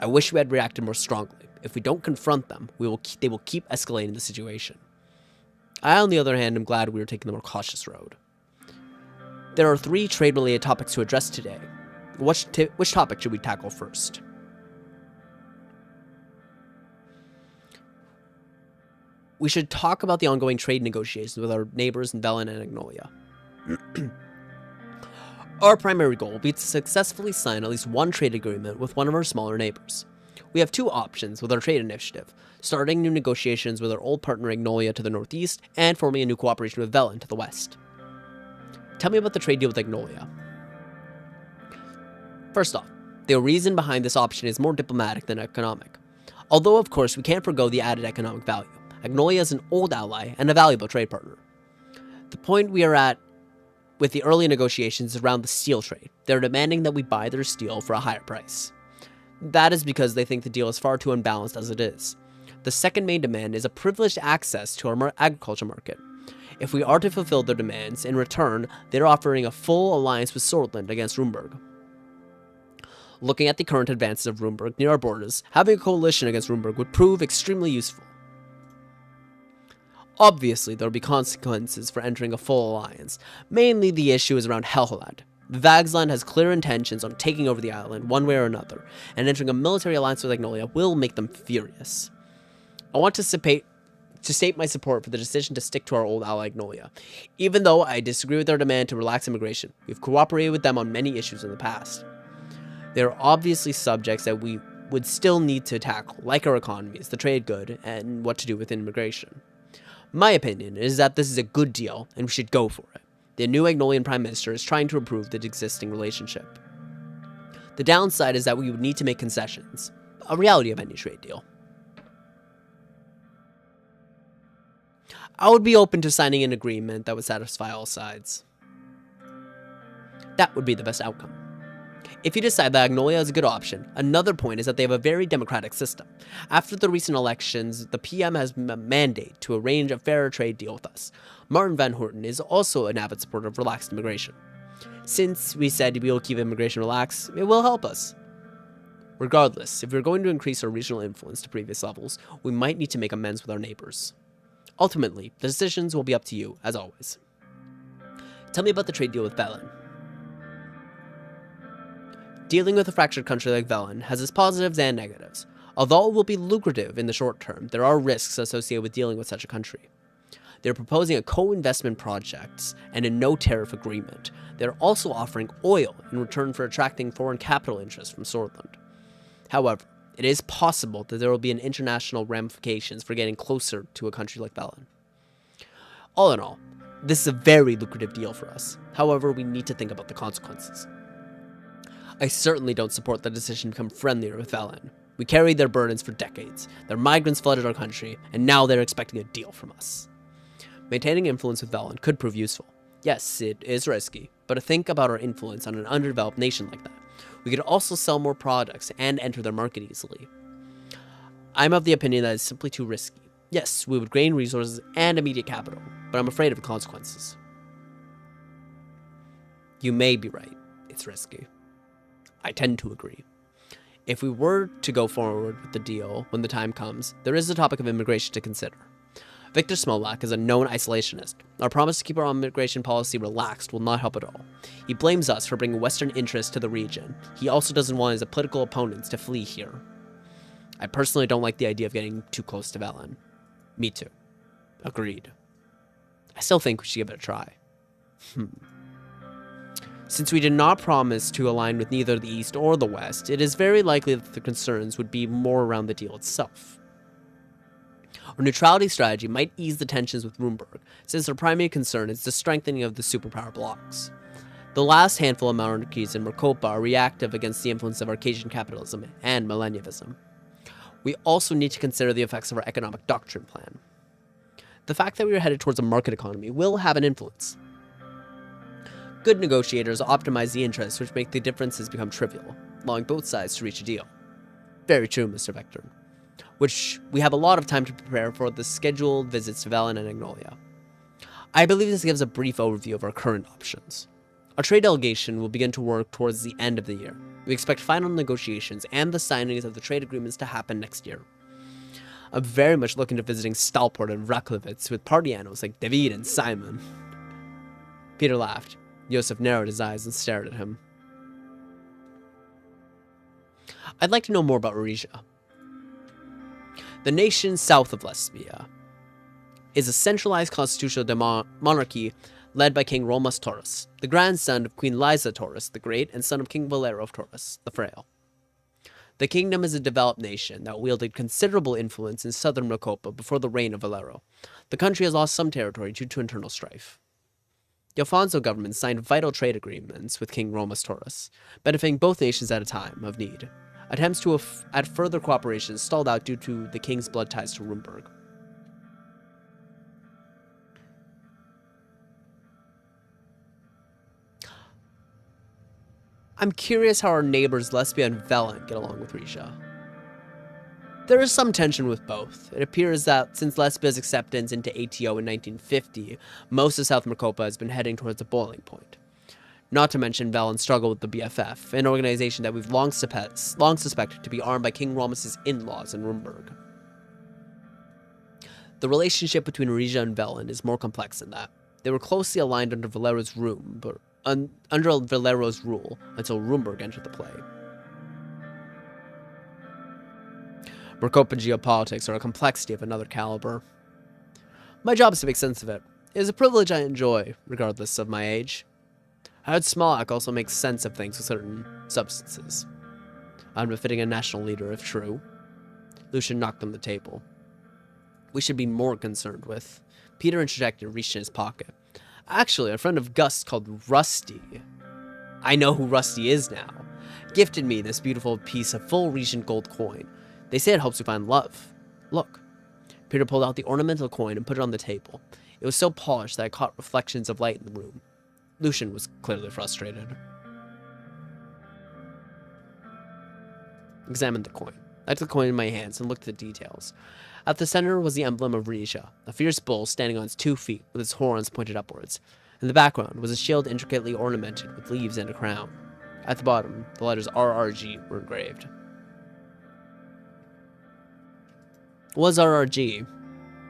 I wish we had reacted more strongly. If we don't confront them, they will keep escalating the situation. I, on the other hand, am glad we are taking the more cautious road. There are 3 trade-related topics to address today. Which topic should we tackle first? We should talk about the ongoing trade negotiations with our neighbors in Velen and Agnolia. Our primary goal will be to successfully sign at least one trade agreement with one of our smaller neighbors. We have 2 options with our trade initiative, starting new negotiations with our old partner Agnolia to the northeast, and forming a new cooperation with Velen to the west. Tell me about the trade deal with Agnolia. First off, the reason behind this option is more diplomatic than economic. Although, of course, we can't forgo the added economic value. Agnolia is an old ally and a valuable trade partner. The point we are at with the early negotiations is around the steel trade. They're demanding that we buy their steel for a higher price. That is because they think the deal is far too unbalanced as it is. The second main demand is a privileged access to our agriculture market. If we are to fulfill their demands, in return, they're offering a full alliance with Sordland against Rumburg. Looking at the current advances of Rumburg near our borders, having a coalition against Rumburg would prove extremely useful. Obviously, there will be consequences for entering a full alliance. Mainly, the issue is around Helheland. Vagsland has clear intentions on taking over the island one way or another, and entering a military alliance with Agnolia will make them furious. I want to state my support for the decision to stick to our old ally Agnolia. Even though I disagree with their demand to relax immigration, we've cooperated with them on many issues in the past. There are obviously subjects that we would still need to tackle, like our economies, the trade good, and what to do with immigration. My opinion is that this is a good deal, and we should go for it. The new Agnolian Prime Minister is trying to improve the existing relationship. The downside is that we would need to make concessions, a reality of any trade deal. I would be open to signing an agreement that would satisfy all sides. That would be the best outcome. If you decide that Agnolia is a good option, another point is that they have a very democratic system. After the recent elections, the PM has a mandate to arrange a fairer trade deal with us. Martin Van Horten is also an avid supporter of relaxed immigration. Since we said we will keep immigration relaxed, it will help us. Regardless, if we're going to increase our regional influence to previous levels, we might need to make amends with our neighbors. Ultimately, the decisions will be up to you, as always. Tell me about the trade deal with Velen. Dealing with a fractured country like Velen has its positives and negatives. Although it will be lucrative in the short term, there are risks associated with dealing with such a country. They're proposing a co-investment project and a no-tariff agreement. They're also offering oil in return for attracting foreign capital interests from Sordland. However, it is possible that there will be an international ramifications for getting closer to a country like Velen. All in all, this is a very lucrative deal for us. However, we need to think about the consequences. I certainly don't support the decision to become friendlier with Velen. We carried their burdens for decades. Their migrants flooded our country, and now they're expecting a deal from us. Maintaining influence with Velen could prove useful. Yes, it is risky, but think about our influence on an underdeveloped nation like that. We could also sell more products and enter their market easily. I'm of the opinion that it's simply too risky. Yes, we would gain resources and immediate capital, but I'm afraid of the consequences. You may be right. It's risky. I tend to agree. If we were to go forward with the deal when the time comes, there is the topic of immigration to consider. Victor Smolak is a known isolationist. Our promise to keep our immigration policy relaxed will not help at all. He blames us for bringing Western interests to the region. He also doesn't want his political opponents to flee here. I personally don't like the idea of getting too close to Velen. Me too. Agreed. I still think we should give it a try. Since we did not promise to align with neither the East or the West, it is very likely that the concerns would be more around the deal itself. Our neutrality strategy might ease the tensions with Rumburg, since our primary concern is the strengthening of the superpower blocks. The last handful of monarchies in Merkopa are reactive against the influence of Arcadian capitalism and millennialism. We also need to consider the effects of our economic doctrine plan. The fact that we are headed towards a market economy will have an influence. Good negotiators optimize the interests which make the differences become trivial, allowing both sides to reach a deal. Very true, Mr. Vector. Which we have a lot of time to prepare for the scheduled visits to Velen and Agnolia. I believe this gives a brief overview of our current options. Our trade delegation will begin to work towards the end of the year. We expect final negotiations and the signings of the trade agreements to happen next year. I'm very much looking to visiting Stalport and Raklovitz with party animals like David and Simon. Peter laughed. Yosef narrowed his eyes and stared at him. I'd like to know more about Orisha. The nation south of Lesbia is a centralized constitutional monarchy led by King Romas Taurus, the grandson of Queen Liza Taurus the Great and son of King Valero of Taurus the Frail. The kingdom is a developed nation that wielded considerable influence in southern Merkopa before the reign of Valero. The country has lost some territory due to internal strife. The Alfonso government signed vital trade agreements with King Romas Taurus, benefiting both nations at a time of need. Attempts to add further cooperation stalled out due to the king's blood ties to Rumburg. I'm curious how our neighbors Lesbia and Velen get along with Risha. There is some tension with both. It appears that since Lesbia's acceptance into ATO in 1950, most of South Merkopa has been heading towards a boiling point. Not to mention Velen's struggle with the BFF, an organization that we've long suspected to be armed by King Romas' in-laws in Rumburg. The relationship between Orisha and Velen is more complex than that. They were closely aligned under Valero's rule until Rumburg entered the play. Merkopa geopolitics are a complexity of another caliber. My job is to make sense of it. It is a privilege I enjoy, regardless of my age. I heard Smolak also makes sense of things with certain substances. Unbefitting a national leader, if true. Lucian knocked on the table. We should be more concerned with. Peter interjected and reached in his pocket. Actually, a friend of Gus called Rusty. I know who Rusty is now. Gifted me this beautiful piece of full Regent gold coin. They say it helps you find love. Look. Peter pulled out the ornamental coin and put it on the table. It was so polished that I caught reflections of light in the room. Lucian was clearly frustrated. Examined the coin. I took the coin in my hands and looked at the details. At the center was the emblem of Risha, a fierce bull standing on its 2 feet with its horns pointed upwards. In the background was a shield intricately ornamented with leaves and a crown. At the bottom, the letters RRG were engraved. What was RRG?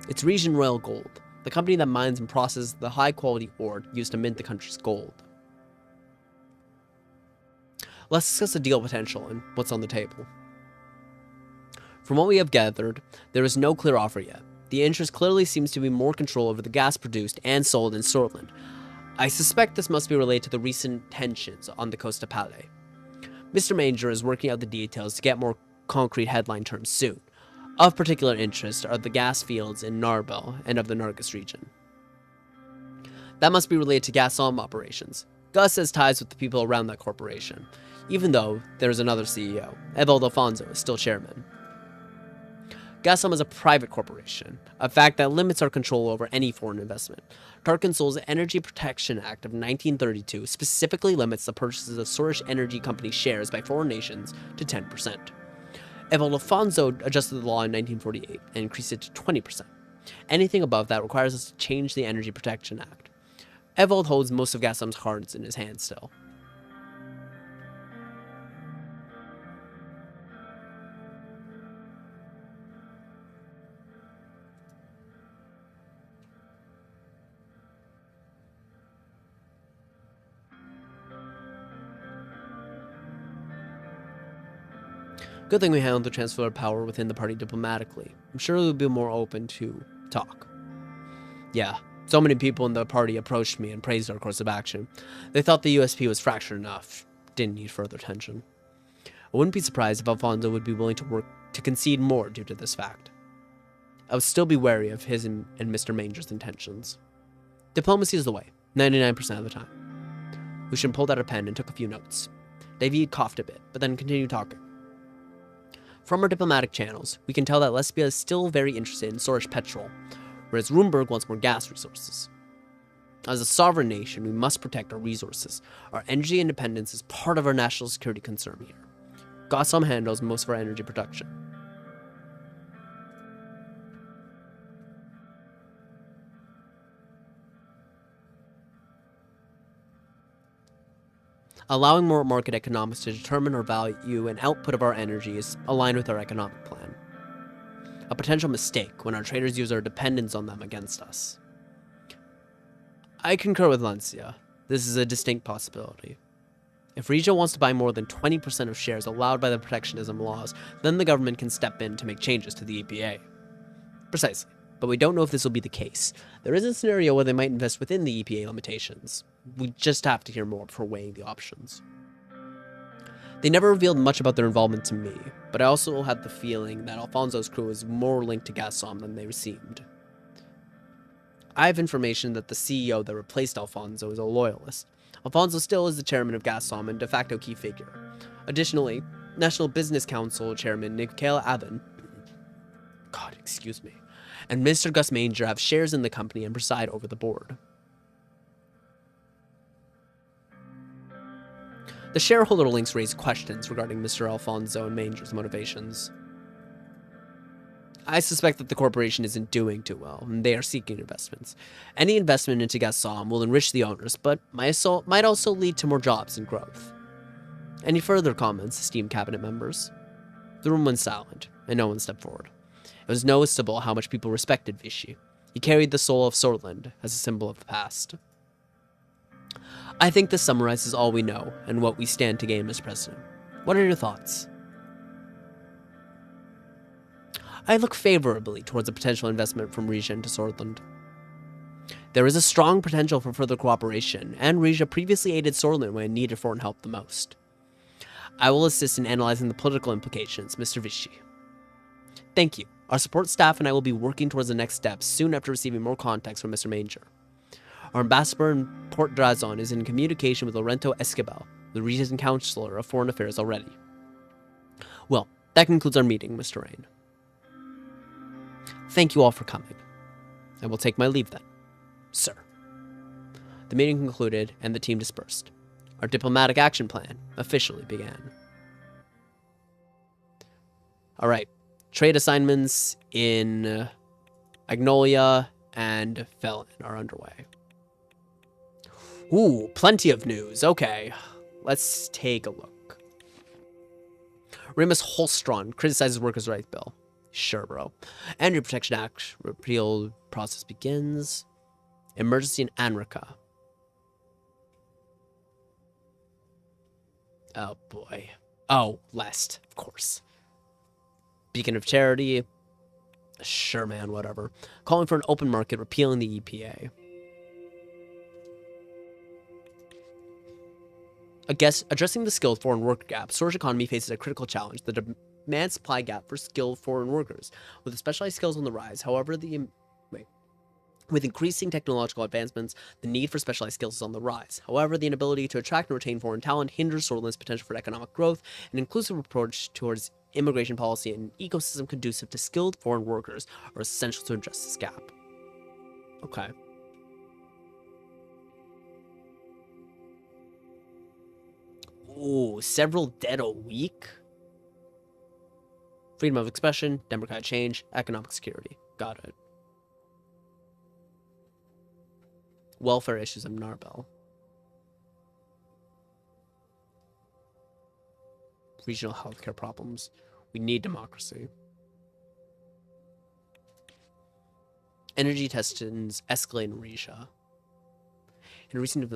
It's Regent Royal Gold, the company that mines and processes the high-quality ore used to mint the country's gold. Let's discuss the deal potential and what's on the table. From what we have gathered, there is no clear offer yet. The interest clearly seems to be more control over the gas produced and sold in Sordland. I suspect this must be related to the recent tensions on the coast of Palais. Mr. Manger is working out the details to get more concrete headline terms soon. Of particular interest are the gas fields in Narbel and of the Nargis region. That must be related to Gasom operations. Gus has ties with the people around that corporation, even though there is another CEO. Evald Alfonso is still chairman. Gasom is a private corporation, a fact that limits our control over any foreign investment. Tarkinsol's Energy Protection Act of 1932 specifically limits the purchases of Sorish Energy Company shares by foreign nations to 10%. Evald Alfonso adjusted the law in 1948 and increased it to 20%. Anything above that requires us to change the Energy Protection Act. Evald holds most of Gazprom's cards in his hand still. Good thing we handled the transfer of power within the party diplomatically. I'm sure they'll be more open to talk. Yeah, so many people in the party approached me and praised our course of action. They thought the USP was fractured enough, didn't need further attention. I wouldn't be surprised if Alfonso would be willing to work to concede more due to this fact. I would still be wary of his and Mr. Manger's intentions. Diplomacy is the way, 99% of the time. Lucian pulled out a pen and took a few notes. David coughed a bit, but then continued talking. From our diplomatic channels, we can tell that Lesbia is still very interested in Sorish petrol, whereas Rumburg wants more gas resources. As a sovereign nation, we must protect our resources. Our energy independence is part of our national security concern here. Gazprom handles most of our energy production. Allowing more market economics to determine our value and output of our energy is aligned with our economic plan. A potential mistake when our traders use our dependence on them against us. I concur with Lancia. This is a distinct possibility. If Regia wants to buy more than 20% of shares allowed by the protectionism laws, then the government can step in to make changes to the EPA. Precisely. But we don't know if this will be the case. There is a scenario where they might invest within the EPA limitations. We just have to hear more before weighing the options. They never revealed much about their involvement to me, but I also had the feeling that Alfonso's crew is more linked to Gazprom than they seemed. I have information that the CEO that replaced Alfonso is a loyalist. Alfonso still is the chairman of Gazprom and de facto key figure. Additionally, National Business Council chairman Mikhail Abin, and Mr. Gus Manger have shares in the company and preside over the board. The shareholder links raise questions regarding Mr. Alfonso and Manger's motivations. I suspect that the corporation isn't doing too well, and they are seeking investments. Any investment into Gazprom will enrich the owners, but might also lead to more jobs and growth. Any further comments, esteemed cabinet members? The room went silent, and no one stepped forward. It was noticeable how much people respected Vichy. He carried the soul of Sordland as a symbol of the past. I think this summarizes all we know and what we stand to gain, Mr. President. What are your thoughts? I look favorably towards a potential investment from Regia into Sordland. There is a strong potential for further cooperation, and Regia previously aided Sordland when it needed foreign help the most. I will assist in analyzing the political implications, Mr. Vichy. Thank you. Our support staff and I will be working towards the next steps soon after receiving more contacts from Mr. Manger. Our ambassador in Port Drazon is in communication with Laurento Esquivel, the Regent Counselor of Foreign Affairs already. Well, that concludes our meeting, Mr. Rayne. Thank you all for coming. I will take my leave then, sir. The meeting concluded and the team dispersed. Our diplomatic action plan officially began. All right. Trade assignments in Agnolia and Felon are underway. Ooh, plenty of news. Okay, let's take a look. Remus Holstron criticizes workers' rights bill. Sure, bro. Energy Protection Act repeal process begins. Emergency in Anrika. Oh, boy. Oh, Lest, of course. Beacon of Charity. Sure, man, whatever. Calling for an open market, repealing the EPA. Addressing the skilled foreign worker gap, Sorge economy faces a critical challenge, the demand supply gap for skilled foreign workers, with the specialized skills on the rise. However, with increasing technological advancements, the need for specialized skills is on the rise. However, the inability to attract and retain foreign talent hinders Sordland's potential for economic growth. An inclusive approach towards immigration policy and an ecosystem conducive to skilled foreign workers are essential to address this gap. Okay. Ooh, several dead a week? Freedom of expression, democratic change, economic security. Got it. Welfare issues of Narbel. Regional healthcare problems. We need democracy. Energy tensions escalate in Risha. In recent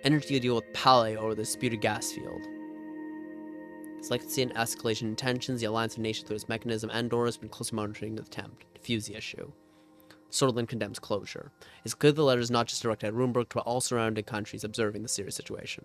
energy deal with Pale over the disputed gas field. It's likely to see an escalation in tensions. The Alliance of Nations through its mechanism Andor has been closely monitoring the attempt to defuse the issue. Sordland condemns closure. It's clear the letter is not just directed at Runeberg, but all surrounding countries observing the serious situation.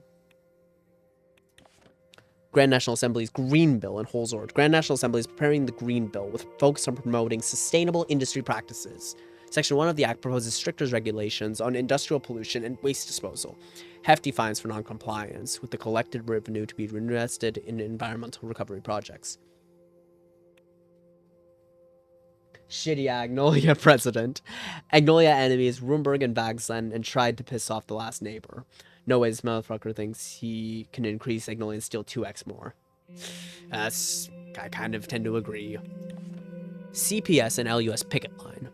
Grand National Assembly's Green Bill in Holzord. Grand National Assembly is preparing the Green Bill with focus on promoting sustainable industry practices. Section 1 of the Act proposes stricter regulations on industrial pollution and waste disposal. Hefty fines for non-compliance, with the collected revenue to be reinvested in environmental recovery projects. Shitty Agnolia president. Agnolia enemies Runeberg and Vagsland and tried to piss off the last neighbor. No way this motherfucker thinks he can increase Agnolia and steal 2x more. I kind of tend to agree. CPS and LUS picket line.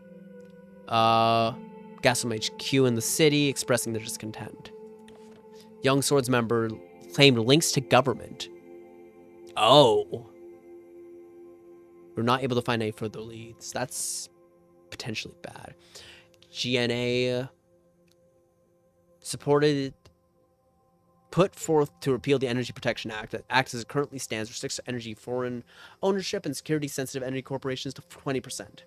Gaslam HQ in the city expressing their discontent. Young Swords member claimed links to government. Oh. We're not able to find any further leads. That's potentially bad. GNA put forth to repeal the Energy Protection Act that acts as it currently stands restricts energy foreign ownership and security-sensitive energy corporations to 20%.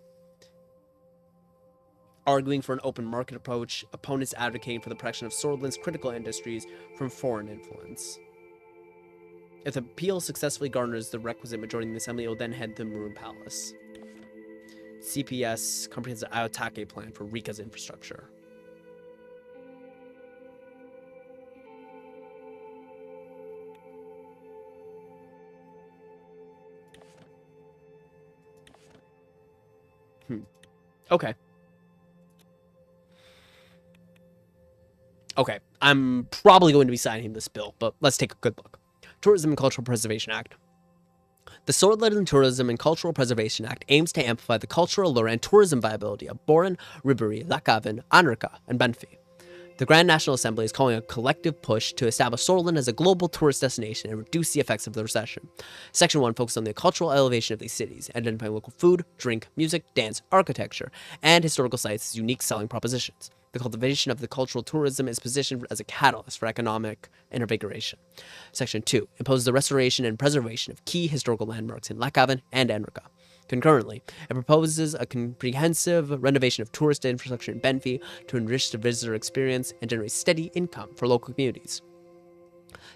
Arguing for an open market approach, opponents advocating for the protection of Sordland's critical industries from foreign influence. If the appeal successfully garners the requisite majority in the assembly, it will then head to the Maroon Palace. CPS comprehensive Ayotake plan for Rika's infrastructure. Okay. Okay, I'm probably going to be signing this bill, but let's take a good look. Tourism and Cultural Preservation Act. The Sordland Tourism and Cultural Preservation Act aims to amplify the cultural allure and tourism viability of Boren, Ribéry, Lakaven, Anarka, and Benfi. The Grand National Assembly is calling a collective push to establish Sordland as a global tourist destination and reduce the effects of the recession. Section 1 focuses on the cultural elevation of these cities, identifying local food, drink, music, dance, architecture, and historical sites as unique selling propositions. The cultivation of the cultural tourism is positioned as a catalyst for economic invigoration. Section 2 imposes the restoration and preservation of key historical landmarks in Lakaven and Anarka. Concurrently, it proposes a comprehensive renovation of tourist infrastructure in Benfi to enrich the visitor experience and generate steady income for local communities.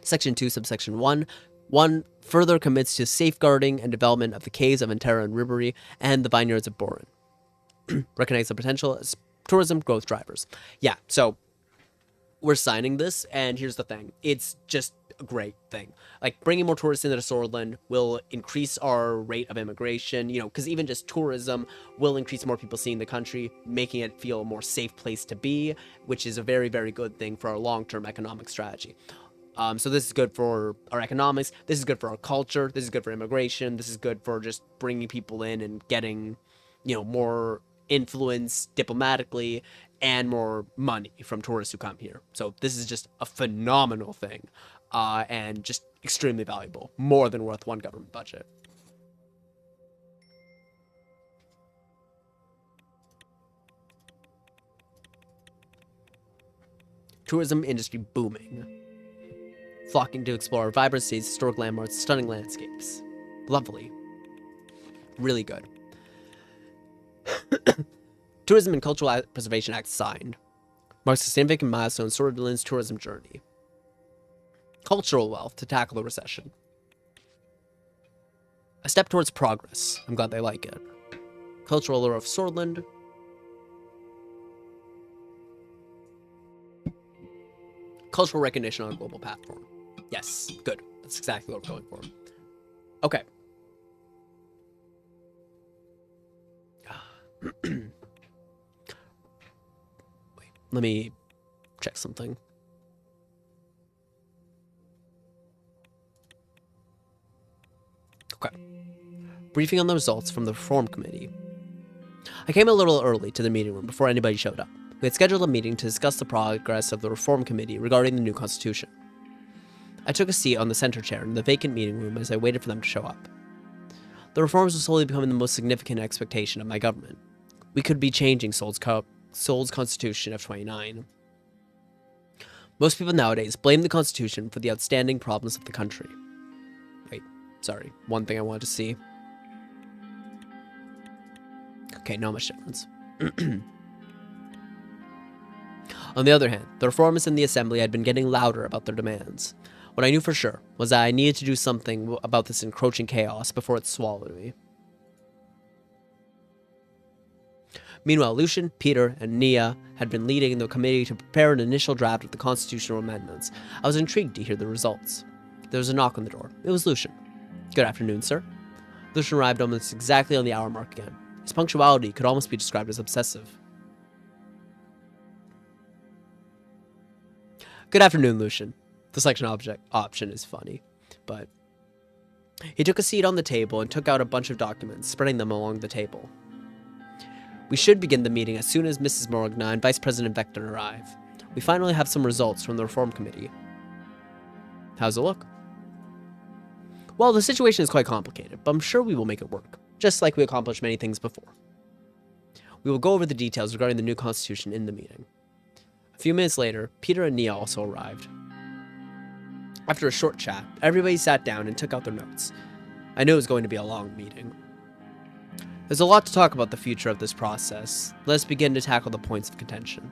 Section 2, subsection 1 further commits to safeguarding and development of the caves of Antera and Ribéry and the vineyards of Boren. Recognize the potential as tourism growth drivers. Yeah, so we're signing this, and here's the thing. It's just a great thing. Like, bringing more tourists into Sordland will increase our rate of immigration, you know, because even just tourism will increase more people seeing the country, making it feel a more safe place to be, which is a very, very good thing for our long-term economic strategy. So this is good for our economics, this is good for our culture, this is good for immigration, this is good for just bringing people in and getting, you know, more influence diplomatically and more money from tourists who come here. So this is just a phenomenal thing, and just extremely valuable, more than worth one government budget. Tourism industry booming. Flocking to explore vibrant cities, historic landmarks, stunning landscapes. Lovely. Really good. Tourism and Cultural Preservation Act signed. Marks a significant milestone in Sordland's tourism journey. Cultural wealth to tackle the recession. A step towards progress. I'm glad they like it. Cultural allure of Sordland. Cultural recognition on a global platform. Yes, good. That's exactly what we're going for. Okay. Wait, let me check something. Okay. Briefing on the results from the Reform Committee. I came a little early to the meeting room before anybody showed up. We had scheduled a meeting to discuss the progress of the Reform Committee regarding the new constitution. I took a seat on the center chair in the vacant meeting room as I waited for them to show up. The reforms were slowly becoming the most significant expectation of my government. We could be changing Seoul's constitution of 29. Most people nowadays blame the constitution for the outstanding problems of the country. Wait, sorry, one thing I wanted to see. Okay, not much difference. On the other hand, the reformists in the assembly had been getting louder about their demands. What I knew for sure was that I needed to do something about this encroaching chaos before it swallowed me. Meanwhile, Lucian, Peter, and Nia had been leading the committee to prepare an initial draft of the constitutional amendments. I was intrigued to hear the results. There was a knock on the door. It was Lucian. "Good afternoon, sir." Lucian arrived almost exactly on the hour mark again. His punctuality could almost be described as obsessive. "Good afternoon, Lucian." The selection option is funny, but he took a seat on the table and took out a bunch of documents, spreading them along the table. "We should begin the meeting as soon as Mrs. Morgna and Vice President Vector arrive. We finally have some results from the Reform Committee." "How's it look?" "Well, the situation is quite complicated, but I'm sure we will make it work, just like we accomplished many things before. We will go over the details regarding the new constitution in the meeting." A few minutes later, Peter and Nia also arrived. After a short chat, everybody sat down and took out their notes. I knew it was going to be a long meeting. There's a lot to talk about the future of this process. Let's begin to tackle the points of contention.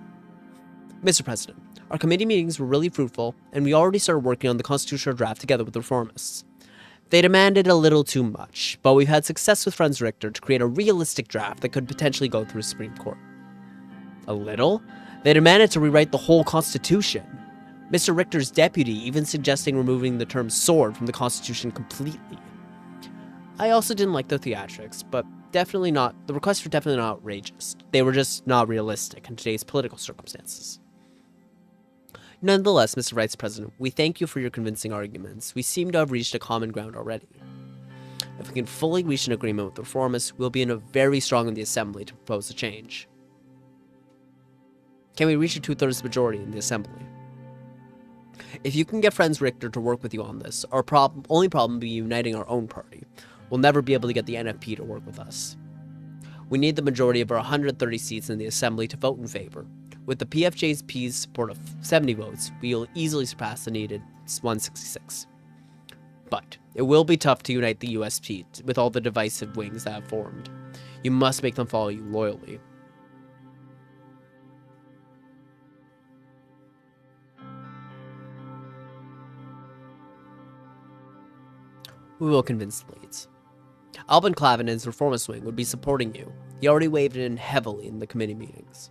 "Mr. President, our committee meetings were really fruitful, and we already started working on the constitutional draft together with the reformists. They demanded a little too much, but we've had success with Franz Richter to create a realistic draft that could potentially go through Supreme Court." "A little? They demanded to rewrite the whole constitution. Mr. Richter's deputy even suggesting removing the term sword from the constitution completely. I also didn't like the theatrics, but the requests were definitely not outrageous. They were just not realistic in today's political circumstances. Nonetheless, Mr. Vice President, we thank you for your convincing arguments. We seem to have reached a common ground already. If we can fully reach an agreement with the reformists, we'll be in a very strong in the Assembly to propose a change." "Can we reach a 2/3 majority in the Assembly?" "If you can get Franz Richter to work with you on this, our only problem will be uniting our own party. We'll never be able to get the NFP to work with us. We need the majority of our 130 seats in the Assembly to vote in favor. With the PFJP's support of 70 votes, we will easily surpass the needed 166. But it will be tough to unite the USP with all the divisive wings that have formed. You must make them follow you loyally." "We will convince the leads. Alban Clavinen's reformist wing would be supporting you. He already waved in heavily in the committee meetings.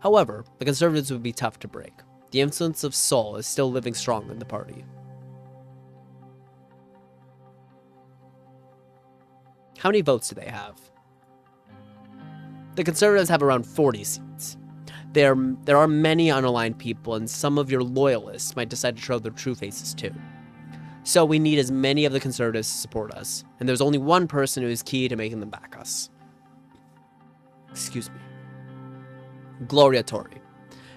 However, the Conservatives would be tough to break. The influence of Seoul is still living strong in the party." "How many votes do they have?" "The Conservatives have around 40 seats. There are many unaligned people, and some of your loyalists might decide to show their true faces too. So we need as many of the Conservatives to support us, and there's only one person who is key to making them back us. Excuse me. Gloria Tori.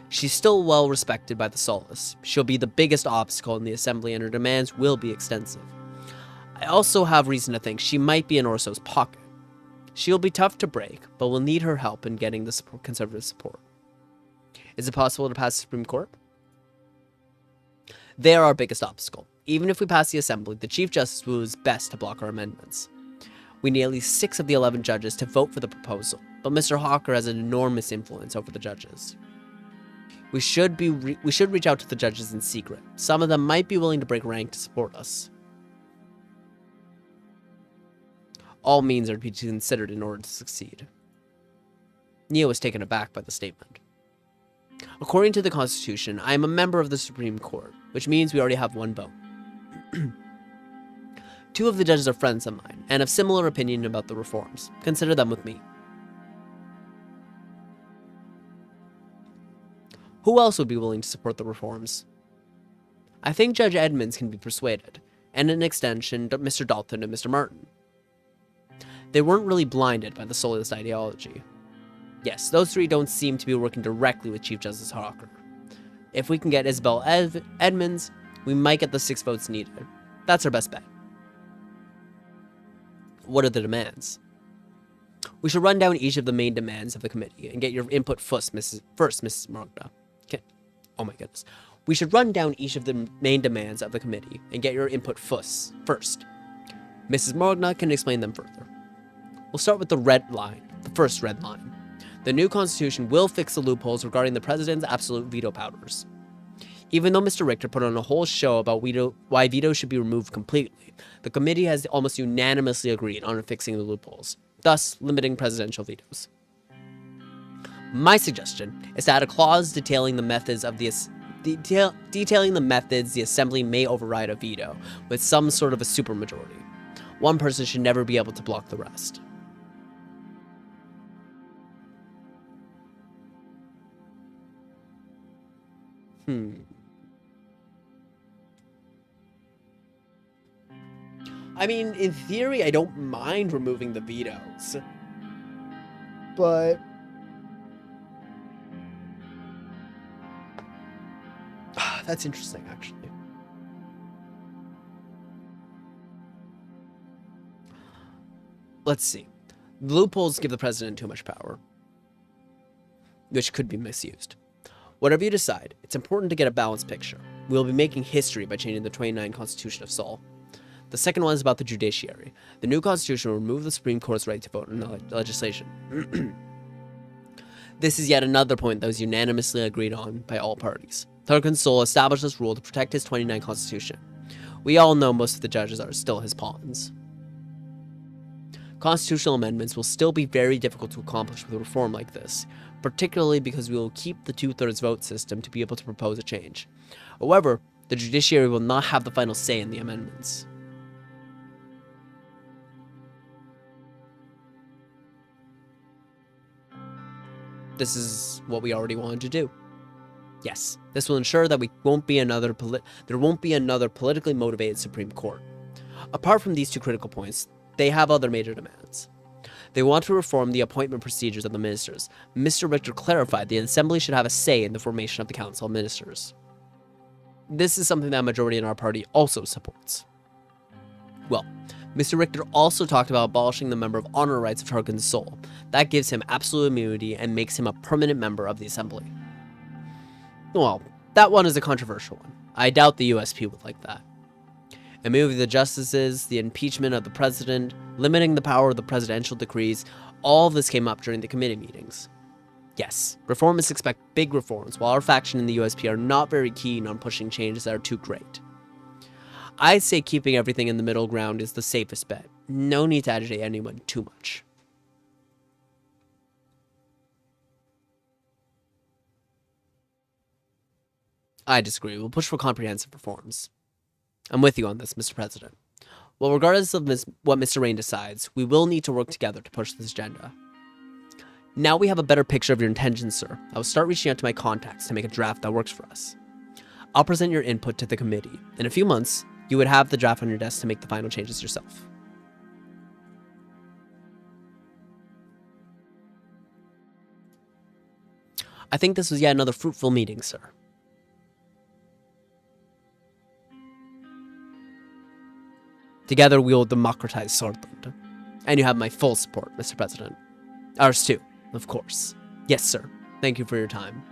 She's still well respected by the Solace. She'll be the biggest obstacle in the Assembly, and her demands will be extensive. I also have reason to think she might be in Orso's pocket. She'll be tough to break, but we'll need her help in getting the Conservative support. Is it possible to pass the Supreme Court? They are our biggest obstacle. Even if we pass the Assembly, the Chief Justice will do his best to block our amendments. We need at least 6 of the 11 judges to vote for the proposal, but Mr. Hawker has an enormous influence over the judges. We should reach out to the judges in secret. Some of them might be willing to break rank to support us. All means are to be considered in order to succeed." Nia was taken aback by the statement. "According to the Constitution, I am a member of the Supreme Court, which means we already have one vote. 2 of the judges are friends of mine, and have similar opinion about the reforms. Consider them with me. Who else would be willing to support the reforms? I think Judge Edmonds can be persuaded, and an extension, Mr. Dalton and Mr. Martin. They weren't really blinded by the Solarist ideology. Yes, those three don't seem to be working directly with Chief Justice Hawker. If we can get Isabel Edmonds, we might get the 6 votes needed. That's our best bet. What are the demands? We should run down each of the main demands of the committee and get your input first, Mrs. Magda. Okay. Oh my goodness. We should run down each of the main demands of the committee and get your input first. Mrs. Magna can explain them further. We'll start with the red line, the first red line. The new constitution will fix the loopholes regarding the president's absolute veto powers. Even though Mr. Richter put on a whole show about why veto should be removed completely, the committee has almost unanimously agreed on fixing the loopholes, thus limiting presidential vetoes. My suggestion is to add a clause detailing the methods the assembly may override a veto with some sort of a supermajority. One person should never be able to block the rest. I mean, in theory, I don't mind removing the vetoes. But that's interesting, actually. Let's see. The loopholes give the president too much power, which could be misused. Whatever you decide, it's important to get a balanced picture. We will be making history by changing the 29th Constitution of Sol. The second one is about the judiciary. The new constitution will remove the Supreme Court's right to vote on legislation. This is yet another point that was unanimously agreed on by all parties. Tarkin Sol established this rule to protect his 29th Constitution. We all know most of the judges are still his pawns. Constitutional amendments will still be very difficult to accomplish with a reform like this, particularly because we will keep the 2/3 vote system to be able to propose a change. However, the judiciary will not have the final say in the amendments. This is what we already wanted to do. Yes, this will ensure that there won't be another politically motivated Supreme Court. Apart from these two critical points, they have other major demands. They want to reform the appointment procedures of the ministers. Mr. Richter clarified the assembly should have a say in the formation of the council of ministers. This is something that a majority in our party also supports. Well, Mr. Richter also talked about abolishing the member of honor rights of Tarkin Sol. That gives him absolute immunity and makes him a permanent member of the assembly. Well, that one is a controversial one. I doubt the USP would like that. Immunity of the justices, the impeachment of the president, limiting the power of the presidential decrees, all of this came up during the committee meetings. Yes, reformists expect big reforms, while our faction in the USP are not very keen on pushing changes that are too great. I'd say keeping everything in the middle ground is the safest bet. No need to agitate anyone too much. I disagree. We'll push for comprehensive reforms. I'm with you on this, Mr. President. Well, regardless of what Mr. Rayne decides, we will need to work together to push this agenda. Now we have a better picture of your intentions, sir. I will start reaching out to my contacts to make a draft that works for us. I'll present your input to the committee. In a few months, you would have the draft on your desk to make the final changes yourself. I think this was yet another fruitful meeting, sir. Together, we will democratize Sordland. And you have my full support, Mr. President. Ours too, of course. Yes, sir. Thank you for your time.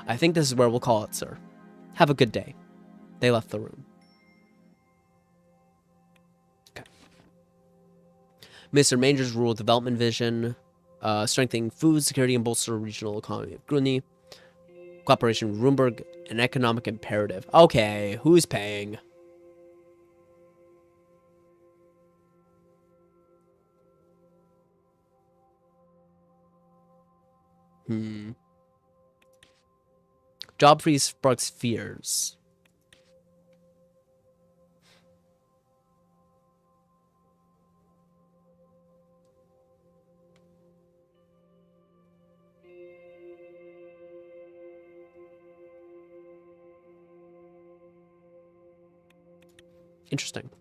I think this is where we'll call it, sir. Have a good day. They left the room. Okay. Mr. Manger's Rural Development Vision. Strengthening food security and bolster regional economy of Gruni. Cooperation with Roomberg. An economic imperative. Okay, who's paying? Job freeze sparks fears. Interesting.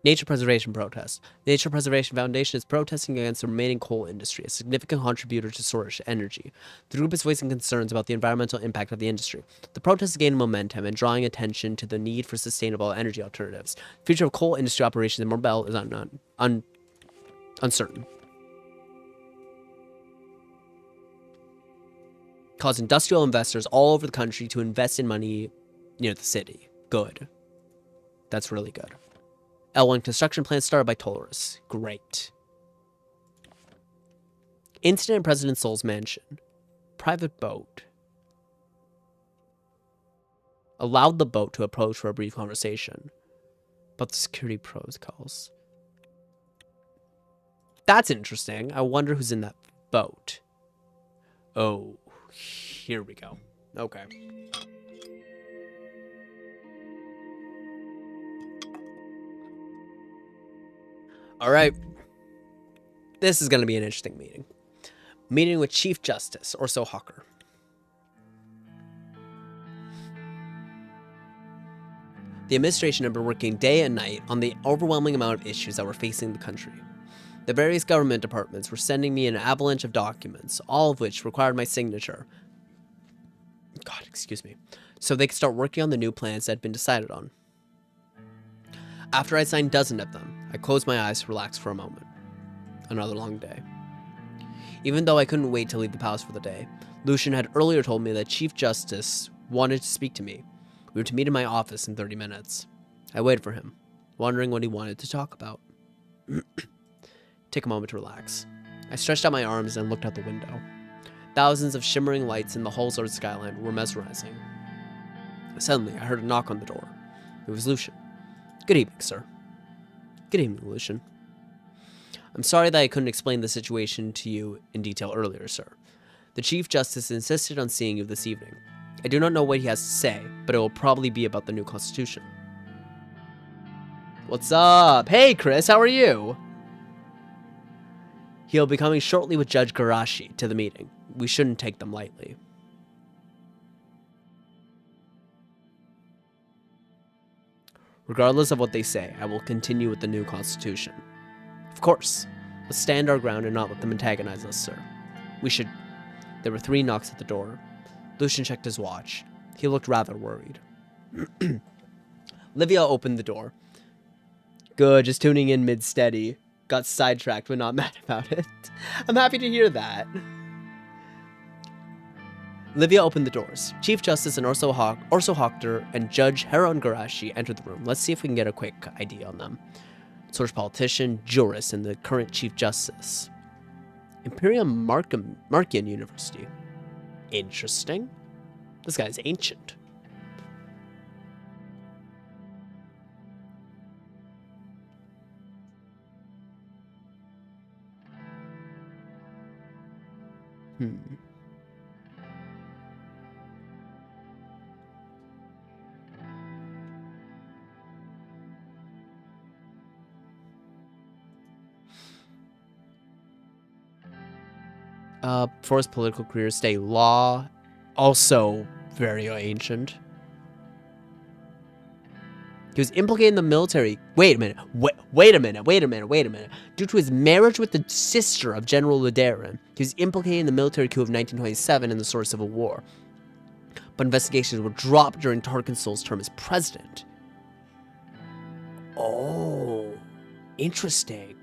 Nature Preservation Protest. The Nature Preservation Foundation is protesting against the remaining coal industry, a significant contributor to source energy. The group is voicing concerns about the environmental impact of the industry. The protest is gaining momentum and drawing attention to the need for sustainable energy alternatives. The future of coal industry operations in Morbel is uncertain. Cause industrial investors all over the country to invest in money near the city. Good. That's really good. L1 construction plant started by Tolerus. Great. Incident in President Sol's mansion. Private boat. Allowed the boat to approach for a brief conversation. About the security protocols. That's interesting. I wonder who's in that boat. Oh, here we go. Okay. All right. This is going to be an interesting meeting. Meeting with Chief Justice, Orso Hawker. The administration had been working day and night on the overwhelming amount of issues that were facing the country. The various government departments were sending me an avalanche of documents, all of which required my signature. God, excuse me. So they could start working on the new plans that had been decided on. After I signed dozens of them, I closed my eyes to relax for a moment. Another long day. Even though I couldn't wait to leave the palace for the day, Lucian had earlier told me that Chief Justice wanted to speak to me. We were to meet in my office in 30 minutes. I waited for him, wondering what he wanted to talk about. Take a moment to relax. I stretched out my arms and looked out the window. Thousands of shimmering lights in the Hullsard skyline were mesmerizing. Suddenly, I heard a knock on the door. It was Lucian. Good evening, sir. Good evening, Lucian. I'm sorry that I couldn't explain the situation to you in detail earlier, sir. The Chief Justice insisted on seeing you this evening. I do not know what he has to say, but it will probably be about the new constitution. What's up? Hey, Chris, how are you? He'll be coming shortly with Judge Garashi to the meeting. We shouldn't take them lightly. Regardless of what they say, I will continue with the new constitution. Of course. Let's stand our ground and not let them antagonize us, sir. We should... There were 3 knocks at the door. Lucian checked his watch. He looked rather worried. Livia opened the door. Good, just tuning in mid-steady. Got sidetracked, but not mad about it. I'm happy to hear that. Livia opened the doors. Chief Justice and Orso Hawker and Judge Heron Garashi entered the room. Let's see if we can get a quick ID on them. Source politician, jurist, and the current Chief Justice. Imperium Markian University. Interesting. This guy's ancient. For his political career, stay law, also very ancient. He was implicated in the military. Wait a minute. Wait a minute. Due to his marriage with the sister of General Luderin, he was implicated in the military coup of 1927 and the Sword Civil War. But investigations were dropped during Tarkinsol's term as president. Oh, interesting.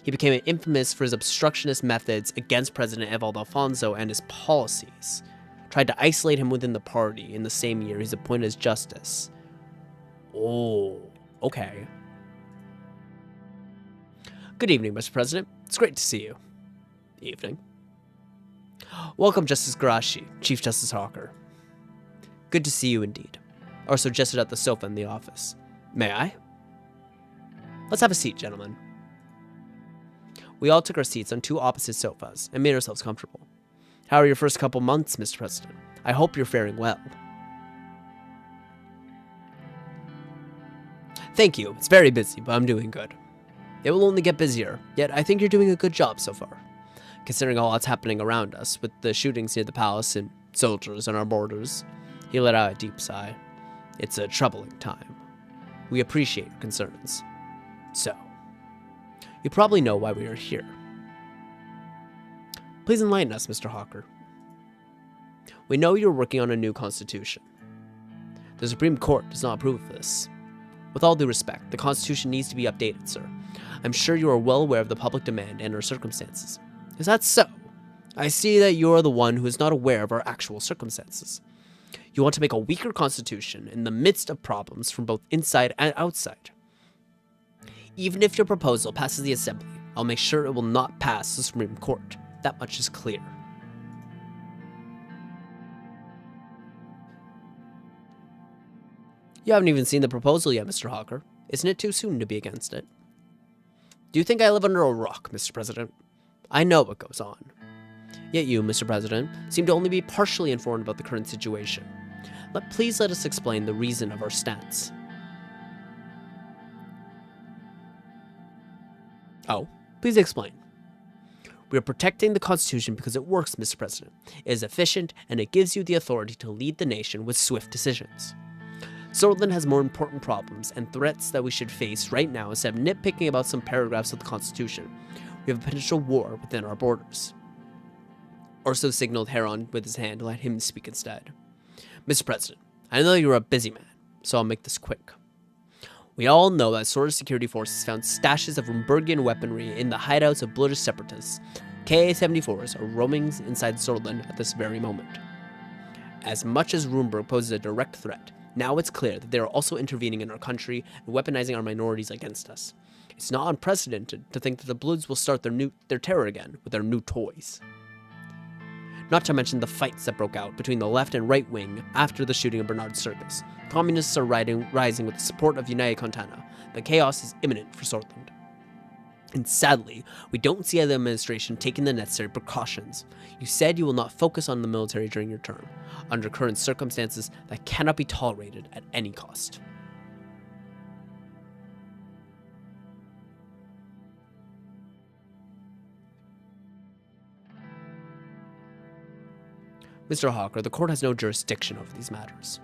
He became infamous for his obstructionist methods against President Evaldo Alfonso and his policies. Tried to isolate him within the party. In the same year, he's appointed as justice. Oh, okay. Good evening, Mr. President. It's great to see you. Evening. Welcome, Justice Garashi, Chief Justice Hawker. Good to see you indeed. Orso gestured at the sofa in the office. May I? Let's have a seat, gentlemen. We all took our seats on 2 opposite sofas and made ourselves comfortable. How are your first couple months, Mr. President? I hope you're faring well. Thank you. It's very busy, but I'm doing good. It will only get busier, yet I think you're doing a good job so far. Considering all that's happening around us, with the shootings near the palace and soldiers on our borders. He let out a deep sigh. It's a troubling time. We appreciate your concerns. So, you probably know why we are here. Please enlighten us, Mr. Hawker. We know you're working on a new constitution. The Supreme Court does not approve of this. With all due respect, the constitution needs to be updated, sir. I'm sure you are well aware of the public demand and our circumstances. Is that so? I see that you are the one who is not aware of our actual circumstances. You want to make a weaker constitution in the midst of problems from both inside and outside. Even if your proposal passes the Assembly, I'll make sure it will not pass the Supreme Court. That much is clear. You haven't even seen the proposal yet, Mr. Hawker. Isn't it too soon to be against it? Do you think I live under a rock, Mr. President? I know what goes on. Yet you, Mr. President, seem to only be partially informed about the current situation. Please let us explain the reason of our stance. Oh, please explain. We are protecting the Constitution because it works, Mr. President. It is efficient, and it gives you the authority to lead the nation with swift decisions. Sordland has more important problems and threats that we should face right now instead of nitpicking about some paragraphs of the Constitution. We have a potential war within our borders. Orso signaled Heron with his hand to let him speak instead. Mr. President, I know you're a busy man, so I'll make this quick. We all know that Sordland security forces found stashes of Rumburgian weaponry in the hideouts of Bloodish separatists. Ka-74s are roaming inside Sordland at this very moment. As much as Rumburg poses a direct threat, now it's clear that they are also intervening in our country and weaponizing our minorities against us. It's not unprecedented to think that the Bloods will start their terror again with their new toys. Not to mention the fights that broke out between the left and right wing after the shooting of Bernard Circus. Communists are rising with the support of United Contana. The chaos is imminent for Sordland. And sadly, we don't see the administration taking the necessary precautions. You said you will not focus on the military during your term. Under current circumstances, that cannot be tolerated at any cost. Mr. Hawker, the court has no jurisdiction over these matters.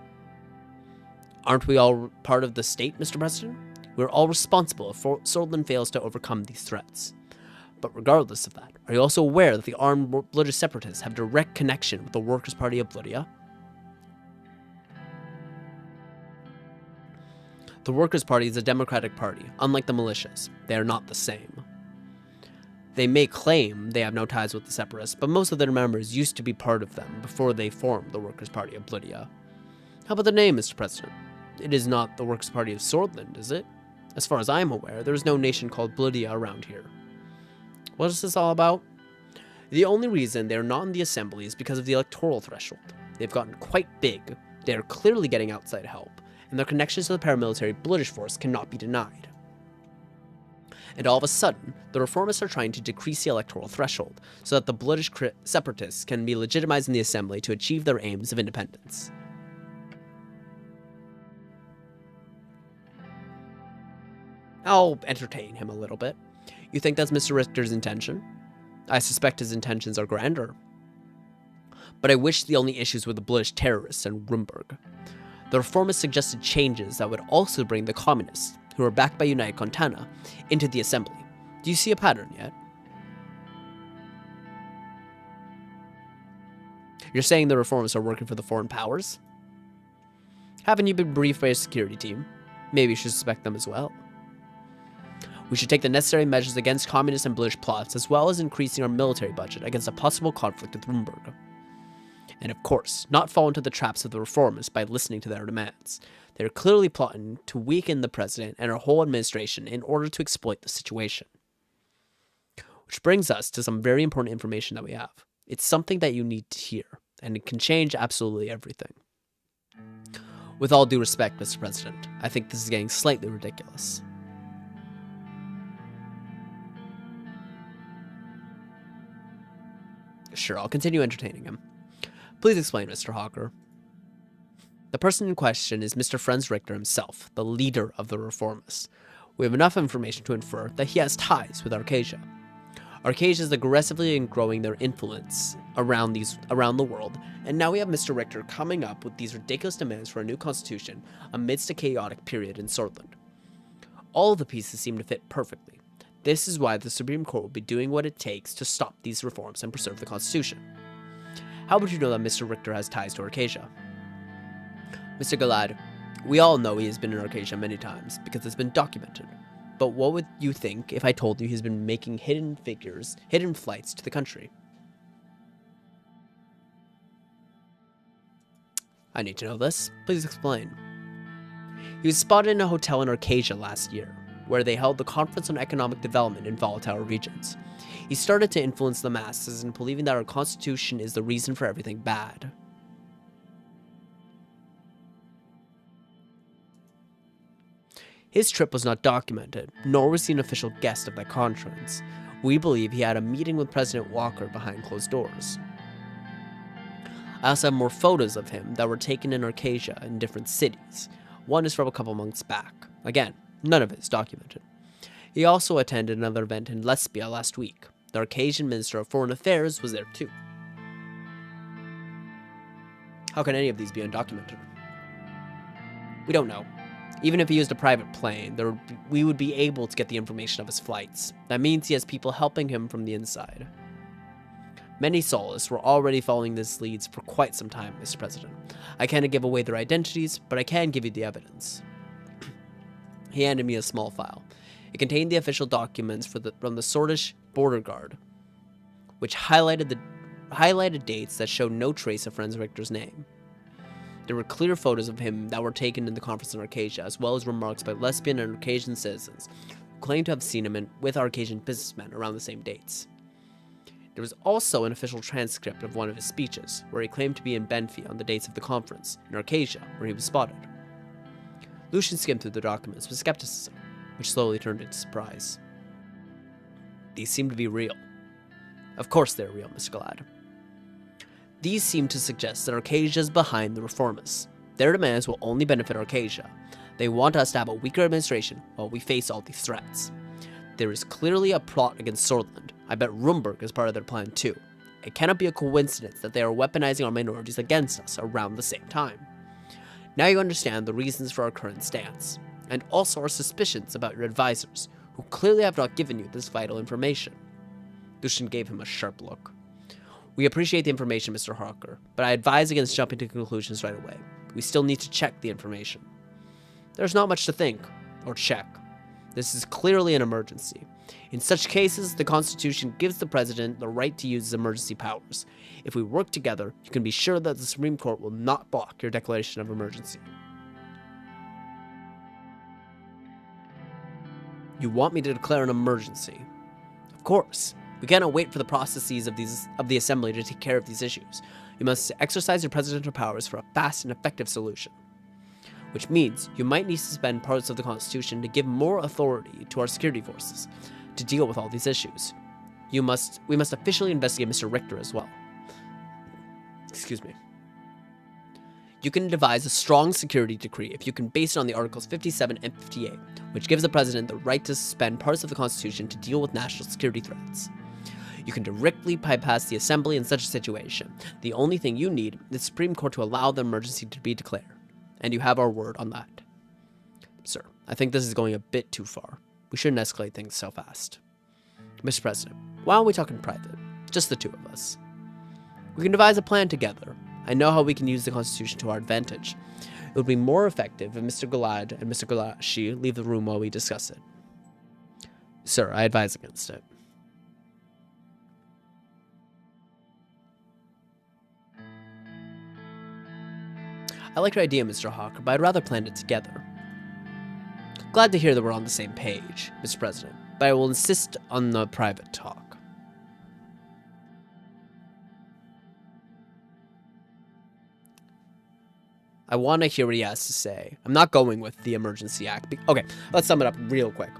Aren't we all part of the state, Mr. President? We're all responsible if Sordland fails to overcome these threats. But regardless of that, are you also aware that the armed Bloodish separatists have direct connection with the Workers' Party of Bloodia? The Workers' Party is a democratic party, unlike the militias. They are not the same. They may claim they have no ties with the separatists, but most of their members used to be part of them before they formed the Workers' Party of Bloodia. How about the name, Mr. President? It is not the Workers' Party of Sordland, is it? As far as I'm aware, there is no nation called Bloodia around here. What is this all about? The only reason they are not in the Assembly is because of the electoral threshold. They've gotten quite big, they are clearly getting outside help, and their connections to the paramilitary Bloodish force cannot be denied. And all of a sudden, the reformists are trying to decrease the electoral threshold so that the Bloodish separatists can be legitimized in the Assembly to achieve their aims of independence. I'll entertain him a little bit. You think that's Mr. Richter's intention? I suspect his intentions are grander. But I wish the only issues were the Bloodish terrorists and Rumburg. The reformists suggested changes that would also bring the communists, who are backed by United Contana, into the Assembly. Do you see a pattern yet? You're saying the reformists are working for the foreign powers? Haven't you been briefed by a security team? Maybe you should suspect them as well. We should take the necessary measures against communist and Bloodish plots, as well as increasing our military budget against a possible conflict with Rumburg. And of course, not fall into the traps of the reformists by listening to their demands. They are clearly plotting to weaken the president and our whole administration in order to exploit the situation. Which brings us to some very important information that we have. It's something that you need to hear, and it can change absolutely everything. With all due respect, Mr. President, I think this is getting slightly ridiculous. Sure, I'll continue entertaining him. Please explain, Mr. Hawker. The person in question is Mr. Franz Richter himself, the leader of the reformists. We have enough information to infer that he has ties with Arcasia. Arcasia is aggressively growing their influence around the world, and now we have Mr. Richter coming up with these ridiculous demands for a new constitution amidst a chaotic period in Sordland. All of the pieces seem to fit perfectly. This is why the Supreme Court will be doing what it takes to stop these reforms and preserve the constitution. How would you know that Mr. Richter has ties to Arcasia? Mr. Galad, we all know he has been in Arcasia many times because it's been documented. But what would you think if I told you he's been making hidden flights to the country? I need to know this. Please explain. He was spotted in a hotel in Arcasia last year, where they held the Conference on Economic Development in Volatile Regions. He started to influence the masses in believing that our constitution is the reason for everything bad. His trip was not documented, nor was he an official guest of that conference. We believe he had a meeting with President Walker behind closed doors. I also have more photos of him that were taken in Arcasia in different cities. One is from a couple months back. Again, none of it is documented. He also attended another event in Lesbia last week. The Arcasian Minister of Foreign Affairs was there too. How can any of these be undocumented? We don't know. Even if he used a private plane, we would be able to get the information of his flights. That means he has people helping him from the inside. Many Solists were already following these leads for quite some time, Mr. President. I cannot give away their identities, but I can give you the evidence. He handed me a small file. It contained the official documents from the Sordish border guard, which highlighted dates that showed no trace of Franz Richter's name. There were clear photos of him that were taken in the conference in Arcasia, as well as remarks by lesbian and Arcasian citizens who claimed to have seen him with Arcasian businessmen around the same dates. There was also an official transcript of one of his speeches, where he claimed to be in Benfi on the dates of the conference, in Arcasia, where he was spotted. Lucian skimmed through the documents with skepticism, which slowly turned into surprise. These seem to be real. Of course they're real, Mr. Galad. These seem to suggest that Arcasia is behind the reformists. Their demands will only benefit Arcasia. They want us to have a weaker administration while we face all these threats. There is clearly a plot against Sordland. I bet Rumburg is part of their plan too. It cannot be a coincidence that they are weaponizing our minorities against us around the same time. Now you understand the reasons for our current stance, and also our suspicions about your advisors, who clearly have not given you this vital information. Lucian gave him a sharp look. We appreciate the information, Mr. Harker, but I advise against jumping to conclusions right away. We still need to check the information. There's not much to think, or check. This is clearly an emergency. In such cases, the Constitution gives the President the right to use his emergency powers. If we work together, you can be sure that the Supreme Court will not block your declaration of emergency. You want me to declare an emergency? Of course. We cannot wait for the processes of the Assembly to take care of these issues. You must exercise your presidential powers for a fast and effective solution. Which means you might need to suspend parts of the Constitution to give more authority to our security forces to deal with all these issues. We must officially investigate Mr. Richter as well. Excuse me. You can devise a strong security decree if you can base it on the Articles 57 and 58, which gives the President the right to suspend parts of the Constitution to deal with national security threats. You can directly bypass the Assembly in such a situation. The only thing you need is the Supreme Court to allow the emergency to be declared. And you have our word on that. Sir, I think this is going a bit too far. We shouldn't escalate things so fast. Mr. President, why don't we talk in private? Just the two of us. We can devise a plan together. I know how we can use the Constitution to our advantage. It would be more effective if Mr. Galad and Mr. Galashi leave the room while we discuss it. Sir, I advise against it. I like your idea, Mr. Hawker, but I'd rather plan it together. Glad to hear that we're on the same page, Mr. President, but I will insist on the private talk. I want to hear what he has to say. I'm not going with the Emergency Act. Okay, let's sum it up real quick.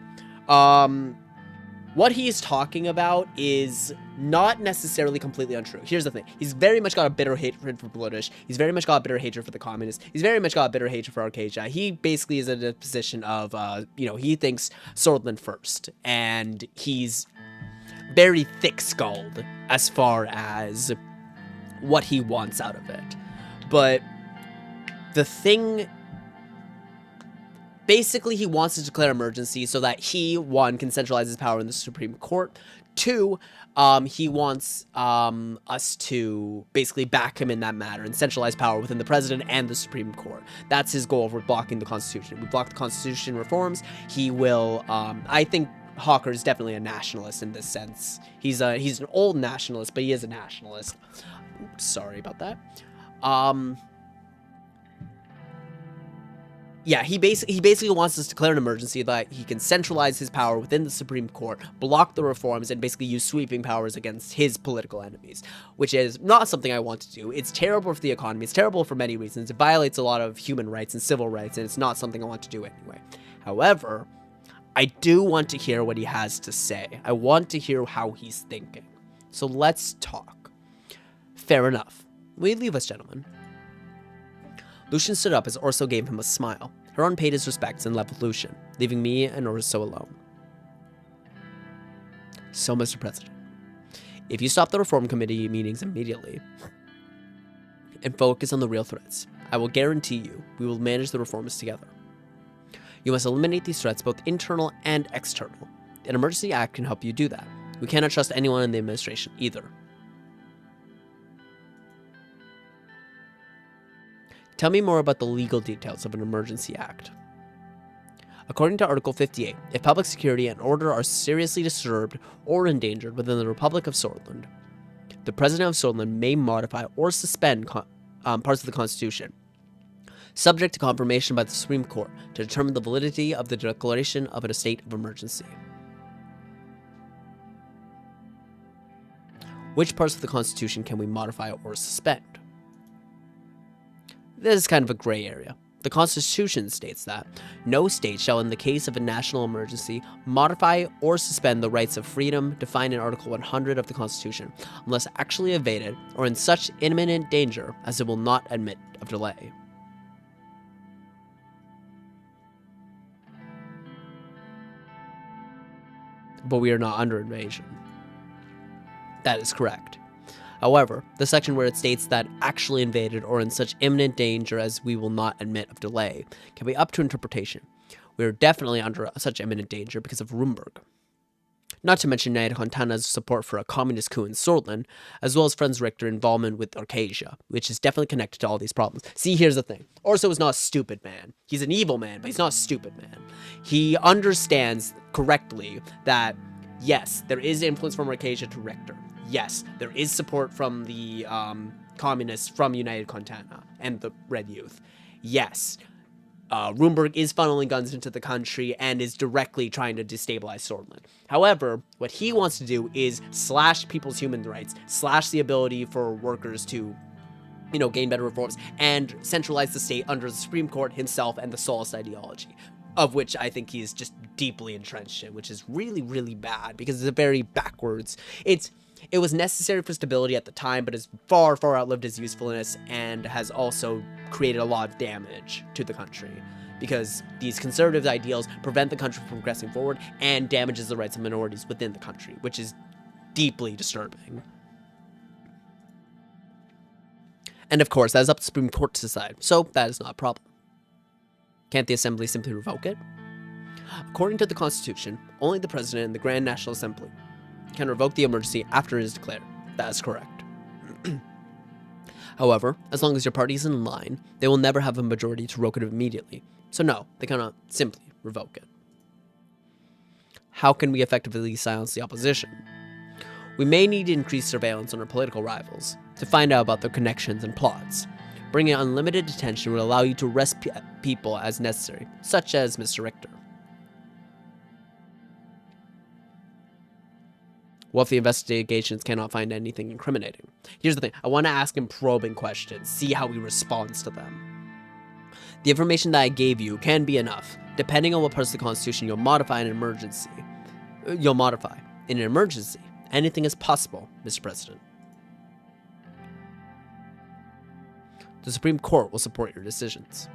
What he's talking about is not necessarily completely untrue. Here's the thing. He's very much got a bitter hatred for British. He's very much got a bitter hatred for the communists. He's very much got a bitter hatred for Arcasia. He basically is in a position of, he thinks Sordland first. And he's very thick-skulled as far as what he wants out of it. But the thing... Basically, he wants to declare emergency so that he, one, can centralize his power in the Supreme Court. Two, he wants us to basically back him in that matter and centralize power within the president and the Supreme Court. That's his goal for blocking the Constitution. If we block the Constitution reforms, he will, I think Hawker is definitely a nationalist in this sense. He's an old nationalist, but he is a nationalist. Sorry about that. Yeah, he basically wants us to declare an emergency that he can centralize his power within the Supreme Court, block the reforms, and basically use sweeping powers against his political enemies, which is not something I want to do. It's terrible for the economy. It's terrible for many reasons. It violates a lot of human rights and civil rights, and it's not something I want to do anyway. However, I do want to hear what he has to say. I want to hear how he's thinking. So let's talk. Fair enough. Will you leave us, gentlemen? Lucian stood up as Orso gave him a smile. Heron paid his respects and left with Lucian, leaving me and Orso alone. So, Mr. President, if you stop the Reform Committee meetings immediately and focus on the real threats, I will guarantee you we will manage the reforms together. You must eliminate these threats, both internal and external. An emergency act can help you do that. We cannot trust anyone in the administration either. Tell me more about the legal details of an emergency act. According to Article 58, if public security and order are seriously disturbed or endangered within the Republic of Sordland, the President of Sordland may modify or suspend parts of the Constitution, subject to confirmation by the Supreme Court to determine the validity of the declaration of a state of emergency. Which parts of the Constitution can we modify or suspend? This is kind of a gray area. The Constitution states that no state shall, in the case of a national emergency, modify or suspend the rights of freedom defined in Article 100 of the Constitution, unless actually evaded or in such imminent danger as it will not admit of delay. But we are not under invasion. That is correct. However, the section where it states that actually invaded or in such imminent danger as we will not admit of delay can be up to interpretation. We are definitely under such imminent danger because of Rumburg. Not to mention United Contana's support for a communist coup in Sordland, as well as Franz Richter's involvement with Arcasia, which is definitely connected to all these problems. See, here's the thing. Orso is not a stupid man. He's an evil man, but he's not a stupid man. He understands correctly that, yes, there is influence from Arcasia to Richter. Yes, there is support from the communists from United Contana and the Red Youth. Yes, Rumburg is funneling guns into the country and is directly trying to destabilize Sordland. However, what he wants to do is slash people's human rights, slash the ability for workers to, gain better reforms, and centralize the state under the Supreme Court himself and the Solist ideology, of which I think he's just deeply entrenched in, which is really, really bad because it's a very backwards. It was necessary for stability at the time, but has far, far outlived its usefulness and has also created a lot of damage to the country because these conservative ideals prevent the country from progressing forward and damages the rights of minorities within the country, which is deeply disturbing. And of course, that is up to the Supreme Court to decide, so that is not a problem. Can't the Assembly simply revoke it? According to the Constitution, only the President and the Grand National Assembly can revoke the emergency after it is declared. That is correct. However, as long as your party is in line, they will never have a majority to revoke it immediately. So no, they cannot simply revoke it. How can we effectively silence the opposition? We may need to increase surveillance on our political rivals to find out about their connections and plots. Bringing unlimited detention will allow you to arrest people as necessary, such as Mr. Richter. What if the investigations cannot find anything incriminating? Here's the thing. I want to ask him probing questions, see how he responds to them. The information that I gave you can be enough. Depending on what parts of the Constitution you'll modify in an emergency. Anything is possible, Mr. President. The Supreme Court will support your decisions.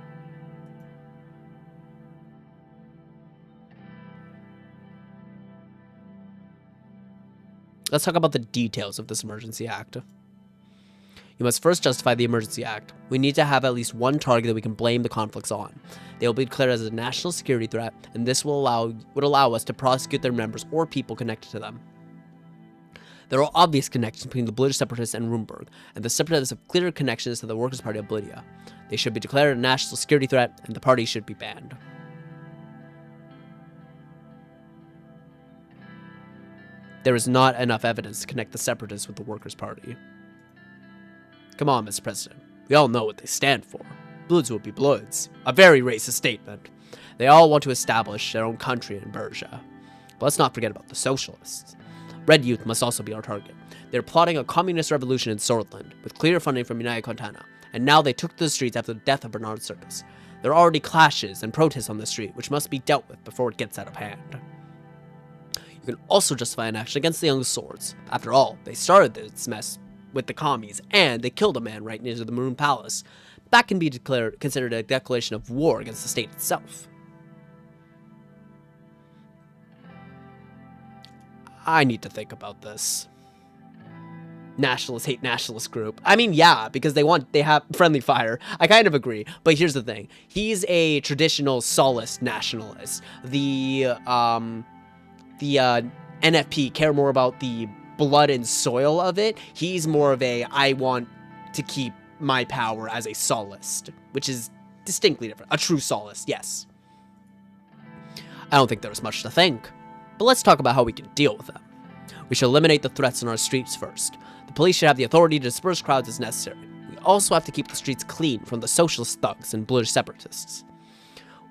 Let's talk about the details of this emergency act. You must first justify the emergency act. We need to have at least one target that we can blame the conflicts on. They will be declared as a national security threat, and this would allow us to prosecute their members or people connected to them. There are obvious connections between the British separatists and Rumburg, and the separatists have clear connections to the Workers' Party of Lydia. They should be declared a national security threat, and the party should be banned. There is not enough evidence to connect the separatists with the Workers' Party. Come on, Mr. President. We all know what they stand for. Bloods will be Bloods. A very racist statement. They all want to establish their own country in Bergia. But let's not forget about the socialists. Red Youth must also be our target. They're plotting a communist revolution in Sordland, with clear funding from United Contana, and now they took to the streets after the death of Bernard Circus. There are already clashes and protests on the street, which must be dealt with before it gets out of hand. You can also justify an action against the Young Swords. After all, they started this mess with the commies, and they killed a man right near the Maroon Palace. That can be considered a declaration of war against the state itself. I need to think about this. Nationalists hate nationalist group. I mean, yeah, because they have friendly fire. I kind of agree, but here's the thing. He's a traditional Sallist nationalist. The NFP care more about the blood and soil of it. He's more of a, I want to keep my power as a Sallist, which is distinctly different. A true Sallist, yes. I don't think there's much to think, but let's talk about how we can deal with them. We should eliminate the threats on our streets first. The police should have the authority to disperse crowds as necessary. We also have to keep the streets clean from the socialist thugs and British separatists.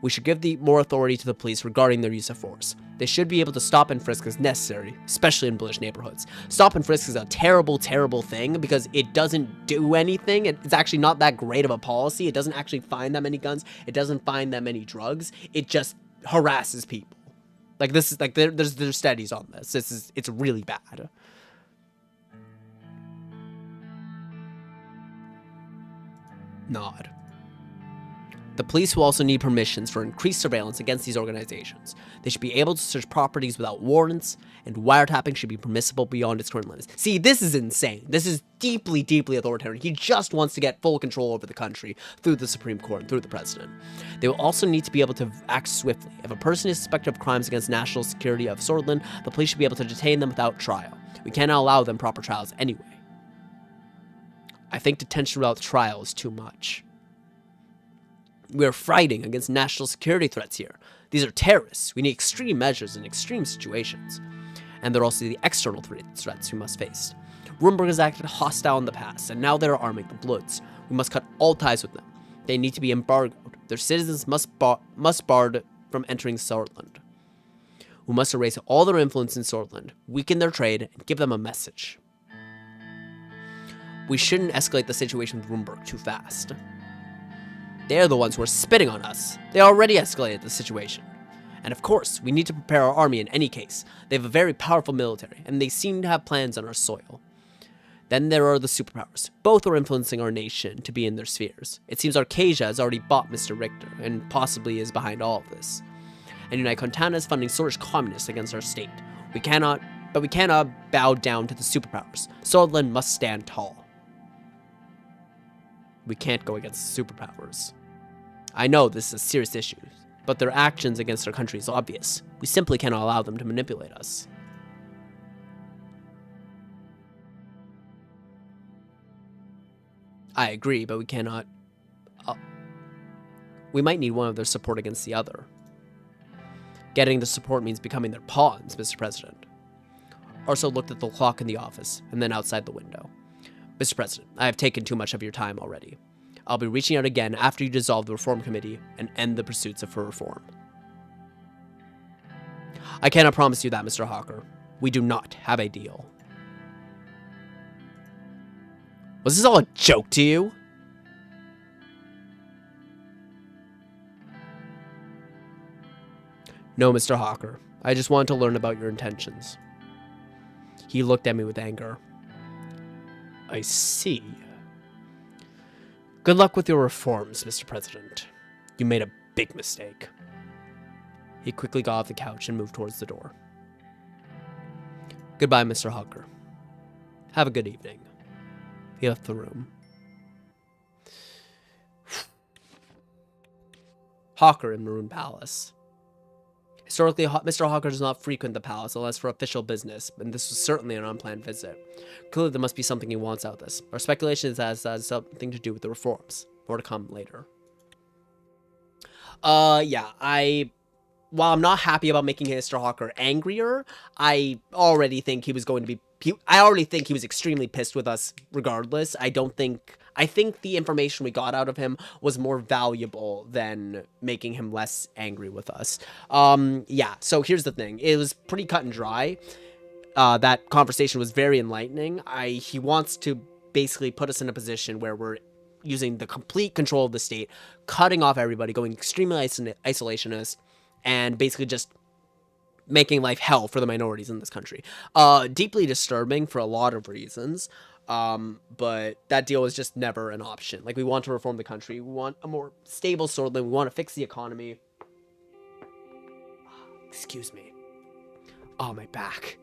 We should give more authority to the police regarding their use of force. They should be able to stop and frisk as necessary, especially in British neighborhoods. Stop and frisk is a terrible, terrible thing because it doesn't do anything. It's actually not that great of a policy. It doesn't actually find that many guns. It doesn't find that many drugs. It just harasses people. Like, this is like there's studies on this. It's really bad. Nod. The police will also need permissions for increased surveillance against these organizations. They should be able to search properties without warrants, and wiretapping should be permissible beyond its current limits. See, this is insane. This is deeply, deeply authoritarian. He just wants to get full control over the country through the Supreme Court and through the president. They will also need to be able to act swiftly. If a person is suspected of crimes against national security of Sordland, the police should be able to detain them without trial. We cannot allow them proper trials anyway. I think detention without trial is too much. We are fighting against national security threats here. These are terrorists. We need extreme measures in extreme situations. And there are also the external threats we must face. Rumburg has acted hostile in the past, and now they are arming the Bloods. We must cut all ties with them. They need to be embargoed. Their citizens must barred from entering Sordland. We must erase all their influence in Sordland, weaken their trade, and give them a message. We shouldn't escalate the situation with Rumburg too fast. They're the ones who are spitting on us. They already escalated the situation. And of course, we need to prepare our army in any case. They have a very powerful military, and they seem to have plans on our soil. Then there are the superpowers. Both are influencing our nation to be in their spheres. It seems Arcasia has already bought Mr. Richter, and possibly is behind all of this. And United Contana is funding Swedish communists against our state. We cannot bow down to the superpowers. Sordland must stand tall. We can't go against the superpowers. I know this is a serious issue, but their actions against our country is obvious. We simply cannot allow them to manipulate us. I agree, but we cannot... we might need one of their support against the other. Getting the support means becoming their pawns, Mr. President. Arso looked at the clock in the office, and then outside the window. Mr. President, I have taken too much of your time already. I'll be reaching out again after you dissolve the Reform Committee and end the pursuits for reform. I cannot promise you that, Mr. Hawker. We do not have a deal. Was this all a joke to you? No, Mr. Hawker. I just wanted to learn about your intentions. He looked at me with anger. I see. Good luck with your reforms, Mr. President. You made a big mistake. He quickly got off the couch and moved towards the door. Goodbye, Mr. Hawker. Have a good evening. He left the room. Hawker in Maroon Palace. Historically, Mr. Hawker does not frequent the palace unless for official business, and this was certainly an unplanned visit. Clearly, there must be something he wants out of this. Our speculation is that it has something to do with the reforms. More to come later. Yeah, while I'm not happy about making Mr. Hawker angrier, I already think he was going to be... I already think he was extremely pissed with us regardless. I think the information we got out of him was more valuable than making him less angry with us. Yeah, so here's the thing. It was pretty cut and dry. That conversation was very enlightening. He wants to basically put us in a position where we're using the complete control of the state, cutting off everybody, going extremely isolationist, and basically just making life hell for the minorities in this country. Deeply disturbing for a lot of reasons. But that deal was just never an option. Like, we want to reform the country. We want a more stable Sordland. We want to fix the economy. Excuse me. Oh, my back.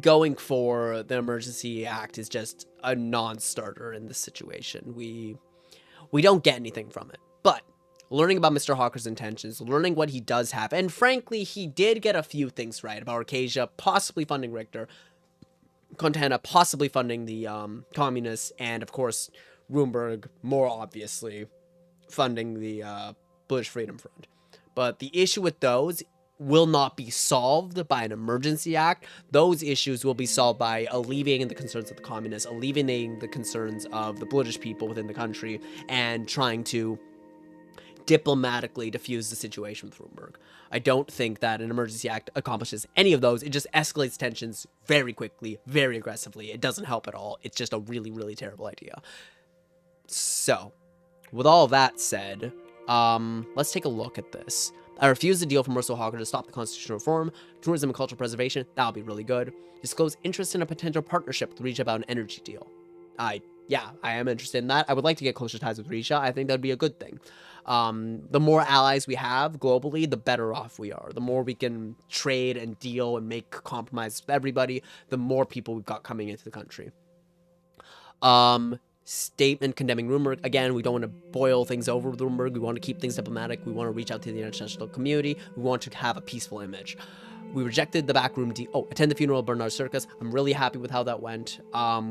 Going for the Emergency Act is just a non-starter in this situation. We don't get anything from it. But learning about Mr. Hawker's intentions, learning what he does have, and frankly, he did get a few things right about Arcasia possibly funding Richter, Contana possibly funding the communists, and of course, Roomberg, more obviously, funding the British Freedom Front. But the issue with those will not be solved by an emergency act. Those issues will be solved by alleviating the concerns of the communists, alleviating the concerns of the British people within the country, and trying to diplomatically diffuse the situation with Roomberg. I don't think that an emergency act accomplishes any of those. It just escalates tensions very quickly, very aggressively. It doesn't help at all. It's just a really, really terrible idea. So, with all that said, let's take a look at this. I refuse the deal from Mr. Hawker to stop the constitutional reform, tourism and cultural preservation. That'll be really good. Disclose interest in a potential partnership with Risha about an energy deal. Yeah, I am interested in that. I would like to get closer ties with Risha. I think that'd be a good thing. The more allies we have globally, the better off we are. The more we can trade and deal and make compromises with everybody, the more people we've got coming into the country. Statement condemning Roomberg. Again, we don't want to boil things over with Roomberg. We want to keep things diplomatic. We want to reach out to the international community. We want to have a peaceful image. We rejected the backroom deal. Oh, attend the funeral of Bernard Circus. I'm really happy with how that went.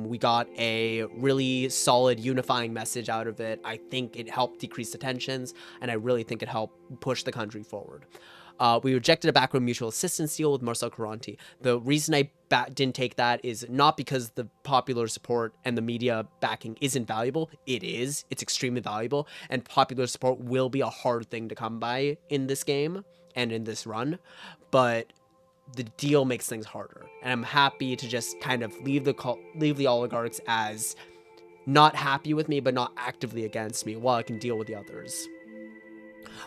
We got a really solid unifying message out of it. I think it helped decrease the tensions, and I really think it helped push the country forward. We rejected a backroom mutual assistance deal with Marcel Caranti. The reason I didn't take that is not because the popular support and the media backing isn't valuable. It is. It's extremely valuable, and popular support will be a hard thing to come by in this game and in this run, but the deal makes things harder, and I'm happy to just kind of leave the oligarchs as not happy with me, but not actively against me, while I can deal with the others.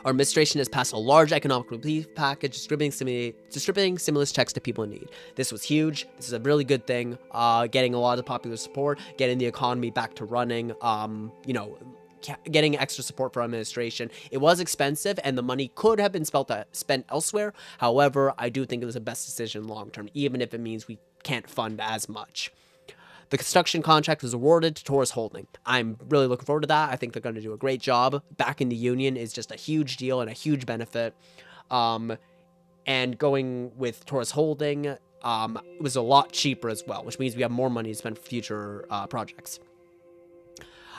Our administration has passed a large economic relief package, distributing stimulus checks to people in need. This was huge. This is a really good thing. Getting a lot of popular support, getting the economy back to running, getting extra support for administration. It was expensive, and the money could have been spent elsewhere. However, I do think it was the best decision long term, even if it means we can't fund as much. The construction contract was awarded to Taurus Holding. I'm really looking forward to that. I think they're going to do a great job. Back in the union is just a huge deal and a huge benefit. And going with Taurus Holding, it was a lot cheaper as well, which means we have more money to spend for future projects.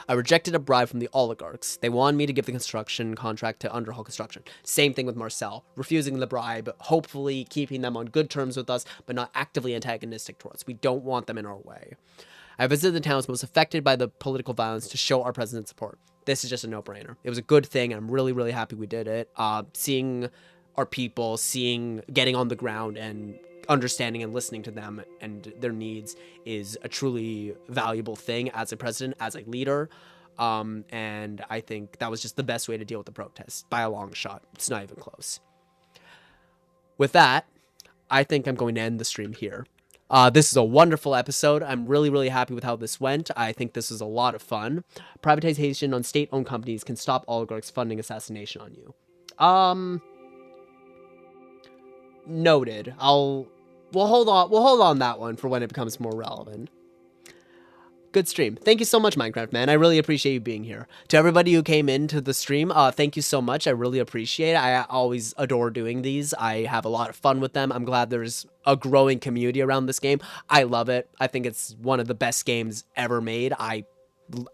I rejected a bribe from the oligarchs. They wanted me to give the construction contract to Underhall Construction. Same thing with Marcel. Refusing the bribe, hopefully keeping them on good terms with us, but not actively antagonistic towards us. We don't want them in our way. I visited the towns most affected by the political violence to show our president's support. This is just a no-brainer. It was a good thing, and I'm really, really happy we did it. Seeing our people, getting on the ground and understanding and listening to them and their needs is a truly valuable thing as a president, as a leader. And I think that was just the best way to deal with the protests by a long shot. It's not even close. With that, I think I'm going to end the stream here. This is a wonderful episode. I'm really, really happy with how this went. I think this is a lot of fun. Privatization on state-owned companies can stop oligarchs funding assassination on you. Noted. We'll hold on that one for when it becomes more relevant. Good stream. Thank you so much, Minecraft man. I really appreciate you being here. To everybody who came into the stream, thank you so much. I really appreciate it. I always adore doing these. I have a lot of fun with them. I'm glad there's a growing community around this game. I love it. I think it's one of the best games ever made. I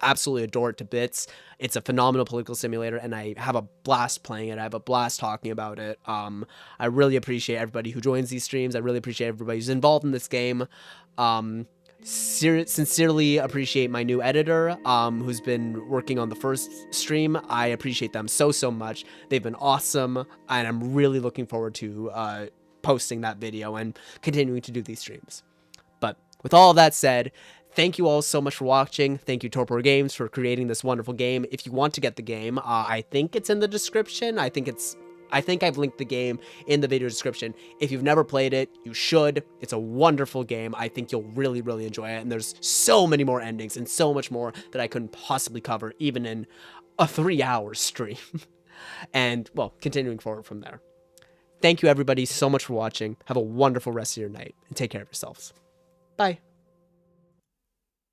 absolutely adore it to bits. It's a phenomenal political simulator, and I have a blast playing it. I have a blast talking about it. I really appreciate everybody who joins these streams. I really appreciate everybody who's involved in this game. Sincerely appreciate my new editor, who's been working on the first stream. I appreciate them so much. They've been awesome, and I'm really looking forward to posting that video and continuing to do these streams. But with all that said, thank you all so much for watching. Thank you, Torpor Games, for creating this wonderful game. If you want to get the game, I think it's in the description. I think I've linked the game in the video description. If you've never played it, you should. It's a wonderful game. I think you'll really enjoy it. And there's so many more endings and so much more that I couldn't possibly cover, even in a 3-hour stream. And, well, continuing forward from there. Thank you, everybody, so much for watching. Have a wonderful rest of your night, and take care of yourselves. Bye.